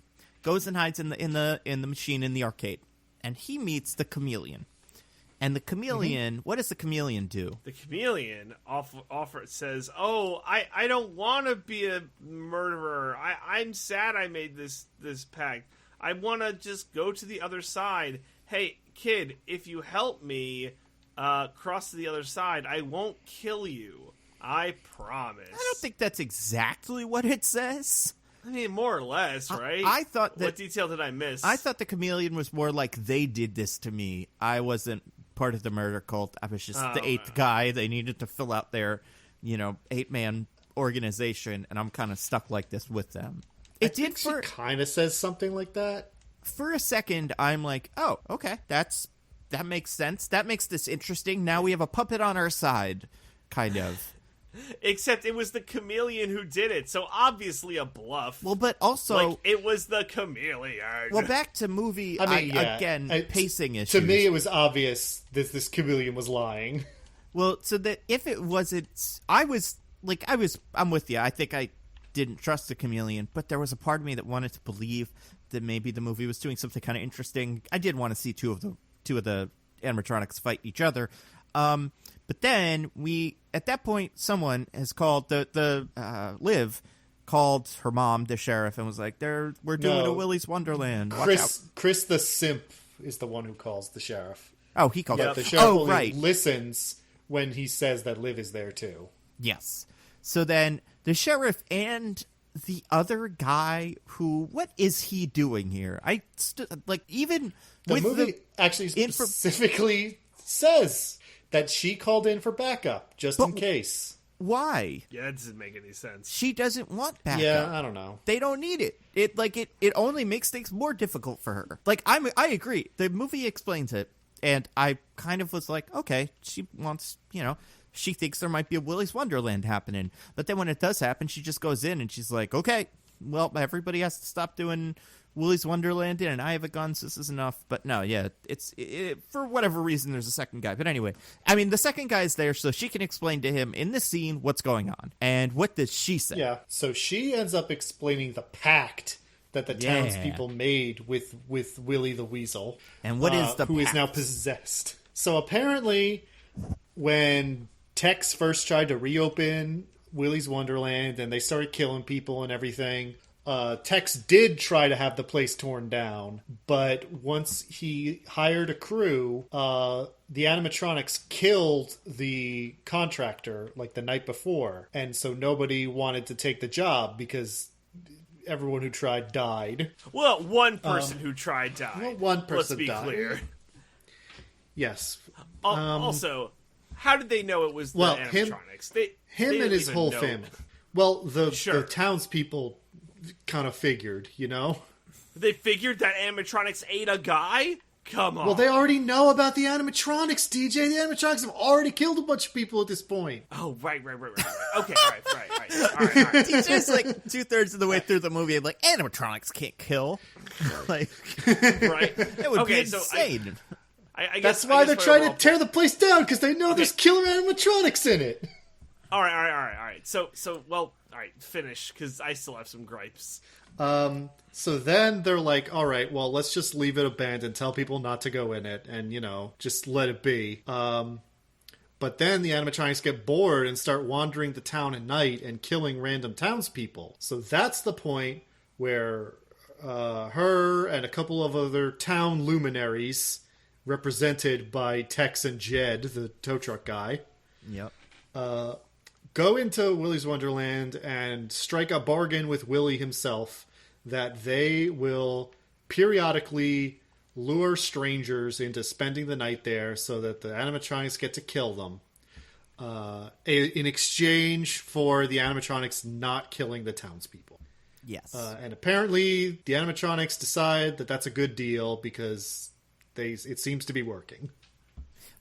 S1: goes and hides in the machine in the arcade. And he meets the chameleon. And the chameleon, what does the chameleon do?
S2: The chameleon says, "Oh, I don't want to be a murderer. I'm sad I made this pact. I want to just go to the other side. Hey, kid, if you help me cross to the other side, I won't kill you. I promise."
S1: I don't think that's exactly what it says.
S2: I mean, more or less, right?
S1: I thought that...
S2: What detail did I miss?
S1: I thought the chameleon was more like, they did this to me. I wasn't part of the murder cult. I was just the eighth guy. They needed to fill out their, 8-man organization, and I'm kind of stuck like this with them.
S3: It did kind of says something like that.
S1: For a second, I'm like, oh, okay, that makes sense. That makes this interesting. Now we have a puppet on our side, kind of.
S2: Except it was the chameleon who did it, so obviously a bluff.
S1: Well, but also...
S2: Like, it was the chameleon.
S1: Well, back to movie, pacing issues.
S3: To me, it was obvious this chameleon was lying.
S1: Well, so that if it wasn't... I'm with you. I think I didn't trust the chameleon, but there was a part of me that wanted to believe that maybe the movie was doing something kind of interesting. I did want to see two of the animatronics fight each other. But then at that point, someone has called Liv called her mom, the sheriff, and was like, we're doing a Willy's Wonderland. Watch out.
S3: Chris the simp is the one who calls the sheriff.
S1: Oh, he called
S3: the sheriff only listens when he says that Liv is there too.
S1: Yes. So then the sheriff and the other guy what is he doing here? The
S3: movie actually specifically says that she called in for backup, just in case.
S1: Why?
S2: Yeah, that doesn't make any sense.
S1: She doesn't want backup.
S3: Yeah, I don't know.
S1: They don't need it. It only makes things more difficult for her. I agree. The movie explains it, and I kind of was like, okay, she wants, she thinks there might be a Willy's Wonderland happening. But then when it does happen, she just goes in and she's like, okay, well, everybody has to stop doing Willy's Wonderland and I have a gun, so this is enough. But no, yeah, it's for whatever reason, there's a second guy. But anyway, I mean, the second guy is there so she can explain to him in this scene what's going on. And what does she say?
S3: Yeah, so she ends up explaining the pact that the townspeople made with Willy the Weasel. And what is the pact? Who is now possessed. So apparently, when Tex first tried to reopen Willy's Wonderland and they started killing people and everything, Tex did try to have the place torn down, but once he hired a crew, the animatronics killed the contractor like the night before, and so nobody wanted to take the job because everyone who tried died.
S2: Well, one person who tried died.
S3: Well, one person
S2: Let's be
S3: died.
S2: clear.
S3: Yes.
S2: Also, how did they know it was the animatronics?
S3: Him and his whole family. Well, the townspeople kind of figured, you know?
S2: They figured that animatronics ate a guy? Come on.
S3: Well, they already know about the animatronics, DJ. The animatronics have already killed a bunch of people at this point.
S2: Oh, right. Okay, all right.
S1: DJ's like 2/3 of the way through the movie. I'm like, animatronics can't kill. Like,
S2: right?
S1: That would be insane.
S2: I guess,
S3: That's why they're trying to tear the place down, because they know there's killer animatronics in it.
S2: All right. So, all right, finish, because I still have some gripes.
S3: So then they're like, all right, well, let's just leave it abandoned, tell people not to go in it, and, just let it be. But then the animatronics get bored and start wandering the town at night and killing random townspeople. So that's the point where her and a couple of other town luminaries, represented by Tex and Jed, the tow truck guy, go into Willy's Wonderland and strike a bargain with Willy himself that they will periodically lure strangers into spending the night there so that the animatronics get to kill them in exchange for the animatronics not killing the townspeople.
S1: Yes.
S3: And apparently the animatronics decide that that's a good deal because it seems to be working.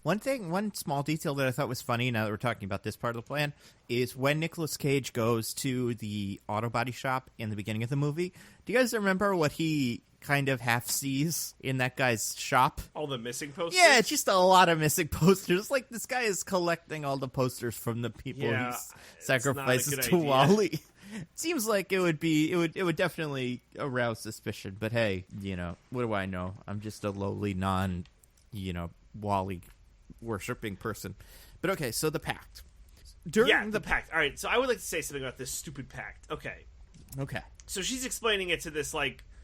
S1: One small detail that I thought was funny, now that we're talking about this part of the plan, is when Nicolas Cage goes to the auto body shop in the beginning of the movie. Do you guys remember what he kind of half sees in that guy's shop?
S2: All the missing posters?
S1: Yeah, it's just a lot of missing posters. Like, this guy is collecting all the posters from the people he sacrifices to Wally. Seems like it would definitely arouse suspicion, but hey, what do I know? I'm just a lowly Wally worshipping person. But okay, so the pact.
S2: The pact. All right, so I would like to say something about this stupid pact. Okay. So she's explaining it to this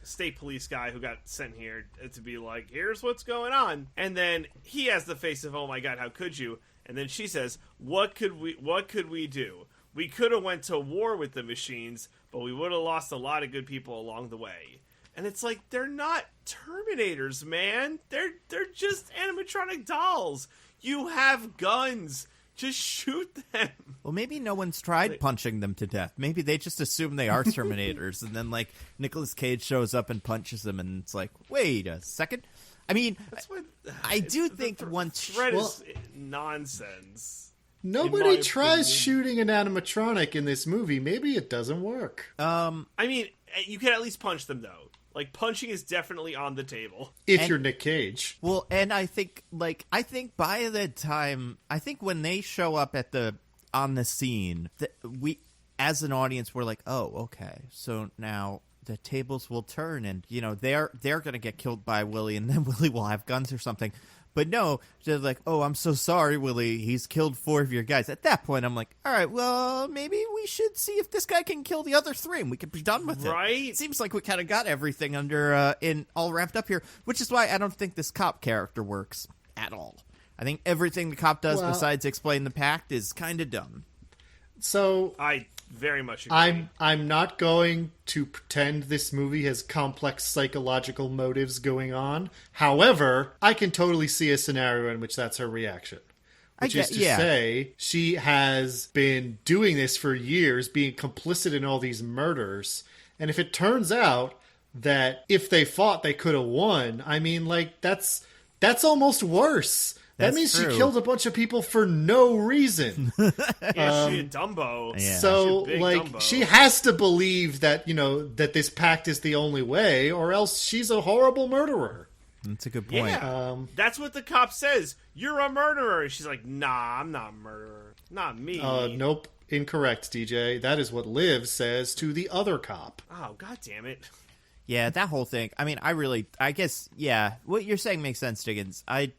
S2: state police guy who got sent here to be like, here's what's going on, and then he has the face of, oh my god, how could you? And then she says, what could we do? We could have went to war with the machines, but we would have lost a lot of good people along the way. And it's like, they're not Terminators, man. They're just animatronic dolls. You have guns. Just shoot them.
S1: Well, maybe no one's tried punching them to death. Maybe they just assume they are Terminators, and then Nicolas Cage shows up and punches them, and it's like, wait a second. I mean, I do think once
S2: threat is nonsense.
S3: Nobody tries shooting an animatronic in this movie. Maybe it doesn't work.
S2: I mean, you can at least punch them, though. Punching is definitely on the table.
S3: If you're Nick Cage.
S1: Well, and I think by the time, when they show up on the scene, we, as an audience, we're like, oh, okay, so now the tables will turn, and, they're going to get killed by Willy, and then Willy will have guns or something. But no, they're like, oh, I'm so sorry, Willy. He's killed 4 of your guys. At that point, I'm like, all right, well, maybe we should see if this guy can kill the other 3, and we can be done with it.
S2: Right?
S1: Seems like we kind of got everything all wrapped up here, which is why I don't think this cop character works at all. I think everything the cop does besides explain the pact is kind of dumb.
S3: So
S2: I very much agree.
S3: I'm not going to pretend this movie has complex psychological motives going on. However, I can totally see a scenario in which that's her reaction. Which is to say, she has been doing this for years, being complicit in all these murders. And if it turns out that if they fought, they could have won, I mean, that's almost worse. That means true. She killed a bunch of people for no reason.
S2: Yeah, she's a Dumbo.
S3: Yeah. So,
S2: Dumbo.
S3: She has to believe that, that this pact is the only way, or else she's a horrible murderer.
S1: That's a good point.
S2: Yeah. That's what the cop says. You're a murderer. And she's like, nah, I'm not a murderer. Not me.
S3: Nope. Incorrect, DJ. That is what Liv says to the other cop.
S2: Oh, god damn it.
S1: Yeah, that whole thing. I mean, I guess, what you're saying makes sense, Diggins. I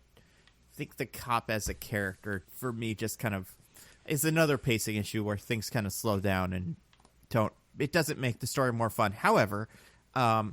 S1: think the cop as a character, for me, just kind of is another pacing issue where things kind of slow down and don't it doesn't make the story more fun. However, I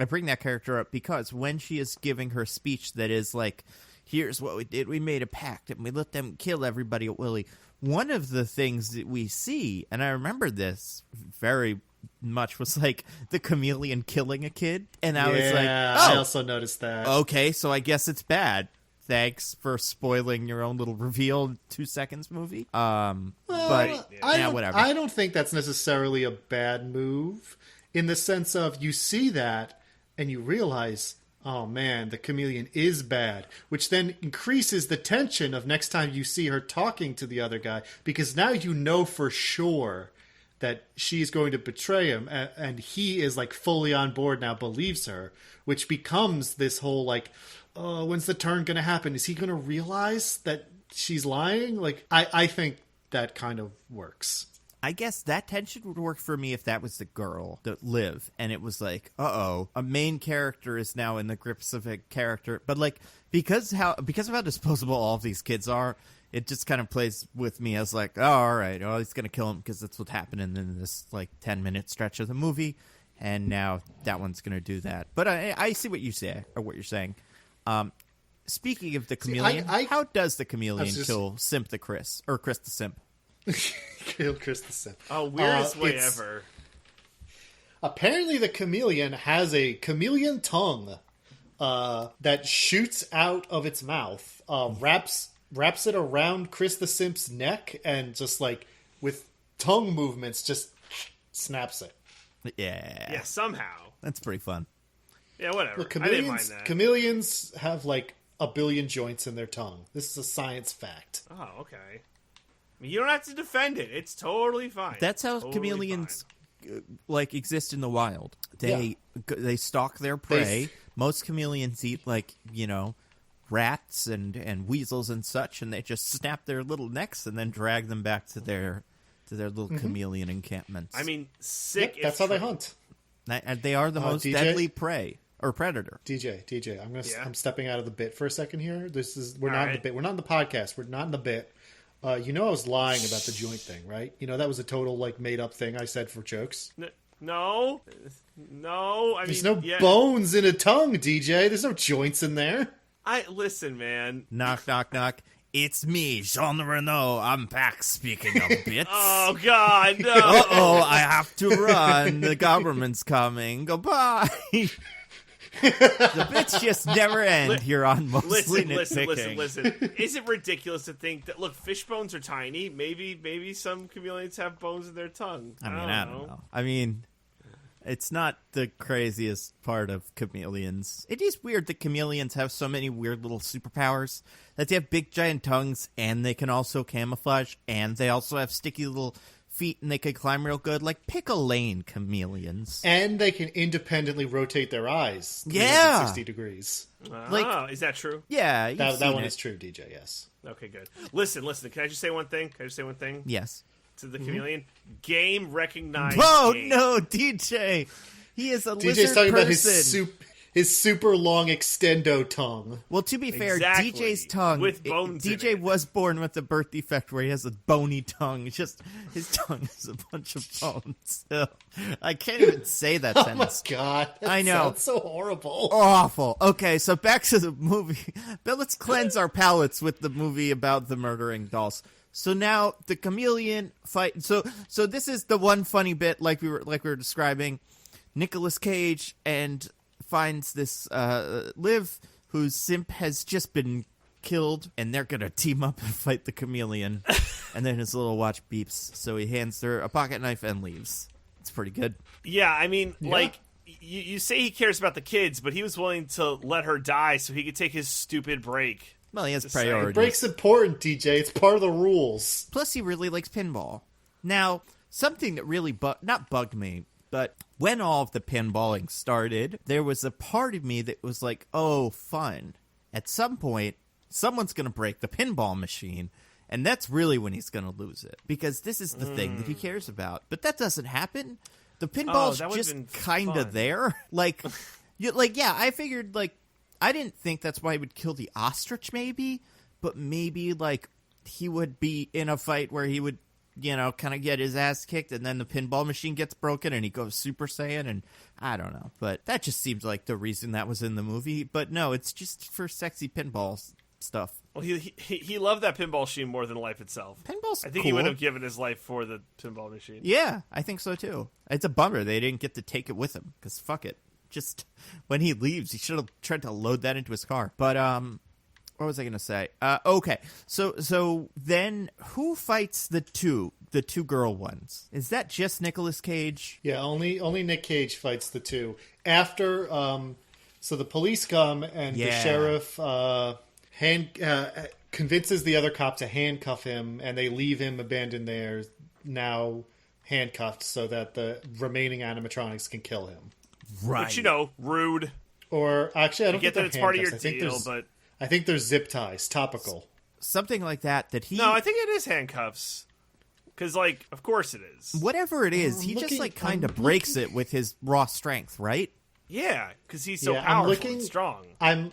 S1: bring that character up because when she is giving her speech that is like, here's what we did. We made a pact and we let them kill everybody at Willy. One of the things that we see, and I remember this very much, was like the chameleon killing a kid. And I was like,
S3: I also noticed that.
S1: Okay, so I guess it's bad. Thanks for spoiling your own little reveal 2 seconds movie. But whatever.
S3: I don't think that's necessarily a bad move in the sense of you see that and you realize, oh man, the chameleon is bad, which then increases the tension of next time you see her talking to the other guy, because now you know for sure that she's going to betray him, and he is like fully on board now, believes her, which becomes this whole like, oh, when's the turn going to happen? Is he going to realize that she's lying? Like, I think that kind of works.
S1: I guess that tension would work for me if that was the girl that Liv, and it was like, uh-oh, a main character is now in the grips of a character. But like, because of how disposable all of these kids are, it just kind of plays with me as like, oh, all right, oh, he's going to kill him because that's what's happening in this like 10-minute stretch of the movie, and now that one's going to do that. But I see what you say, or what you're saying. Speaking of the chameleon, how does the chameleon kill Simp the Chris, or Chris the Simp?
S3: Kill Chris the Simp.
S2: Oh, weirdest way ever.
S3: Apparently the chameleon has a chameleon tongue that shoots out of its mouth, wraps it around Chris the Simp's neck, and just like with tongue movements just snaps it.
S1: Yeah,
S2: somehow.
S1: That's pretty fun.
S2: Yeah, whatever.
S3: Look,
S2: I didn't mind that.
S3: Chameleons have like a billion joints in their tongue. This is a science fact.
S2: Oh, okay. You don't have to defend it. It's totally fine.
S1: That's how chameleons like exist in the wild. They stalk their prey. Most chameleons eat like, rats and weasels and such, and they just snap their little necks and then drag them back to their little chameleon encampments.
S2: I mean, sick.
S3: That's how they hunt.
S1: And they are the most deadly prey or predator.
S3: DJ, I'm stepping out of the bit for a second here. We're not in the bit. We're not in the podcast. We're not in the bit. I was lying about the joint thing, right? That was a total like made up thing I said for jokes.
S2: No.
S3: There's no bones in a tongue, DJ. There's no joints in there.
S2: Listen, man.
S1: Knock, knock, knock. It's me, Jean Reno. I'm back, speaking of bits.
S2: Oh, God, no.
S1: Uh-oh, I have to run. The government's coming. Goodbye. The bits just never end here on Mostly Nitpicking.
S2: Listen. Is it ridiculous to think that, look, fish bones are tiny. Maybe some chameleons have bones in their tongue.
S1: I don't know. I mean, it's not the craziest part of chameleons. It is weird that chameleons have so many weird little superpowers. That they have big giant tongues, and they can also camouflage, and they also have sticky little feet, and they can climb real good. Like, pick a lane, chameleons.
S3: And they can independently rotate their eyes 60 degrees.
S2: Is that true?
S1: Yeah.
S3: That one is true, DJ, yes.
S2: Okay, good. Listen. Can I just say one thing?
S1: Yes.
S2: To the chameleon? Game recognized.
S1: Oh, no, DJ. He is a lizard
S3: DJ's talking
S1: person.
S3: about his super long extendo tongue.
S1: Well, to be fair, DJ's tongue...
S2: With bones
S1: DJ
S2: in it.
S1: was born with a birth defect where he has a bony tongue. It's just, his tongue is a bunch of bones. Ugh. I can't even say that sentence.
S3: Oh my God.
S1: I know.
S3: Sounds so horrible.
S1: Awful. Okay, so back to the movie. But let's cleanse our palates with the movie about the murdering dolls. So now the chameleon fight. So this is the one funny bit, like we were describing. Nicolas Cage finds this Liv, whose simp has just been killed, and they're gonna team up and fight the chameleon. And then his little watch beeps, so he hands her a pocket knife and leaves. It's pretty good.
S2: Yeah, I mean, like, you say he cares about the kids, but he was willing to let her die so he could take his stupid break.
S1: Well, he has priorities.
S3: Break's important, DJ. It's part of the rules.
S1: Plus, he really likes pinball. Now, something that really not bugged me, but when all of the pinballing started, there was a part of me that was like, oh, fun. At some point, someone's going to break the pinball machine, and that's really when he's going to lose it. Because this is the thing that he cares about. But that doesn't happen. The pinball's just kind of there. I figured, I didn't think that's why he would kill the ostrich, maybe. But maybe, he would be in a fight where he would kind of get his ass kicked, and then the pinball machine gets broken and he goes Super Saiyan, and I don't know. But that just seems like the reason that was in the movie. But no, it's just for sexy pinball stuff.
S2: Well, he loved that pinball machine more than life itself.
S1: Pinball's
S2: I think
S1: cool.
S2: he would have given his life for the pinball machine.
S1: Yeah, I think so too. It's a bummer they didn't get to take it with him, because fuck it. Just when he leaves, he should have tried to load that into his car. But what was I going to say? Okay, so then who fights the two girl ones? Is that just Nicolas Cage?
S3: Yeah, only Nick Cage fights the two. After, so the police come and the sheriff convinces the other cop to handcuff him, and they leave him abandoned there, now handcuffed, so that the remaining animatronics can kill him.
S1: Right.
S2: Which, rude.
S3: Or, actually, I don't
S2: get
S3: think
S2: that it's part of your deal,
S3: but...
S2: but...
S3: I think there's zip ties, topical.
S1: Something like that he...
S2: No, I think it is handcuffs. Because, of course it is.
S1: Whatever it is, he just, kind of breaks it with his raw strength, right?
S2: Yeah, because he's so powerful and strong.
S3: I'm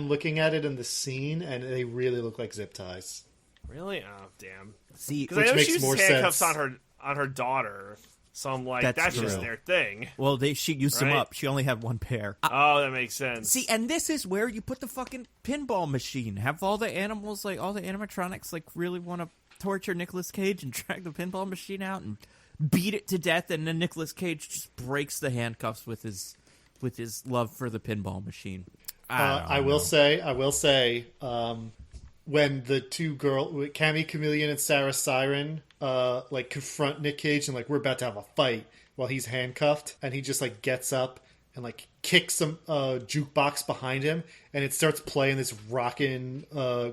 S3: looking at it in the scene, and they really look like zip ties.
S2: Really? Oh, damn.
S1: See,
S2: because I know
S3: makes
S2: she uses
S3: more
S2: handcuffs
S3: sense.
S2: on her daughter, so I'm like, that's
S1: true.
S2: just their thing.
S1: Well, she used them
S2: Right?
S1: up. She only had one pair.
S2: Oh, that makes sense.
S1: See, and this is where you put the fucking pinball machine. Have all the animals, all the animatronics, really want to torture Nicolas Cage and drag the pinball machine out and beat it to death, and then Nicolas Cage just breaks the handcuffs with his love for the pinball machine.
S3: I will say, when the two Cammy Chameleon and Sarah Siren, confront Nick Cage and we're about to have a fight while he's handcuffed, and he just gets up and kicks some jukebox behind him, and it starts playing this rockin'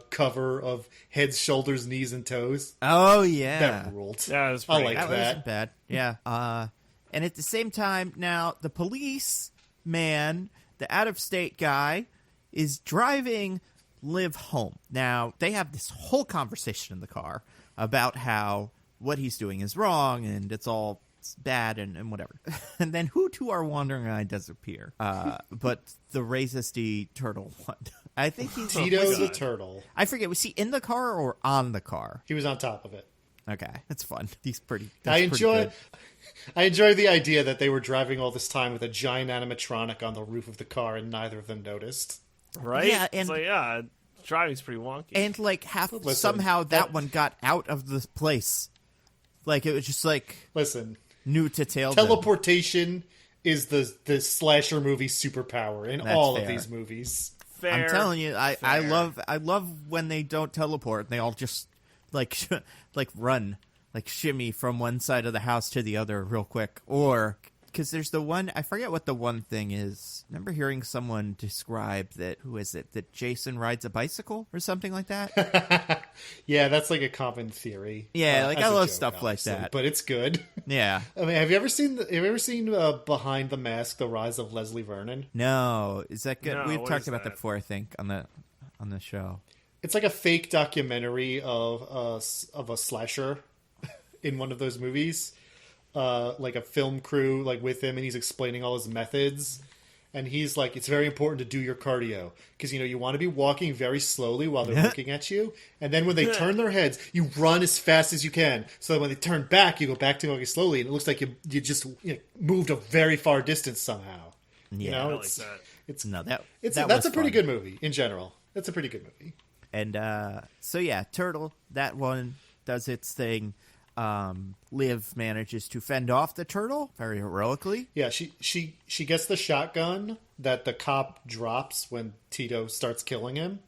S3: cover of Heads, Shoulders, Knees, and Toes.
S1: Oh yeah,
S3: that ruled.
S2: Yeah, was pretty
S3: I like
S1: that
S3: that.
S1: wasn't bad. Yeah. And at the same time, now the police man, the out-of-state guy, is driving Liv home. Now, they have this whole conversation in the car about how what he's doing is wrong and it's all bad and whatever. And then who to our wandering eye does appear? But the racist turtle one. I think he's...
S3: Tito the Turtle.
S1: I forget, was he in the car or on the car?
S3: He was on top of it.
S1: Okay, that's fun. He's pretty...
S3: I enjoy
S2: good.
S3: the idea that they were driving all this time with a giant animatronic on the roof of the car and neither of them noticed.
S2: Right?
S1: Yeah, and-
S2: it's driving's pretty wonky.
S1: And somehow that one got out of the place. It was just
S3: Listen,
S1: new to tail.
S3: teleportation is the slasher movie superpower in
S1: That's
S3: all
S1: fair.
S3: of these movies.
S2: Fair.
S1: I'm telling you, I
S2: Fair.
S1: love when they don't teleport. They all just run, shimmy from one side of the house to the other real quick. Or because there's the one, I forget what the one thing is. I remember hearing someone describe that. Who is it? That Jason rides a bicycle or something like that.
S3: Yeah, that's a common theory.
S1: Yeah,
S3: as
S1: I
S3: a
S1: love
S3: joke,
S1: stuff like
S3: obviously,
S1: that.
S3: but it's good.
S1: Yeah.
S3: I mean, have you ever seen Behind the Mask: The Rise of Leslie Vernon?
S1: No, is that good?
S2: No,
S1: We've
S2: what
S1: talked
S2: is
S1: about that
S2: that?
S1: before, I think, on the show.
S3: It's a fake documentary of a slasher in one of those movies. A film crew with him, and he's explaining all his methods. And he's it's very important to do your cardio because you want to be walking very slowly while they're looking at you, and then when they turn their heads, you run as fast as you can. So that when they turn back, you go back to walking slowly, and it looks like you just moved a very far distance somehow.
S1: Yeah,
S2: I like that.
S3: It's
S1: no, that
S3: that's
S1: was
S3: a pretty
S1: fun.
S3: good movie in general. That's a pretty good movie.
S1: And so yeah, Turtle, that one does its thing. Liv manages to fend off the turtle very heroically.
S3: Yeah, she gets the shotgun that the cop drops when Tito starts killing him.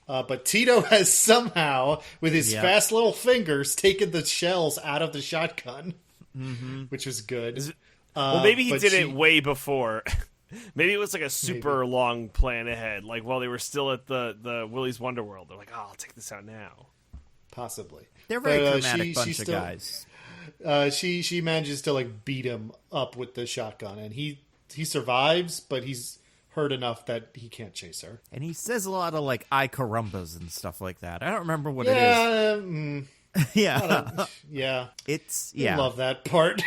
S3: But Tito has somehow, with his fast little fingers, taken the shells out of the shotgun, which was good.
S2: Well, maybe he
S3: but
S2: did it way before. Maybe it was a super
S3: Maybe.
S2: long plan ahead. While they were still at the Willy's Wonderworld, they're oh, I'll take this out now.
S3: Possibly.
S1: They're a very
S3: But,
S1: dramatic bunch
S3: she
S1: of
S3: still-
S1: guys.
S3: She manages to beat him up with the shotgun, and he survives, but he's hurt enough that he can't chase her.
S1: And he says a lot of "I carumbas" and stuff like that. I don't remember what it is. Yeah,
S3: Yeah.
S1: I
S3: Love that part.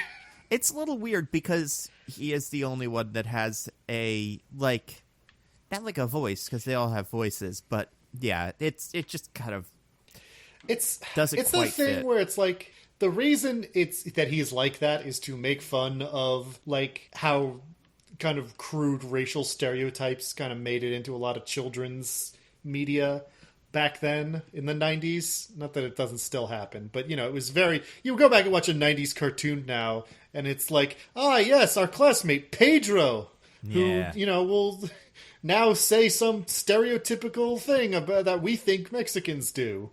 S1: It's a little weird because he is the only one that has a not a voice because they all have voices, but yeah, it just kind of
S3: It's
S1: doesn't
S3: the
S1: quite
S3: thing
S1: fit.
S3: where it's the reason it's that he's like that is to make fun of like how kind of crude racial stereotypes kind of made it into a lot of children's media back then in the 90s. Not that it doesn't still happen, but it was very, you go back and watch a 90s cartoon now and it's like, yes, our classmate Pedro, who will now say some stereotypical thing about that we think Mexicans do.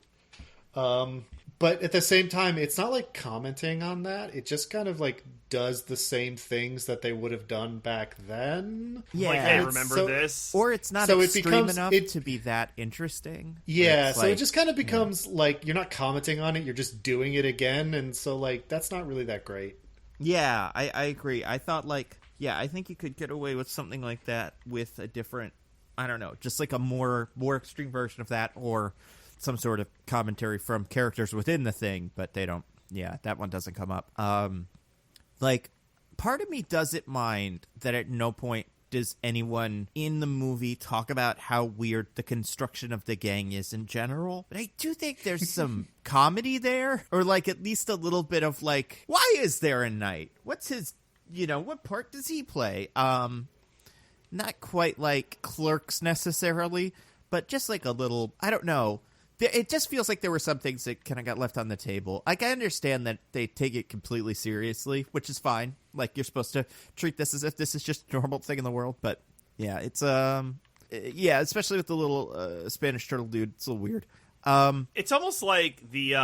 S3: But at the same time, it's not like commenting on that. It just kind of like does the same things that they would have done back then.
S2: Yeah. Like, hey, remember this?
S1: Or it's not extreme enough to be that interesting.
S3: Yeah, so it just kind of becomes like you're not commenting on it, you're just doing it again. And so like that's not really that great.
S1: Yeah, I agree. I thought I think you could get away with something like that with a different, I don't know, just like a more extreme version of that, or some sort of commentary from characters within the thing, but they don't. Yeah, that one doesn't come up. Part of me doesn't mind that at no point does anyone in the movie talk about how weird the construction of the gang is in general. But I do think there's some comedy there, or like at least a little bit of like, why is there a knight? What's his, what part does he play? Not quite like Clerks necessarily, but just like a little, I don't know. It just feels like there were some things that kind of got left on the table. Like, I understand that they take it completely seriously, which is fine. Like, you're supposed to treat this as if this is just a normal thing in the world. But, yeah, it's, especially with the little Spanish turtle dude. It's a little weird.
S2: It's almost like the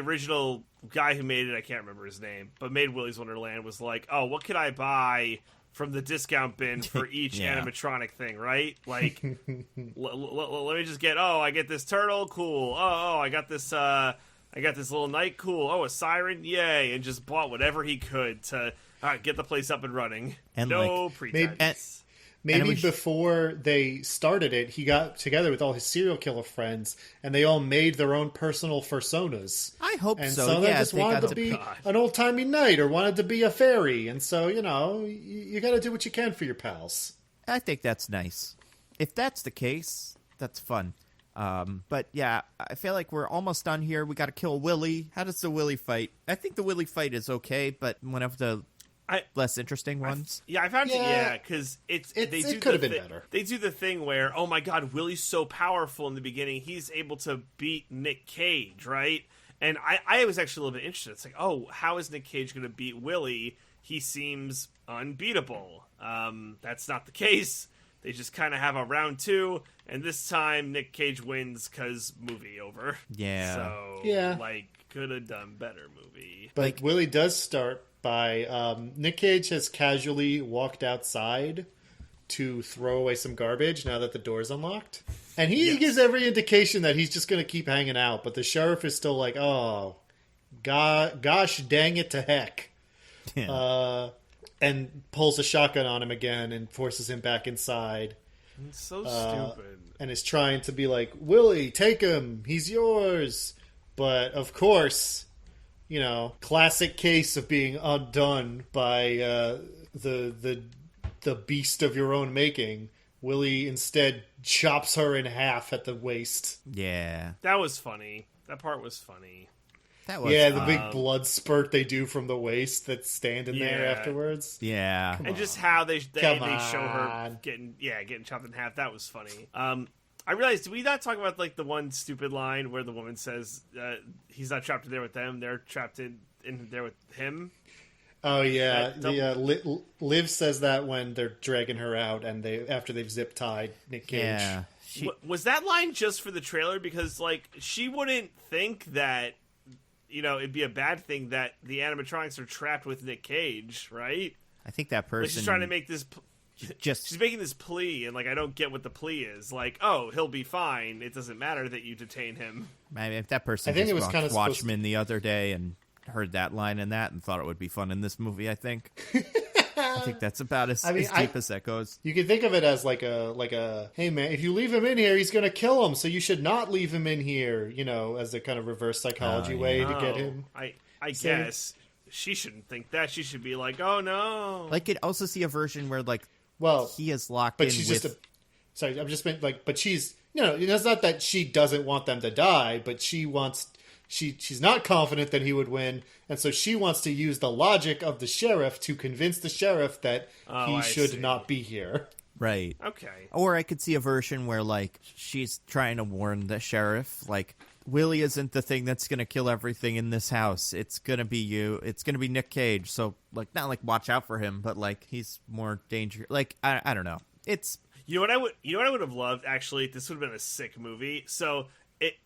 S2: original guy who made it, I can't remember his name, but made Willy's Wonderland was like, oh, what could I buy from the discount bin for each animatronic thing, right? Like, let me just get, I get this turtle, cool. I got this little knight, cool. Oh, a siren, yay. And just bought whatever he could to get the place up and running. And no pretense.
S3: Maybe before they started it, he got together with all his serial killer friends, and they all made their own personal personas.
S1: I hope
S3: and
S1: so.
S3: So they just wanted to be an old-timey knight or wanted to be a fairy. And so, you got to do what you can for your pals.
S1: I think that's nice. If that's the case, that's fun. But yeah, I feel like we're almost done here. We got to kill Willy. How does the Willy fight? I think the Willy fight is okay, but one of the less interesting ones.
S2: I found it, because it
S3: could have been better.
S2: They do the thing where, oh my god, Willy's so powerful in the beginning, he's able to beat Nick Cage, right? And I was actually a little bit interested. It's like, oh, how is Nick Cage going to beat Willy? He seems unbeatable. That's not the case. They just kind of have a round two, and this time Nick Cage wins because movie over.
S1: Yeah.
S2: So, could have done better movie.
S3: But Willy does start by Nick Cage has casually walked outside to throw away some garbage now that the door's unlocked. And he gives every indication that he's just going to keep hanging out. But the sheriff is still like, oh, gosh dang it to heck. Yeah. And pulls a shotgun on him again and forces him back inside.
S2: It's so stupid.
S3: And is trying to be like, Willy, take him. He's yours. But, of course, classic case of being undone by the beast of your own making. Willy instead chops her in half at the waist.
S1: Yeah.
S2: That was funny. That part was funny.
S1: That was
S3: the big blood spurt they do from the waist that's standing there afterwards.
S1: Yeah.
S2: And just how they show her getting chopped in half. That was funny. I realized, did we not talk about the one stupid line where the woman says he's not trapped in there with them, they're trapped in there with him?
S3: Oh yeah, Liv says that when they're dragging her out, and after they've zip tied Nick Cage.
S1: Yeah,
S2: was that line just for the trailer? Because she wouldn't think that it'd be a bad thing that the animatronics are trapped with Nick Cage, right?
S1: I think that person
S2: she's trying to make this. She's making this plea, and I don't get what the plea is. He'll be fine. It doesn't matter that you detain him.
S1: I mean, if that person just watched Watchmen the other day and heard that line and thought it would be fun in this movie, I think. I think that's about as deep as that goes.
S3: You can think of it as like a hey man, if you leave him in here, he's gonna kill him, so you should not leave him in here. As a kind of reverse psychology way to get him.
S2: I guess she shouldn't think that. She should be like, oh no.
S1: I could also see a version where he is locked
S3: but
S1: in
S3: she's
S1: with...
S3: just I'm just meant but she's it's not that she doesn't want them to die, but she wants she's not confident that he would win, and so she wants to use the logic of the sheriff to convince the sheriff that he should not be here.
S1: Right.
S2: Okay.
S1: Or I could see a version where, like, she's trying to warn the sheriff, like, Willy isn't the thing that's going to kill everything in this house. It's going to be you. It's going to be Nick Cage. So, like, not, like, watch out for him, but, like, he's more dangerous. Like, I don't know. It's...
S2: You know what I would have loved, actually? This would have been a sick movie. So,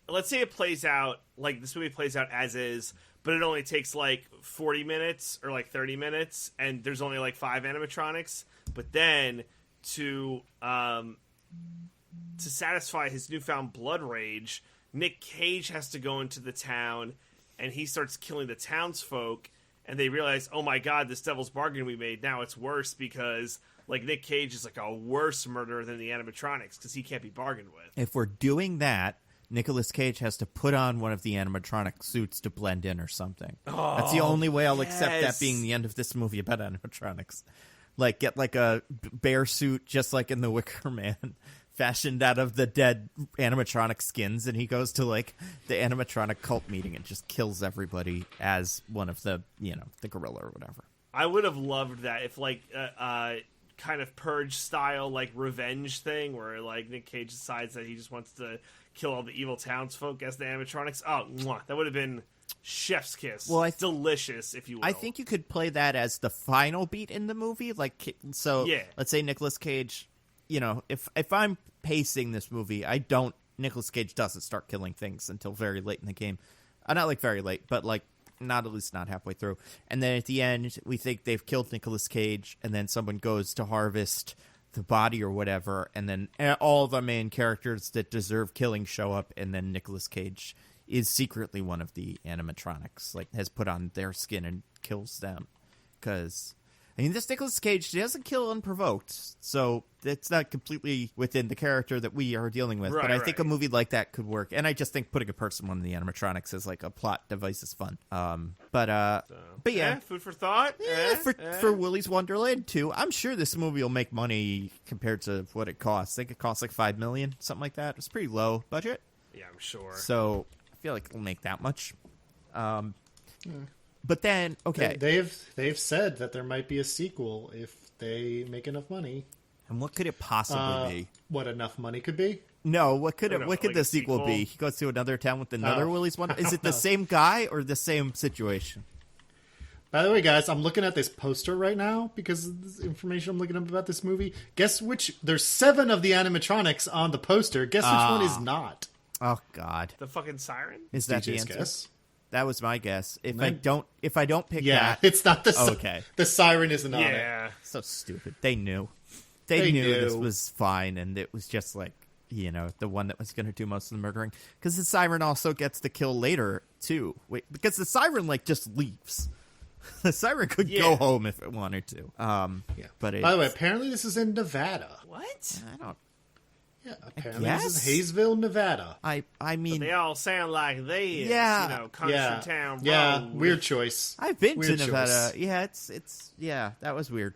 S2: let's say it plays out, like, this movie plays out as is, but it only takes, like, 40 minutes or, like, 30 minutes, and there's only, like, 5 animatronics. But then, to satisfy his newfound blood rage, Nick Cage has to go into the town, and he starts killing the townsfolk, and they realize, oh my god, this devil's bargain we made, now it's worse because... Like, Nick Cage is, like, a worse murderer than the animatronics because he can't be bargained with.
S1: If we're doing that, Nicolas Cage has to put on one of the animatronic suits to blend in or something.
S2: Oh,
S1: that's the only way I'll
S2: yes.
S1: accept that being the end of this movie about animatronics. Like, get, like, a bear suit just like in The Wicker Man, fashioned out of the dead animatronic skins, and he goes to, like, the animatronic cult meeting and just kills everybody as one of the, you know, the gorilla or whatever.
S2: I would have loved that if, like, kind of Purge style, like, revenge thing where, like, Nick Cage decides that he just wants to kill all the evil townsfolk as the animatronics. Oh, mwah, that would have been chef's kiss.
S1: Well,
S2: delicious, if you will.
S1: I think you could play that as the final beat in the movie. Like, so
S2: yeah.
S1: Let's say Nicolas Cage, you know, if I'm pacing this movie, Nicolas Cage doesn't start killing things until very late in the game. Not like very late, but like, not at least not halfway through. And then at the end, we think they've killed Nicolas Cage, and then someone goes to harvest the body or whatever, and then all the main characters that deserve killing show up, and then Nicolas Cage is secretly one of the animatronics, like, has put on their skin and kills them. Because, I mean, this Nicolas Cage doesn't kill unprovoked, so it's not completely within the character that we are dealing with.
S2: Right,
S1: but I think a
S2: right.
S1: movie like that could work, and I just think putting a person on the animatronics as like a plot device is fun. But yeah,
S2: food for thought.
S1: For Willy's Wonderland 2, I'm sure this movie will make money compared to what it costs. I think it costs like $5 million, something like that. It's pretty low budget.
S2: Yeah, I'm sure.
S1: So I feel like it'll make that much. But then, okay,
S3: They've said that there might be a sequel if they make enough money.
S1: and what could it possibly be?
S3: What enough money could be?
S1: No, what could
S2: I don't know,
S1: what could
S2: like
S1: the
S2: a
S1: sequel
S2: sequel?
S1: be? He goes to another town with another
S3: Oh.
S1: Willy's Wonder. Is it the same guy or the same situation?
S3: By the way, guys, I'm looking at this poster right now because of this information I'm looking up about this movie. Guess which? There's 7 of the animatronics on the poster. Guess which one is not?
S1: Oh God,
S2: The fucking siren?
S1: is that the
S3: DJ's
S1: answer?
S3: guess.
S1: That was my guess. If
S3: No.
S1: I don't pick
S3: Yeah,
S1: that,
S3: it's not the.
S1: okay.
S3: The siren isn't on it.
S2: Yeah.
S1: so stupid. They knew. They knew this was fine, and it was just like, you know, the one that was going to do most of the murdering. Because the siren also gets the kill later too. Wait, because the siren like just leaves. The siren could go home if it wanted to.
S3: Yeah.
S1: But
S3: By the way, apparently this is in Nevada.
S2: What?
S1: I don't.
S3: Yeah, apparently
S1: guess?
S3: this is Hayesville, Nevada.
S1: I mean,
S2: They all sound like they is,
S1: Yeah.
S2: you know, country
S3: Yeah,
S2: town road.
S3: yeah, weird choice.
S1: I've been
S3: Weird
S1: to Nevada.
S3: choice.
S1: Yeah, it's yeah, that was weird.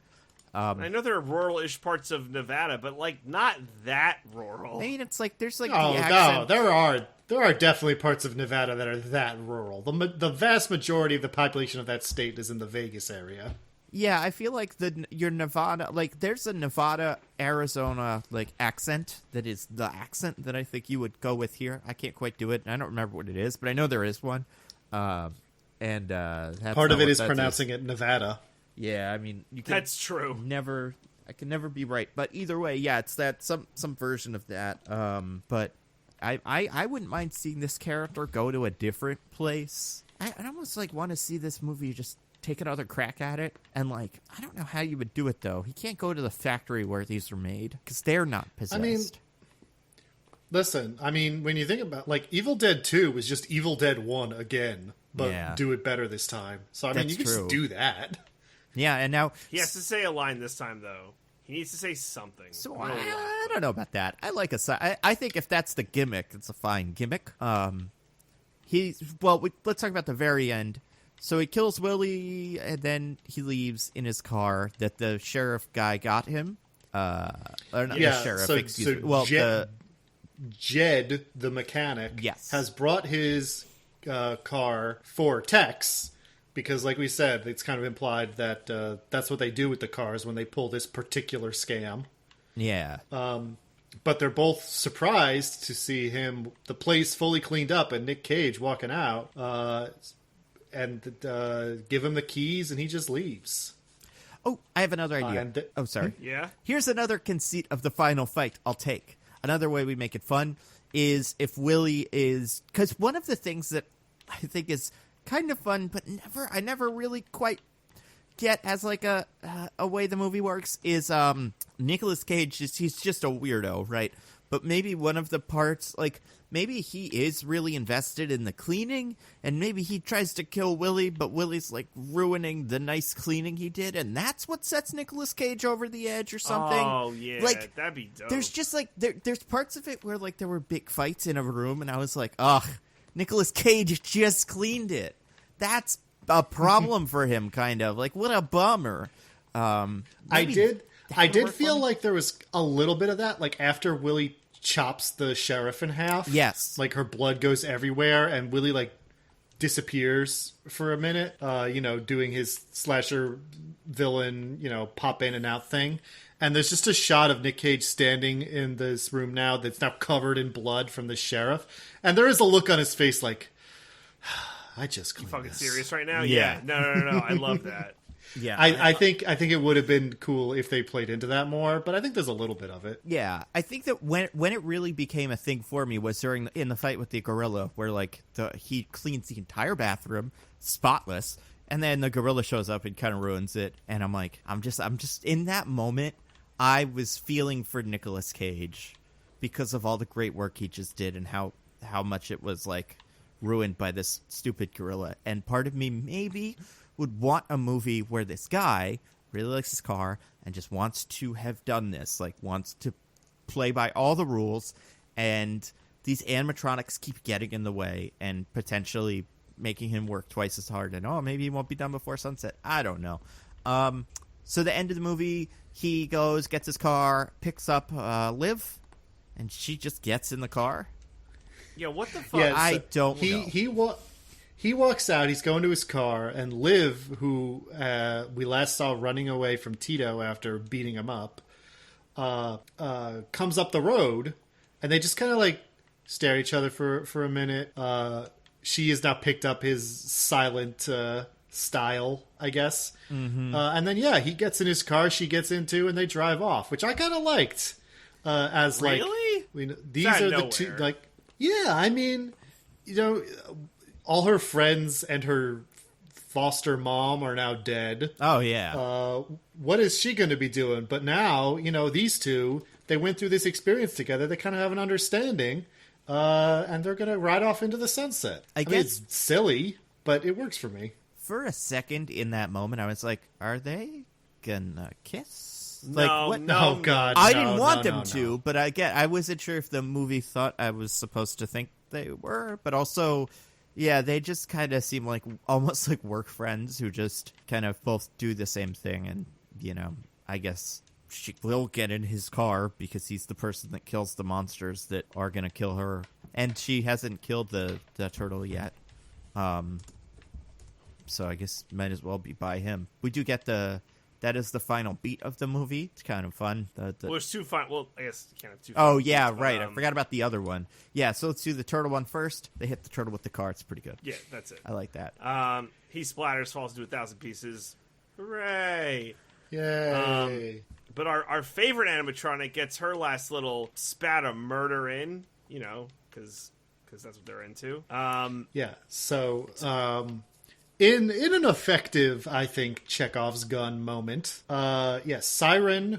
S2: I know there are rural-ish parts of Nevada, but, like, not that rural.
S1: I mean, it's like there's like
S3: Oh
S1: the
S3: no,
S1: accent.
S3: there are definitely parts of Nevada that are that rural. The vast majority of the population of that state is in the Vegas area.
S1: Yeah, I feel like your Nevada, like there's a Nevada, Arizona like accent that is the accent that I think you would go with here. I can't quite do it. I don't remember what it is, but I know there is one. That's
S3: Part of
S1: not
S3: it
S1: what
S3: is
S1: that
S3: pronouncing it Nevada.
S1: Yeah, I mean, you can
S2: That's true.
S1: I can never be right, but either way, yeah, it's that some version of that. But I wouldn't mind seeing this character go to a different place. I almost like want to see this movie just take another crack at it, and like I don't know how you would do it though. He can't go to the factory where these are made because they're not possessed.
S3: Listen, I mean, when you think about like Evil Dead 2 was just Evil Dead 1 again, but
S1: Yeah.
S3: do it better this time. So I mean,
S1: That's
S3: you can
S1: true.
S3: just do that.
S1: Yeah, and now
S2: He has to say a line this time, though. He needs to say something.
S1: So
S2: Really like
S1: I don't know about that. I like I think if that's the gimmick, it's a fine gimmick. Let's talk about the very end. So he kills Willy, and then he leaves in his car that the sheriff guy got him. Or not
S3: Yeah,
S1: the sheriff,
S3: so-
S1: excuse
S3: so
S1: me. Well,
S3: Jed the mechanic,
S1: Yes.
S3: has brought his car for Tex. Because, like we said, it's kind of implied that that's what they do with the cars when they pull this particular scam.
S1: Yeah.
S3: But they're both surprised to see the place fully cleaned up, and Nick Cage walking out, and give him the keys, and he just leaves.
S1: Oh, I have another idea. Sorry.
S2: Yeah?
S1: Here's another conceit of the final fight I'll take. Another way we make it fun is if Willy is... Because one of the things that I think is kind of fun, but I never really quite get as like a way the movie works is Nicolas Cage. He's just a weirdo, right? But maybe one of the parts, like maybe he is really invested in the cleaning, and maybe he tries to kill Willy, but Willy's like ruining the nice cleaning he did, and that's what sets Nicolas Cage over the edge or something.
S2: Oh yeah,
S1: like,
S2: that'd be dope.
S1: There's just like there's parts of it where like there were big fights in a room, and I was like, ugh, Nicolas Cage just cleaned it. That's a problem for him, kind of. Like, what a bummer.
S3: I did feel like there was a little bit of that, like after Willy chops the sheriff in half.
S1: Yes.
S3: Like her blood goes everywhere, and Willy like disappears for a minute, doing his slasher villain, pop in and out thing. And there's just a shot of Nick Cage standing in this room now that's now covered in blood from the sheriff. And there is a look on his face like, I just cleaned
S2: You fucking
S3: this.
S2: serious right now?
S1: Yeah.
S2: No. I love that.
S1: Yeah,
S3: I think it would have been cool if they played into that more, but I think there's a little bit of it.
S1: Yeah, I think that when it really became a thing for me was in the fight with the gorilla, where like he cleans the entire bathroom, spotless, and then the gorilla shows up and kind of ruins it, and I'm like, I'm just in that moment, I was feeling for Nicolas Cage because of all the great work he just did and how much it was like ruined by this stupid gorilla, and part of me maybe would want a movie where this guy really likes his car and just wants to have done this, like wants to play by all the rules, and these animatronics keep getting in the way and potentially making him work twice as hard, and maybe he won't be done before sunset. I don't know. So the end of the movie, he goes, gets his car, picks up Liv, and she just gets in the car.
S2: Yeah, what the fuck?
S3: Yeah,
S1: I don't know.
S3: He walks out, he's going to his car, and Liv, who we last saw running away from Tito after beating him up, comes up the road, and they just kind of like stare at each other for a minute. She has now picked up his silent style, I guess. Mm-hmm. And then, he gets in his car, she gets into, and they drive off, which I kind of liked. As
S2: really?
S3: These are the two, like, yeah, I mean, all her friends and her foster mom are now dead.
S1: Oh, yeah.
S3: What is she going to be doing? But now, these two, they went through this experience together. They kind of have an understanding, and they're going to ride off into the sunset. I mean, it's silly, but it works for me.
S1: For a second in that moment, I was like, are they gonna kiss?
S2: No,
S1: like, what?
S2: no.
S3: Oh, God.
S1: I didn't want them to, but I wasn't sure if the movie thought I was supposed to think they were, but also... Yeah, they just kind of seem like almost like work friends who just kind of both do the same thing. And, I guess she will get in his car because he's the person that kills the monsters that are going to kill her. And she hasn't killed the turtle yet. So I guess might as well be by him. We do get that is the final beat of the movie. It's kind of fun.
S2: Well, there's two fun. Well, I guess you can't have two.
S1: Oh, yeah, right. I forgot about the other one. Yeah, so let's do the turtle one first. They hit the turtle with the car. It's pretty good.
S2: Yeah, that's it.
S1: I like that.
S2: He splatters, falls into 1,000 pieces. Hooray!
S3: Yay!
S2: But our favorite animatronic gets her last little spat of murder in, because that's what they're into.
S3: Yeah. So, in an effective, I think, Chekhov's gun moment, Sarah Siren,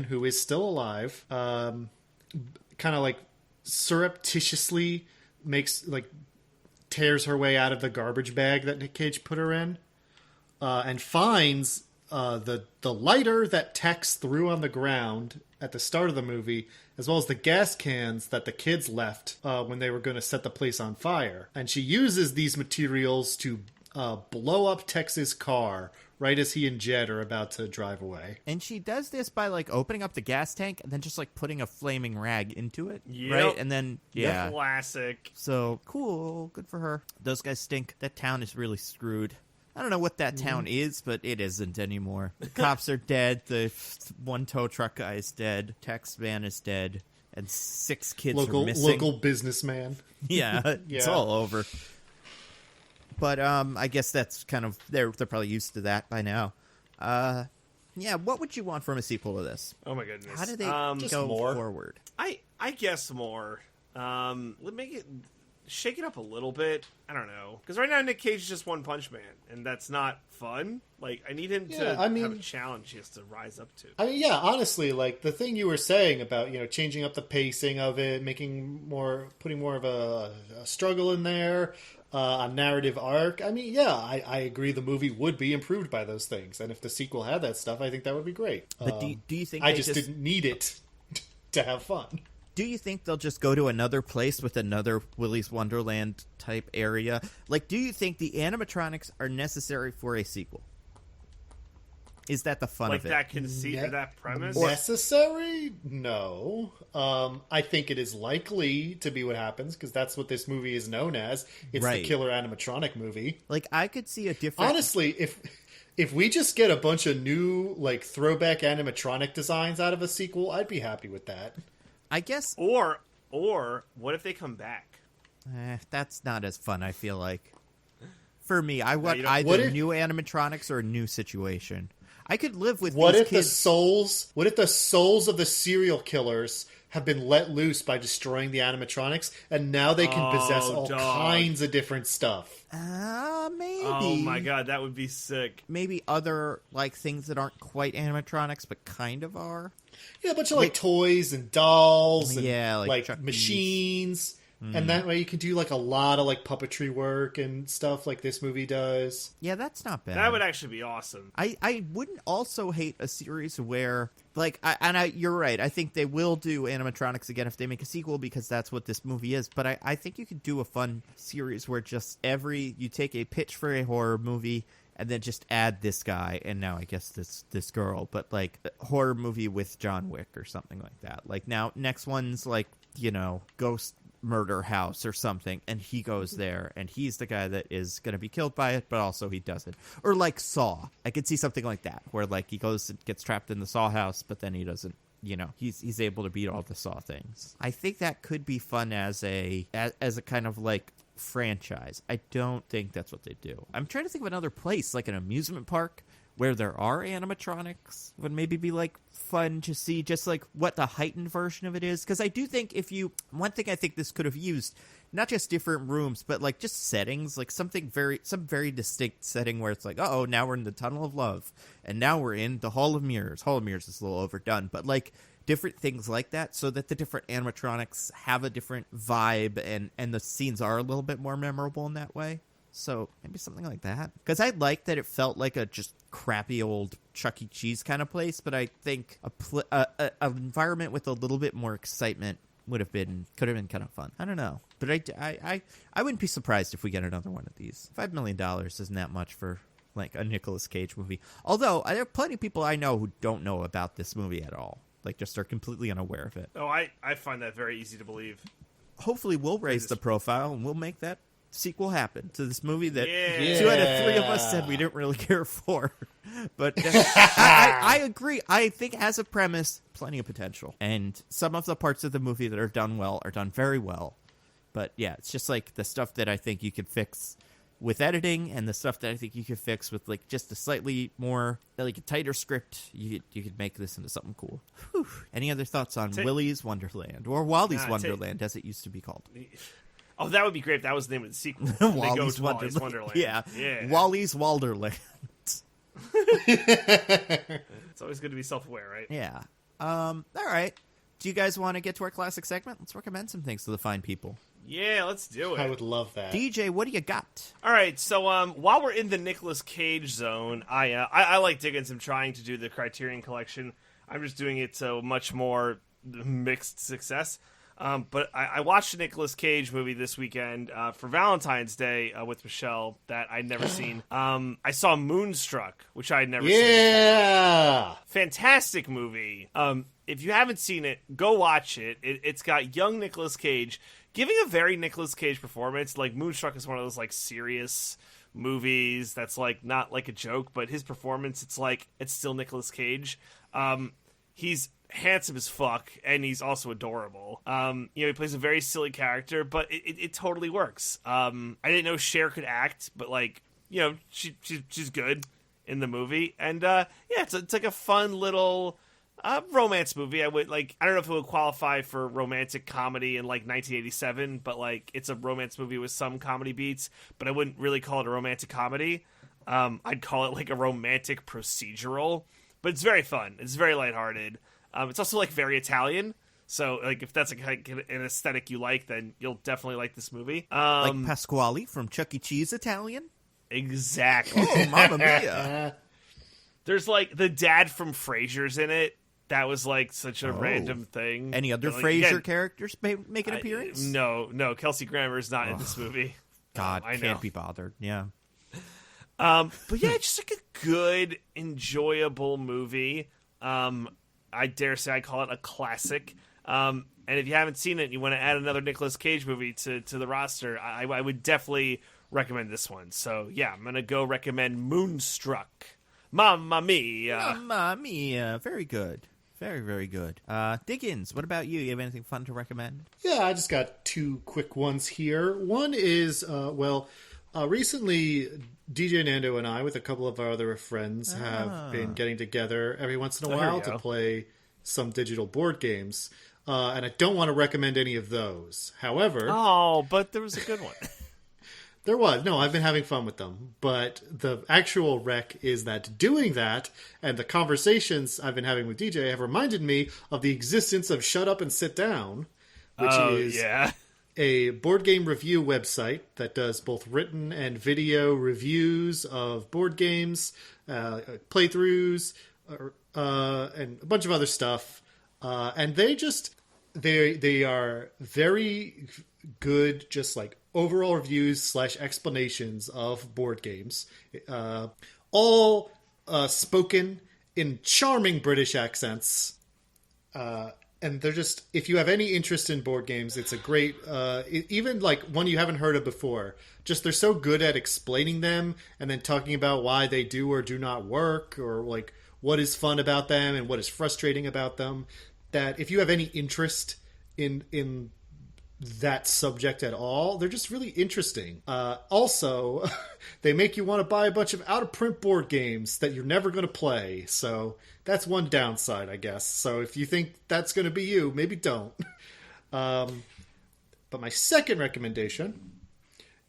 S3: who is still alive, kind of like surreptitiously tears her way out of the garbage bag that Nick Cage put her in, and finds the lighter that Tex threw on the ground at the start of the movie, as well as the gas cans that the kids left when they were going to set the place on fire. And she uses these materials to blow up Tex's car right as he and Jed are about to drive away.
S1: And she does this by, like, opening up the gas tank and then just, like, putting a flaming rag into it.
S2: Yep.
S1: Right? And then, yeah.
S2: Classic.
S1: So, cool. Good for her. Those guys stink. That town is really screwed. I don't know what that town is, but it isn't anymore. The cops are dead. The one tow truck guy is dead. Tex man is dead. And 6 kids are missing.
S3: Local businessman.
S1: Yeah, it's all over. But I guess that's kind of they're probably used to that by now. Yeah, what would you want from a sequel to this?
S2: Oh my goodness!
S1: How do they
S3: go
S1: forward?
S2: I guess more. Let make it shake it up a little bit. I don't know, because right now Nick Cage is just One Punch Man, and that's not fun. Like, I need him to have a challenge he has to rise up to.
S3: I mean, yeah, honestly, like the thing you were saying about, changing up the pacing of it, putting more of a struggle in there, a narrative arc. I mean, yeah, I agree the movie would be improved by those things, and if the sequel had that stuff, I think that would be great.
S1: But do you think
S3: I just didn't need it to have fun?
S1: Do you think they'll just go to another place with another Willy's Wonderland type area? Like, do you think the animatronics are necessary for a sequel? Is that the fun of it?
S2: Like that conceit or that premise?
S3: Necessary? No. I think it is likely to be what happens, because that's what this movie is known as. It's the killer animatronic movie.
S1: Like, I could see a different...
S3: Honestly, if we just get a bunch of new, like, throwback animatronic designs out of a sequel, I'd be happy with that.
S1: I guess...
S2: Or what if they come back?
S1: That's not as fun, I feel like. For me, I want either new animatronics or a new situation. I could live with these kids.
S3: What if the souls of the serial killers have been let loose by destroying the animatronics, and now they can possess all kinds of different stuff?
S1: Maybe.
S2: Oh my god, that would be sick.
S1: Maybe other, like, things that aren't quite animatronics, but kind of are.
S3: Yeah, a bunch of, like, toys and dolls and,
S1: like
S3: machines. And that way you can do, like, a lot of, like, puppetry work and stuff like this movie does.
S1: Yeah, that's not bad.
S2: That would actually be awesome.
S1: I wouldn't also hate a series where, like, you're right. I think they will do animatronics again if they make a sequel, because that's what this movie is. But I think you could do a fun series where just you take a pitch for a horror movie and then just add this guy, and now I guess this girl, but, like, a horror movie with John Wick or something like that. Like, now, next one's, like, Ghost Murder House or something, and he goes there, and he's the guy that is going to be killed by it, but also he doesn't. Or, like, Saw. I could see something like that, where, like, he goes and gets trapped in the Saw house, but then he doesn't, he's able to beat all the Saw things. I think that could be fun as a kind of, like, franchise. I don't think that's what they do. I'm trying to think of another place, like an amusement park where there are animatronics, would maybe be, like, fun to see just, like, what the heightened version of it is. Because I do think one thing I think this could have used, not just different rooms, but, like, just settings, like some very distinct setting where it's like, oh, now we're in the Tunnel of Love, and now we're in the Hall of Mirrors. Hall of Mirrors is a little overdone, but, like, different things like that, so that the different animatronics have a different vibe, and the scenes are a little bit more memorable in that way. So maybe something like that. Because I like that it felt like a just crappy old Chuck E. Cheese kind of place, but I think an environment with a little bit more excitement could have been kind of fun. I don't know, but I wouldn't be surprised if we get another one of these. $5 million isn't that much for, like, a Nicolas Cage movie. Although there are plenty of people I know who don't know about this movie at all. Like, just are completely unaware of it.
S2: Oh, I find that very easy to believe.
S1: Hopefully we'll raise the profile and we'll make that sequel happen to this movie that 2 out of 3 of us said we didn't really care for. But I agree. I think as a premise, plenty of potential. And some of the parts of the movie that are done well are done very well. But yeah, it's just like the stuff that I think you could fix with editing, and the stuff that I think you could fix with, like, just a slightly more, like, a tighter script. You could make this into something cool. Whew. Any other thoughts on Willy's Wonderland, or Wally's Wonderland, as it used to be called?
S2: Oh, that would be great if that was the name of the sequel.
S1: Wally's Wonderland. Yeah. Wally's Wonderland.
S2: It's always good to be self-aware, right?
S1: Yeah. All right. Do you guys want to get to our classic segment? Let's recommend some things to the fine people.
S2: Yeah, let's do it.
S3: I would love that.
S1: DJ, what do you got?
S2: All right, so while we're in the Nicolas Cage zone, I like Diggins. I'm trying to do the Criterion Collection. I'm just doing it to much more mixed success. But I watched a Nicolas Cage movie this weekend for Valentine's Day with Michelle that I'd never seen. I saw Moonstruck, which I'd never seen.
S3: Yeah!
S2: Fantastic movie. If you haven't seen it, go watch it. It's got young Nicolas Cage giving a very Nicolas Cage performance. Like, Moonstruck is one of those, like, serious movies that's, like, not like a joke, but his performance, it's still Nicolas Cage. He's handsome as fuck, and he's also adorable. He plays a very silly character, but it totally works. I didn't know Cher could act, but she's good in the movie, and it's like a fun little romance movie. I don't know if it would qualify for romantic comedy in 1987, but it's a romance movie with some comedy beats, but I wouldn't really call it a romantic comedy. I'd call it a romantic procedural, but it's very fun. It's very lighthearted. It's also very Italian, so if that's an aesthetic you like, then you'll definitely like this movie.
S1: Like Pasquale from Chuck E. Cheese Italian?
S2: Exactly.
S1: Oh, Mamma Mia.
S2: There's the dad from Frasier's in it. That was such a random thing.
S1: Any other Frasier characters make an appearance?
S2: No. Kelsey Grammer's not in this movie.
S1: God, I can't be bothered. Yeah.
S2: But yeah, it's just a good, enjoyable movie. I dare say I call it a classic. And if you haven't seen it and you want to add another Nicolas Cage movie to the roster, I would definitely recommend this one. So yeah, I'm going to go recommend Moonstruck. Mamma mia.
S1: Mamma mia. Very good. Very, very good. Diggins, what about you? You have anything fun to recommend?
S3: Yeah, I just got two quick ones here. One is, recently DJ Nando and I, with a couple of our other friends, have been getting together every once in a while to play some digital board games. And I don't want to recommend any of those. However...
S2: Oh, but there was a good one.
S3: There was. No, I've been having fun with them. But the actual rec is that doing that and the conversations I've been having with DJ have reminded me of the existence of Shut Up and Sit Down, which is a board game review website that does both written and video reviews of board games, playthroughs, and a bunch of other stuff. And they are very good, just overall reviews / explanations of board games, all spoken in charming British accents. And they're just, if you have any interest in board games, it's a great, even one you haven't heard of before. Just, they're so good at explaining them and then talking about why they do or do not work, or what is fun about them and what is frustrating about them, that if you have any interest in that subject at all, they're just really interesting. Also, they make you want to buy a bunch of out-of-print board games that you're never going to play. So that's one downside, I guess. So if you think that's going to be you, maybe don't. But my second recommendation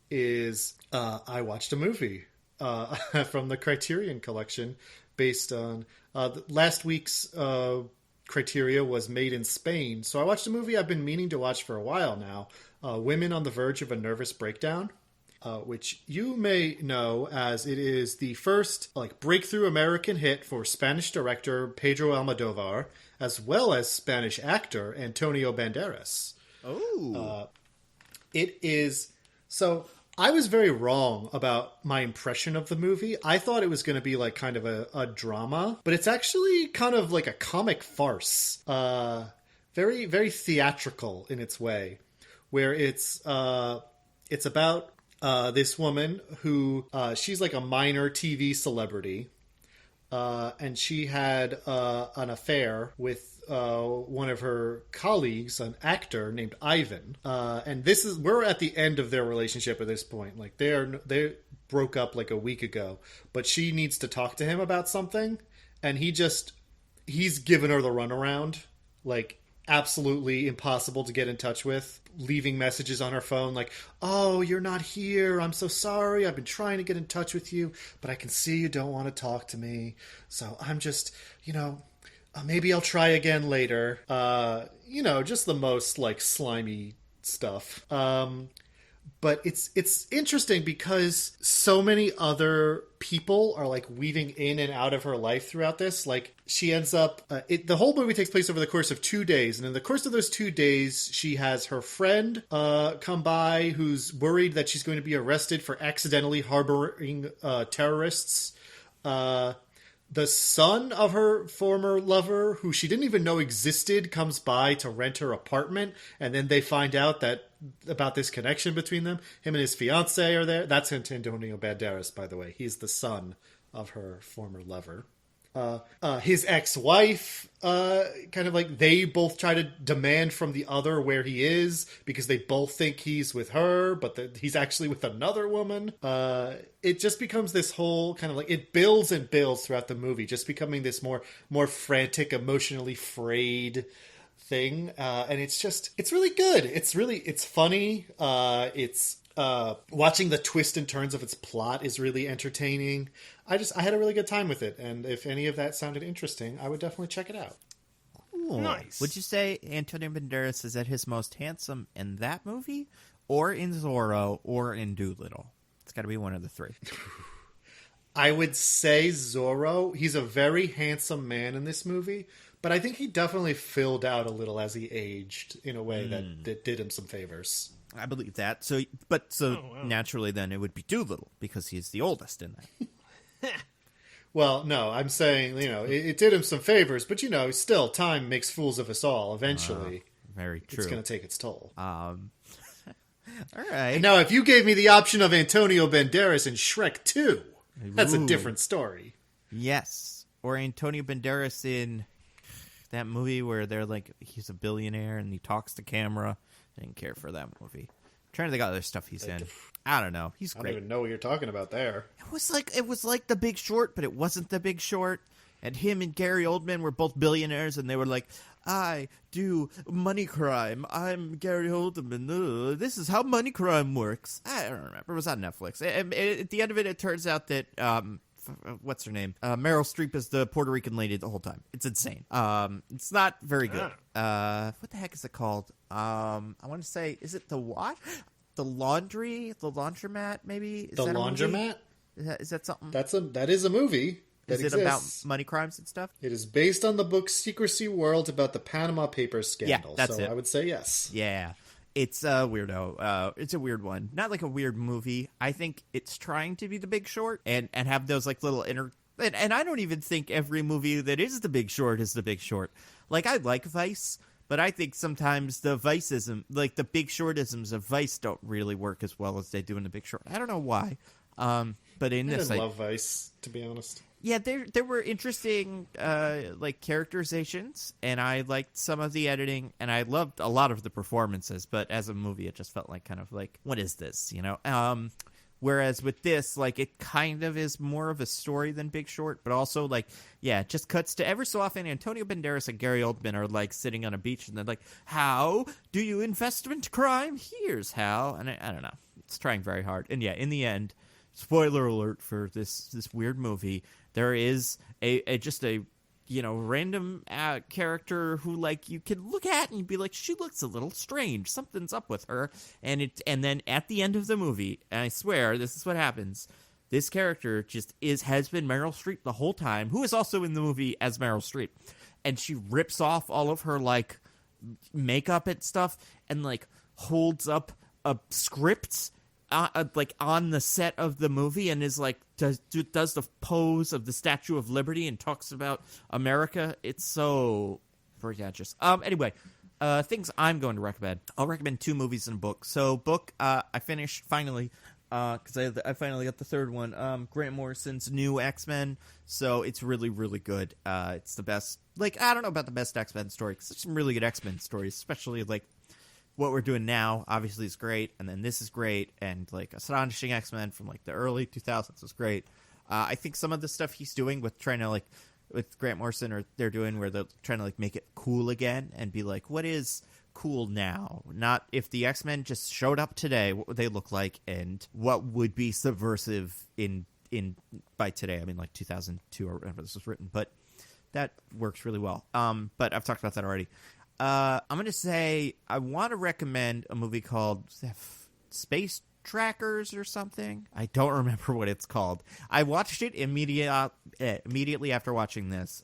S3: is I watched a movie from the Criterion Collection based on last week's Criteria was made in Spain. So I watched a movie I've been meaning to watch for a while now, Women on the Verge of a Nervous Breakdown, which you may know as it is the first breakthrough American hit for Spanish director Pedro Almodovar, as well as Spanish actor Antonio Banderas.
S1: Oh.
S3: It is... So... I was very wrong about my impression of the movie. I thought it was going to be kind of a drama, but it's actually kind of like a comic farce. Very, very theatrical in its way, where it's about this woman who she's a minor TV celebrity, and she had an affair with one of her colleagues, an actor named Ivan, and we're at the end of their relationship at this point. They broke up a week ago, but she needs to talk to him about something, and he's given her the runaround, absolutely impossible to get in touch with, leaving messages on her phone oh, you're not here, I'm so sorry, I've been trying to get in touch with you, but I can see you don't want to talk to me, so I'm just, maybe I'll try again later. Just the most slimy stuff. But it's interesting because so many other people are like weaving in and out of her life throughout this. Like she ends up, the whole movie takes place over the course of 2 days, and in the course of those 2 days, she has her friend come by who's worried that she's going to be arrested for accidentally harboring terrorists. The son of her former lover, who she didn't even know existed, comes by to rent her apartment, and then they find out about this connection between them. Him and his fiancée are there. That's Antonio Banderas, by the way. He's the son of her former lover. His ex-wife, kind of like they both try to demand from the other where he is because they both think he's with her, but he's actually with another woman. It just becomes this whole kind of like, it builds and builds throughout the movie, just becoming this more frantic, emotionally frayed thing. And it's really good. It's funny. Watching the twist and turns of its plot is really entertaining. I had a really good time with it, and if any of that sounded interesting, I would definitely check it out.
S1: Cool.
S2: Nice.
S1: Would you say Antonio Banderas is at his most handsome in that movie, or in Zorro, or in Dolittle? It's got to be one of the three.
S3: I would say Zorro. He's a very handsome man in this movie, but I think he definitely filled out a little as he aged in a way that did him some favors.
S1: I believe that. Naturally, then it would be Dolittle because he's the oldest in that.
S3: Well, no, I'm saying, it did him some favors, but, still, time makes fools of us all. Eventually,
S1: very true.
S3: It's going to take its toll.
S1: All right.
S3: Now, if you gave me the option of Antonio Banderas in Shrek 2, that's a different story.
S1: Yes. Or Antonio Banderas in that movie where they're like, he's a billionaire and he talks to camera. I didn't care for that movie. I'm trying to think of other stuff he's in. I don't know. He's great.
S3: I don't even know what you're talking about there.
S1: It was like The Big Short, but it wasn't The Big Short. And him and Gary Oldman were both billionaires, and they were like, I do money crime. I'm Gary Oldman. This is how money crime works. I don't remember. It was on Netflix. At the end of it, it turns out that what's her name? Meryl Streep is the Puerto Rican lady the whole time. It's insane. It's not very good. What the heck is it called? I want to say, is it The What? The laundromat, maybe?
S3: The Laundromat?
S1: Is that something?
S3: That is a movie. That
S1: Is it
S3: exists.
S1: about money crimes and stuff?
S3: It is based on the book Secrecy World about the Panama Papers scandal.
S1: Yeah, that's
S3: so
S1: it.
S3: I would say yes.
S1: Yeah. It's a weirdo. It's a weird one. Not like a weird movie. I think it's trying to be The Big Short and have those like little inner... And I don't even think every movie that is The Big Short is The Big Short. Like, I like Vice, but I think sometimes the Viceism, like the Big Shortisms of Vice don't really work as well as they do in The Big Short. I don't know why. But in this...
S3: I love Vice, to be honest.
S1: Yeah, there were interesting like characterizations, and I liked some of the editing, and I loved a lot of the performances. But as a movie, it just felt like kind of like, what is this? Whereas with this, like, it kind of is more of a story than Big Short, but also like, yeah, it just cuts to every so often. Antonio Banderas and Gary Oldman are like sitting on a beach, and they're like, "How do you investment crime? Here's how." And I don't know, it's trying very hard. And yeah, in the end, spoiler alert for this weird movie. There is a random character who, like, you can look at and you'd be like, she looks a little strange. Something's up with her. And then at the end of the movie, and I swear this is what happens. This character just has been Meryl Streep the whole time, who is also in the movie as Meryl Streep, and she rips off all of her like makeup and stuff, and like holds up a script. Like on the set of the movie, and is like does the pose of the Statue of Liberty and talks about America. It's so pretentious. Anyway, things I'm going to recommend. I'll recommend 2 movies and a book. So book, I finished finally because I finally got the third one. Grant Morrison's new X-Men. So it's really, really good. It's the best. Like, I don't know about the best X-Men story, because there's some really good X-Men stories, especially like. What we're doing now obviously is great, and then this is great, and like Astonishing X-Men from like the early 2000s was great. I think some of the stuff he's doing with trying to like with Grant Morrison, or they're doing where they're trying to like make it cool again and be like, what is cool now? Not if the X-Men just showed up today, what would they look like, and what would be subversive in by today? I mean, like 2002 or whenever this was written, but that works really well. But I've talked about that already. I'm going to say I want to recommend a movie called Space Trackers or something. I don't remember what it's called. I watched it immediately after watching this.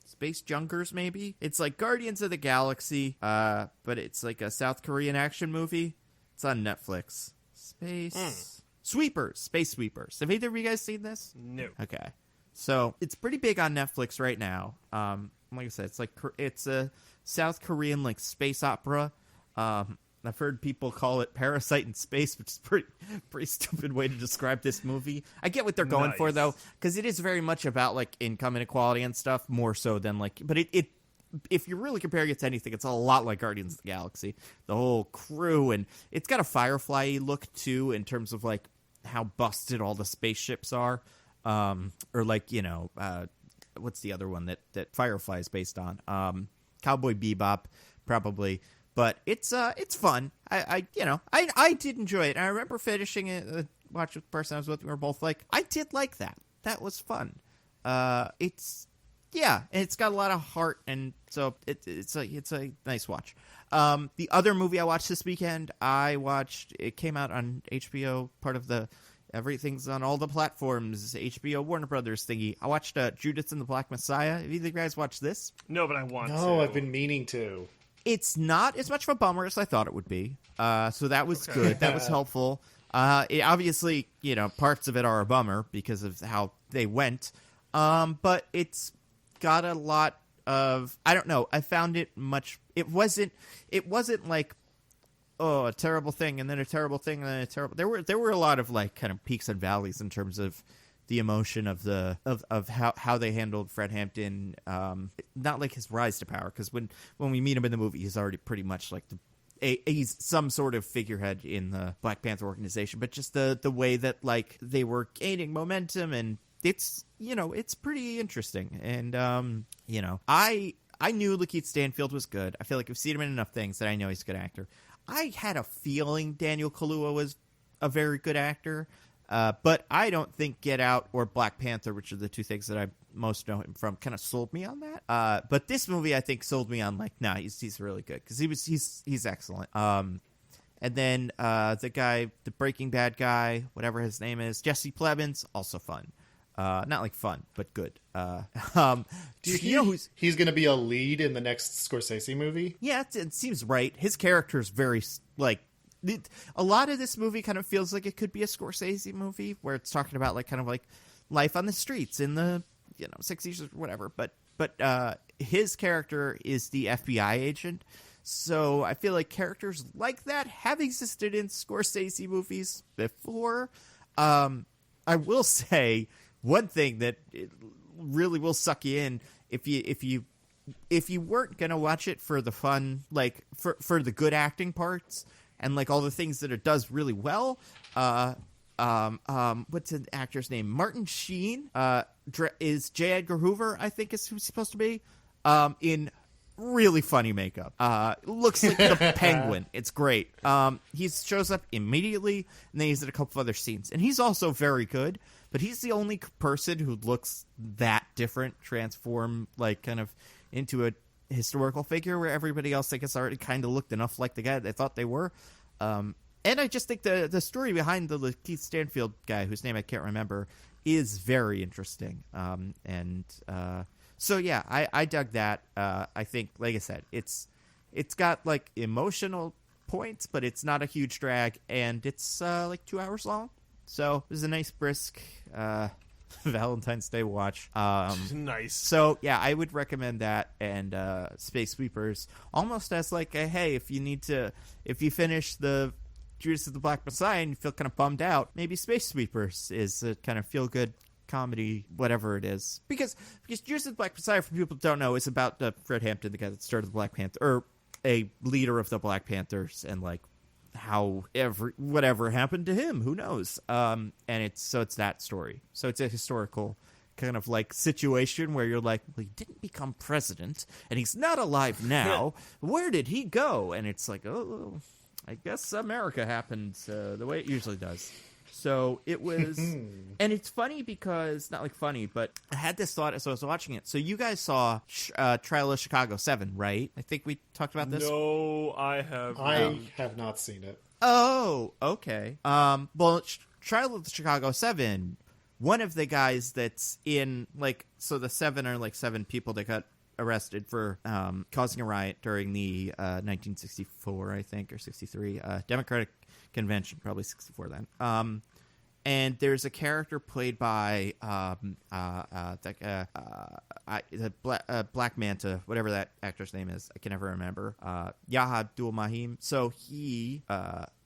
S1: Space Junkers, maybe? It's like Guardians of the Galaxy, but it's like a South Korean action movie. It's on Netflix. Space Sweepers. Have either of you guys seen this?
S2: No.
S1: Okay. So it's pretty big on Netflix right now. Like I said, it's a South Korean like space opera. I've heard people call it Parasite in Space, which is pretty stupid way to describe this movie. I get what they're going for though, because it is very much about like income inequality and stuff, more so than like. But it if you're really comparing it to anything, it's a lot like Guardians of the Galaxy. The whole crew, and it's got a Firefly look too in terms of like how busted all the spaceships are, or like what's the other one that Firefly is based on? Cowboy Bebop, probably. But it's fun. I did enjoy it. And I remember finishing it. Watch with the person I was with. We were both like, I did like that. That was fun. And it's got a lot of heart, and so it's a nice watch. The other movie I watched this weekend, it came out on HBO, part of the everything's on all the platforms, HBO Warner Brothers thingy. I watched Judas and the Black Messiah. Have either of you guys watched this?
S2: No, but I want to.
S3: No, I've been meaning to.
S1: It's not as much of a bummer as I thought it would be. So that was good. That was helpful. Obviously, parts of it are a bummer because of how they went. But it's got a lot of, I don't know. I found it it wasn't like, oh, a terrible thing and then a terrible thing and then a terrible. There were a lot of like kind of peaks and valleys in terms of the emotion of how they handled Fred Hampton, not like his rise to power, because when we meet him in the movie, he's already pretty much like he's some sort of figurehead in the Black Panther organization, but just the way that like they were gaining momentum, and it's pretty interesting, and I knew Lakeith Stanfield was good. I feel like I've seen him in enough things that I know he's a good actor. I had a feeling Daniel Kaluuya was a very good actor. But I don't think Get Out or Black Panther, which are the two things that I most know him from, kind of sold me on that. But this movie, I think, sold me on like, nah, he's really good because he's excellent. And then the guy, the Breaking Bad guy, whatever his name is, Jesse Plemons, also fun. Not like fun, but good.
S3: Do you know he's going to be a lead in the next Scorsese movie?
S1: Yeah, it seems right. His character is very like. A lot of this movie kind of feels like it could be a Scorsese movie where it's talking about like kind of like life on the streets in the 60s or whatever. But his character is the FBI agent, so I feel like characters like that have existed in Scorsese movies before. I will say one thing that really will suck you in if you weren't gonna watch it for the fun, like for the good acting parts. And like all the things that it does really well, what's an actor's name? Martin Sheen is J. Edgar Hoover, I think is who he's supposed to be, in really funny makeup. Looks like the Penguin. It's great. He shows up immediately, and then he's in a couple of other scenes, and he's also very good. But he's the only person who looks that different, transform like kind of into a historical figure, where everybody else I guess already kind of looked enough like the guy they thought they were. And I just think the story behind the Lakeith Stanfield guy, whose name I can't remember, is very interesting. So yeah, I dug that. I think, like I said, it's got like emotional points, but it's not a huge drag, and it's like 2 hours long. So it was a nice brisk Valentine's Day watch.
S2: Nice.
S1: So yeah, I would recommend that, and Space Sweepers almost as like a, hey, if you finish the Judas of the Black Messiah and you feel kind of bummed out, maybe Space Sweepers is a kind of feel good comedy, whatever it is, because Judas of the Black Messiah, for people who don't know, is about Fred Hampton, the guy that started the Black Panther, or a leader of the Black Panthers, and like how whatever happened to him, who knows? And it's that story. So it's a historical kind of like situation where you're like, well, he didn't become president, and he's not alive now. Where did he go? And it's like, oh, I guess America happened the way it usually does. So it was, and it's funny because, not like funny, but I had this thought as I was watching it. So you guys saw Trial of Chicago 7, right? I think we talked about this.
S2: No, I have.
S3: I have not seen it.
S1: Oh, okay. Well, Trial of the Chicago 7, one of the guys that's in, like, so the 7 are, like, 7 people that got arrested for causing a riot during the 1964, I think, or 63, Democratic Convention, probably 64 then. And there's a character played by the Black Manta, whatever that actor's name is. I can never remember. Yaha Abdul Mahim. So he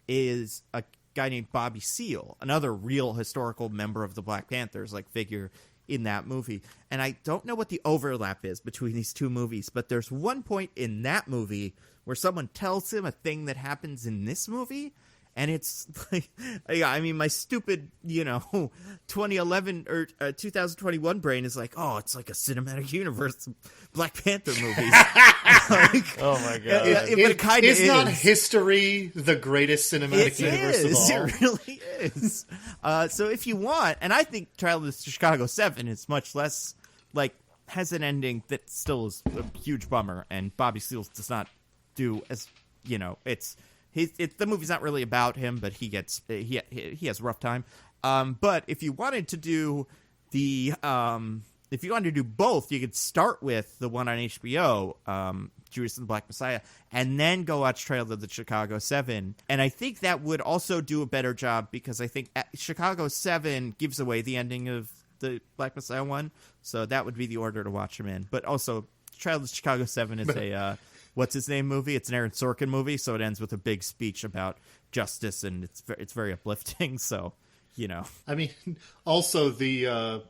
S1: is a guy named Bobby Seale, another real historical member of the Black Panthers, like figure in that movie. And I don't know what the overlap is between these two movies, but there's one point in that movie where someone tells him a thing that happens in this movie. And it's like, I mean, my stupid, 2011 or 2021 brain is like, oh, it's like a cinematic universe of Black Panther movies. Like,
S2: oh my god!
S3: It
S1: kind of
S3: is not history the greatest cinematic universe of all.
S1: It really is. So if you want, and I think Trial of the Chicago 7 is much less like has an ending that still is a huge bummer, and Bobby Seale does not do as it's. The movie's not really about him, but he has a rough time. But if you wanted to do if you wanted to do both, you could start with the one on HBO, Judas and the Black Messiah, and then go watch Trail of the Chicago 7. And I think that would also do a better job because I think Chicago 7 gives away the ending of the Black Messiah one, so that would be the order to watch them in. But also, Trail of the Chicago 7 is a what's his name movie? It's an Aaron Sorkin movie, so it ends with a big speech about justice, and it's very uplifting. So,
S3: I mean, also the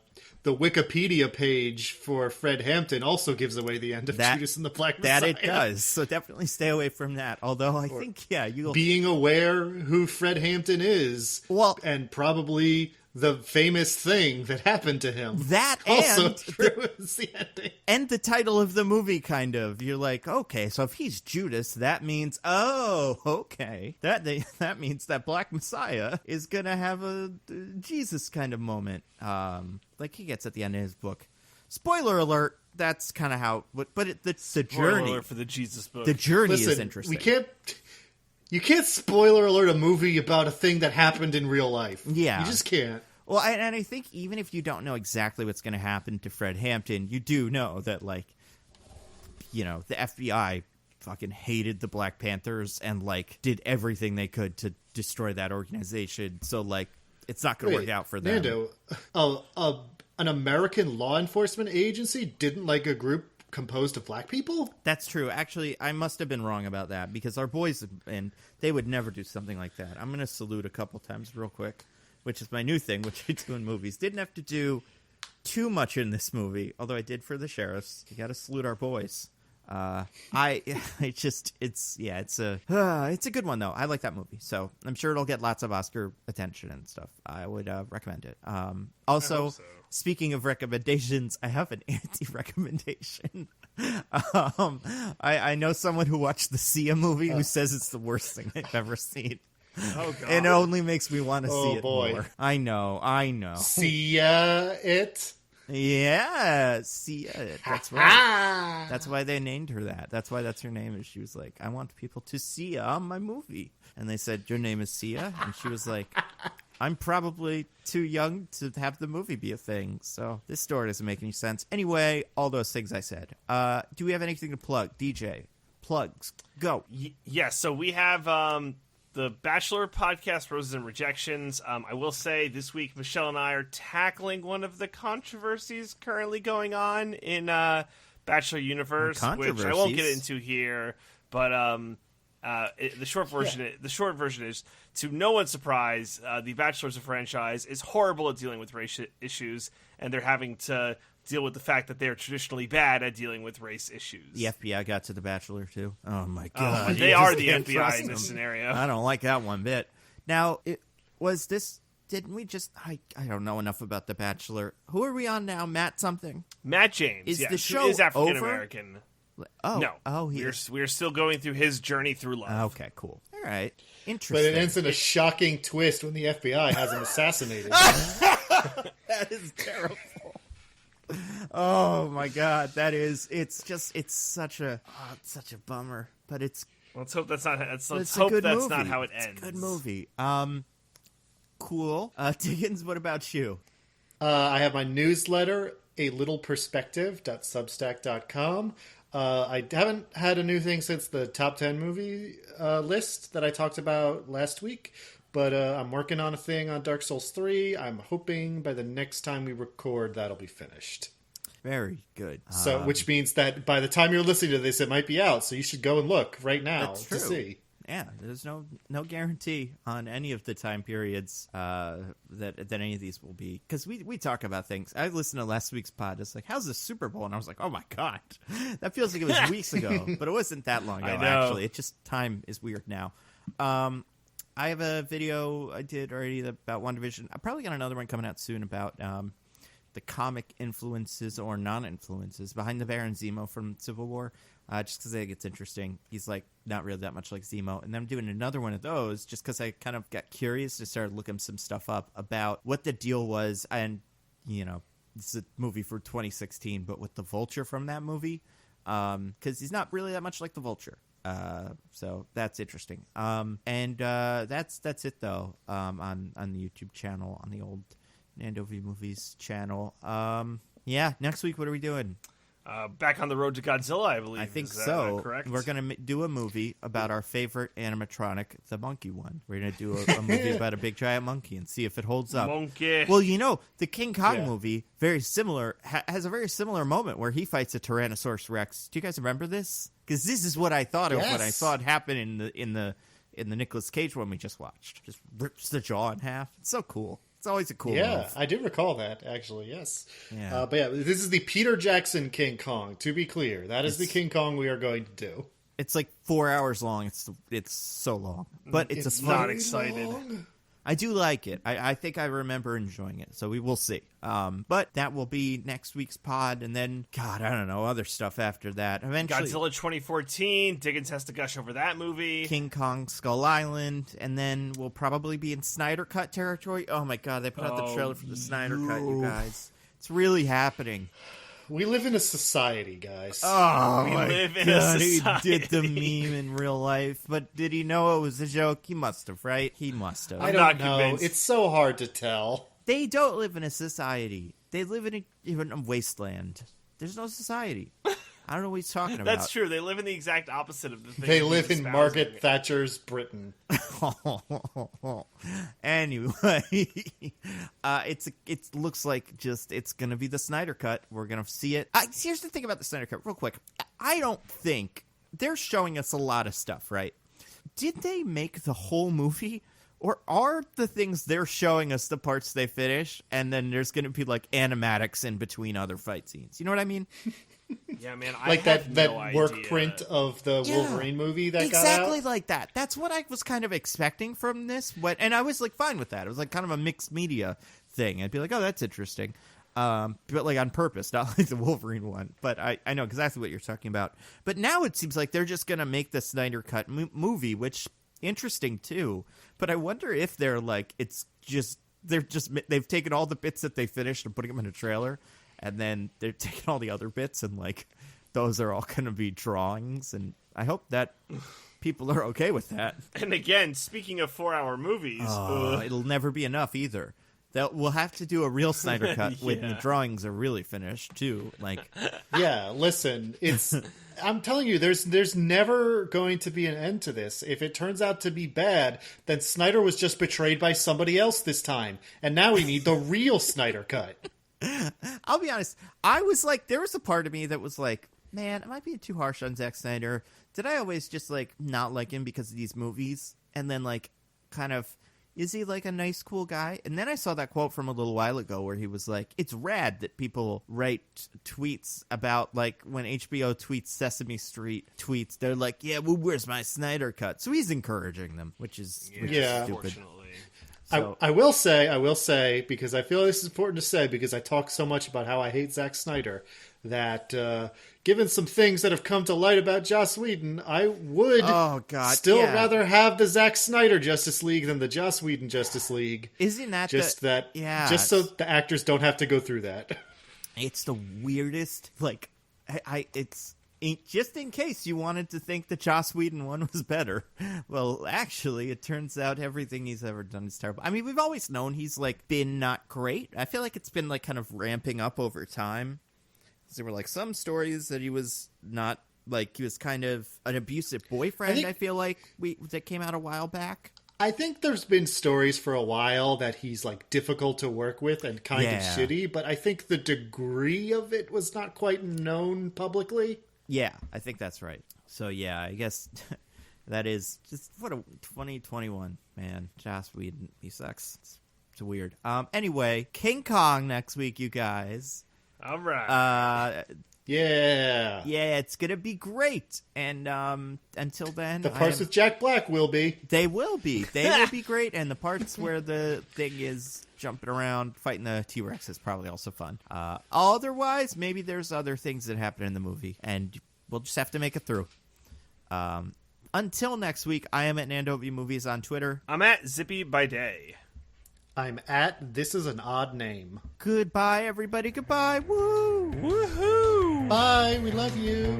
S3: Wikipedia page for Fred Hampton also gives away the end of Judas and the Black Messiah.
S1: That it does. So definitely stay away from that. Although I think, you'll
S3: being aware who Fred Hampton is, and probably the famous thing that happened to him.
S1: That
S3: also
S1: and
S3: ruins the ending.
S1: And the title of the movie, kind of. You're like, okay, so if he's Judas, that means, okay. That means that Black Messiah is going to have a Jesus kind of moment. Like he gets at the end of his book. Spoiler alert, that's kind of how, but the journey.
S2: Spoiler for the Jesus book.
S1: The journey
S3: Listen,
S1: is interesting.
S3: You can't spoiler alert a movie about a thing that happened in real life.
S1: Yeah.
S3: You just can't.
S1: Well, and I think even if you don't know exactly what's going to happen to Fred Hampton, you do know that, like, the FBI fucking hated the Black Panthers and, like, did everything they could to destroy that organization. So, like, it's not going to work out for them.
S3: Nando, an American law enforcement agency didn't like a group composed of black people?
S1: That's true. Actually, I must have been wrong about that because our boys, and they would never do something like that. I'm going to salute a couple times real quick, which is my new thing, which I do in movies. Didn't have to do too much in this movie, although I did for the sheriffs. You got to salute our boys. It's a good one though. I like that movie, so I'm sure it'll get lots of Oscar attention and stuff. I would recommend it. Also, so. Speaking of recommendations, I have an anti-recommendation. I know someone who watched the Sia movie who says it's the worst thing they've ever seen.
S2: Oh God!
S1: And it only makes me want to see it more. I know.
S3: Sia it.
S1: Yeah, Sia. That's right. That's why they named her that. That's why that's her name. And she was like, I want people to see on my movie. And they said, your name is Sia? And she was like, I'm probably too young to have the movie be a thing. So this story doesn't make any sense. Anyway, all those things I said. Do we have anything to plug? DJ, plugs, go.
S2: Yes, so we have the Bachelor podcast, Roses and Rejections. I will say this week, Michelle and I are tackling one of the controversies currently going on in Bachelor Universe, which I won't get into here. But the short version is, to no one's surprise, the Bachelor as a franchise is horrible at dealing with race issues, and they're having to deal with the fact that they're traditionally bad at dealing with race issues.
S1: The FBI got to the Bachelor, too. Oh, my God.
S2: They are the FBI in this scenario.
S1: I don't like that one bit. Now, didn't we just... I don't know enough about The Bachelor. Who are we on now? Matt something?
S2: Matt James.
S1: Is the show
S2: who is African-American.
S1: Oh.
S2: No.
S1: Oh,
S2: we're still going through his journey through love.
S1: Okay, cool. All right. Interesting.
S3: But it ends in a shocking twist when the FBI has him assassinated.
S1: That is terrible. Oh my God, it's such a bummer, but it's
S2: Let's hope that's not. Let's
S1: It's a
S2: hope
S1: good
S2: that's
S1: movie.
S2: not how it
S1: It's
S2: ends.
S1: a good movie. Cool. Diggins, what about you?
S3: I have my newsletter, alittleperspective.substack.com. I haven't had a new thing since the top 10 movie list that I talked about last week, but I'm working on a thing on Dark Souls 3. I'm hoping by the next time we record, that'll be finished.
S1: Very good.
S3: So, which means that by the time you're listening to this, it might be out. So you should go and look right now
S1: That's true.
S3: to see.
S1: Yeah, there's no guarantee on any of the time periods that any of these will be, because we talk about things. I listened to last week's pod. It's like, how's the Super Bowl? And I was like, oh my god, that feels like it was weeks ago, but it wasn't that long ago.
S2: I know.
S1: Actually, it just time is weird now. I have a video I did already about WandaVision. I probably got another one coming out soon about the comic influences or non-influences behind the Baron Zemo from Civil War. Just because I think it's interesting. He's like not really that much like Zemo. And then I'm doing another one of those just because I kind of got curious and started looking some stuff up about what the deal was. And, you know, it's a movie for 2016, but with the Vulture from that movie, because he's not really that much like the Vulture. So that's interesting. And that's it though. On the YouTube channel, on the old Nando V Movies channel. Yeah, next week what are we doing?
S2: Back on the road to Godzilla, I believe.
S1: I think
S2: Is that,
S1: so.
S2: correct?
S1: We're going to do a movie about our favorite animatronic, the monkey one. We're going to do a movie about a big giant monkey and see if it holds up.
S2: Monkey.
S1: Well, you know, the King Kong
S3: Yeah.
S1: movie, very similar, has a very similar moment where he fights a Tyrannosaurus Rex. Do you guys remember this? Because this is what I thought of when I
S3: Yes.
S1: saw it happen in the Nicolas Cage one we just watched. Just rips the jaw in half. It's so cool. It's always a cool
S3: Yeah,
S1: move.
S3: I do recall that, actually, yes.
S1: Yeah.
S3: But yeah, this is the Peter Jackson King Kong, to be clear. That is the King Kong we are going to do.
S1: It's like 4 hours long. It's so long, but it's a
S2: not
S1: fun.
S2: excited.
S1: I do like it. I think I remember enjoying it, so we will see. But that will be next week's pod, and then, God, I don't know, other stuff after that. Eventually,
S2: Godzilla 2014. Diggins has to gush over that movie.
S1: King Kong Skull Island, and then we'll probably be in Snyder Cut territory. Oh my God, they put out the trailer for the Snyder Cut, you guys. It's really happening.
S3: We live in a society, guys.
S1: Oh
S2: We
S1: my
S2: live in a
S1: God, he
S2: society.
S1: did the meme in real life, but did he know it was a joke? He must have, right? He must have.
S3: I
S2: I'm
S3: don't
S2: not
S3: know.
S2: convinced.
S3: It's so hard to tell.
S1: They don't live in a society. They live in a wasteland. There's no society. I don't know what he's talking about.
S2: That's true. They live in the exact opposite of the thing.
S3: They
S2: he's
S3: live in
S2: espousing.
S3: Margaret Thatcher's Britain.
S1: Anyway, it looks like it's gonna be the Snyder Cut. We're gonna see it. Here's the thing about the Snyder Cut, real quick. I don't think they're showing us a lot of stuff, right? Did they make the whole movie? Or are the things they're showing us the parts they finish, and then there's going to be, like, animatics in between other fight scenes? You know what I mean?
S2: Yeah, man.
S3: Like
S2: I have
S3: that
S2: no
S3: work
S2: idea.
S3: print of the
S1: Yeah.
S3: Wolverine movie that
S1: Exactly
S3: got out.
S1: like that. That's what I was kind of expecting from this. And I was, like, fine with that. It was, like, kind of a mixed media thing. I'd be like, oh, that's interesting. But, like, on purpose, not like the Wolverine one. But I know exactly what you're talking about. But now it seems like they're just going to make the Snyder Cut movie, which... interesting too, but I wonder if they're like they've taken all the bits that they finished and putting them in a trailer, and then they're taking all the other bits and like those are all going to be drawings, and I hope that people are okay with that.
S2: And again, speaking of 4-hour movies,
S1: It'll never be enough either. We'll have to do a real Snyder Cut when the
S2: Yeah.
S1: drawings are really finished too. Like,
S3: Yeah, listen, it's. I'm telling you, there's never going to be an end to this. If it turns out to be bad, then Snyder was just betrayed by somebody else this time, and now we need the real Snyder Cut.
S1: I'll be honest. I was like, there was a part of me that was like, man, am I being too harsh on Zack Snyder? Did I always just like not like him because of these movies? And then like, kind of, is he like a nice, cool guy? And then I saw that quote from a little while ago where he was like, it's rad that people write tweets about, like, when HBO tweets Sesame Street tweets, they're like, yeah, well, where's my Snyder Cut? So he's encouraging them, which is
S3: Yeah.
S1: stupid.
S2: unfortunately.
S1: So-
S3: I will say, because I feel this is important to say, because I talk so much about how I hate Zack Snyder, that given some things that have come to light about Joss Whedon, I would
S1: Oh, God,
S3: still
S1: yeah.
S3: rather have the Zack Snyder Justice League than the Joss Whedon Justice League.
S1: Isn't that
S3: Just just so the actors don't have to go through that.
S1: it's the weirdest, like, it's just in case you wanted to think the Joss Whedon one was better. Well, actually, it turns out everything he's ever done is terrible. I mean, we've always known he's, like, been not great. I feel like it's been, like, kind of ramping up over time. There were, like, some stories that he was not, like, he was kind of an abusive boyfriend, I feel like, that came out a while back.
S3: I think there's been stories for a while that he's, like, difficult to work with and kind of shitty, but I think the degree of it was not quite known publicly.
S1: Yeah, I think that's right. So, yeah, I guess that is just, what a 2021, man. Joss Whedon, he sucks. It's weird. Anyway, King Kong next week, you guys.
S2: All right.
S3: Yeah,
S1: it's gonna be great. And until then,
S3: the parts with Jack Black will be.
S1: They will be. They will be great. And the parts where the thing is jumping around, fighting the T-Rex is probably also fun. Otherwise, maybe there's other things that happen in the movie, and we'll just have to make it through. Until next week, I am at Nando Movies on Twitter.
S2: I'm at Zippy by Day.
S3: I'm at This Is an Odd Name.
S1: Goodbye, everybody. Goodbye. Woo!
S2: Woohoo!
S3: Bye. We love you.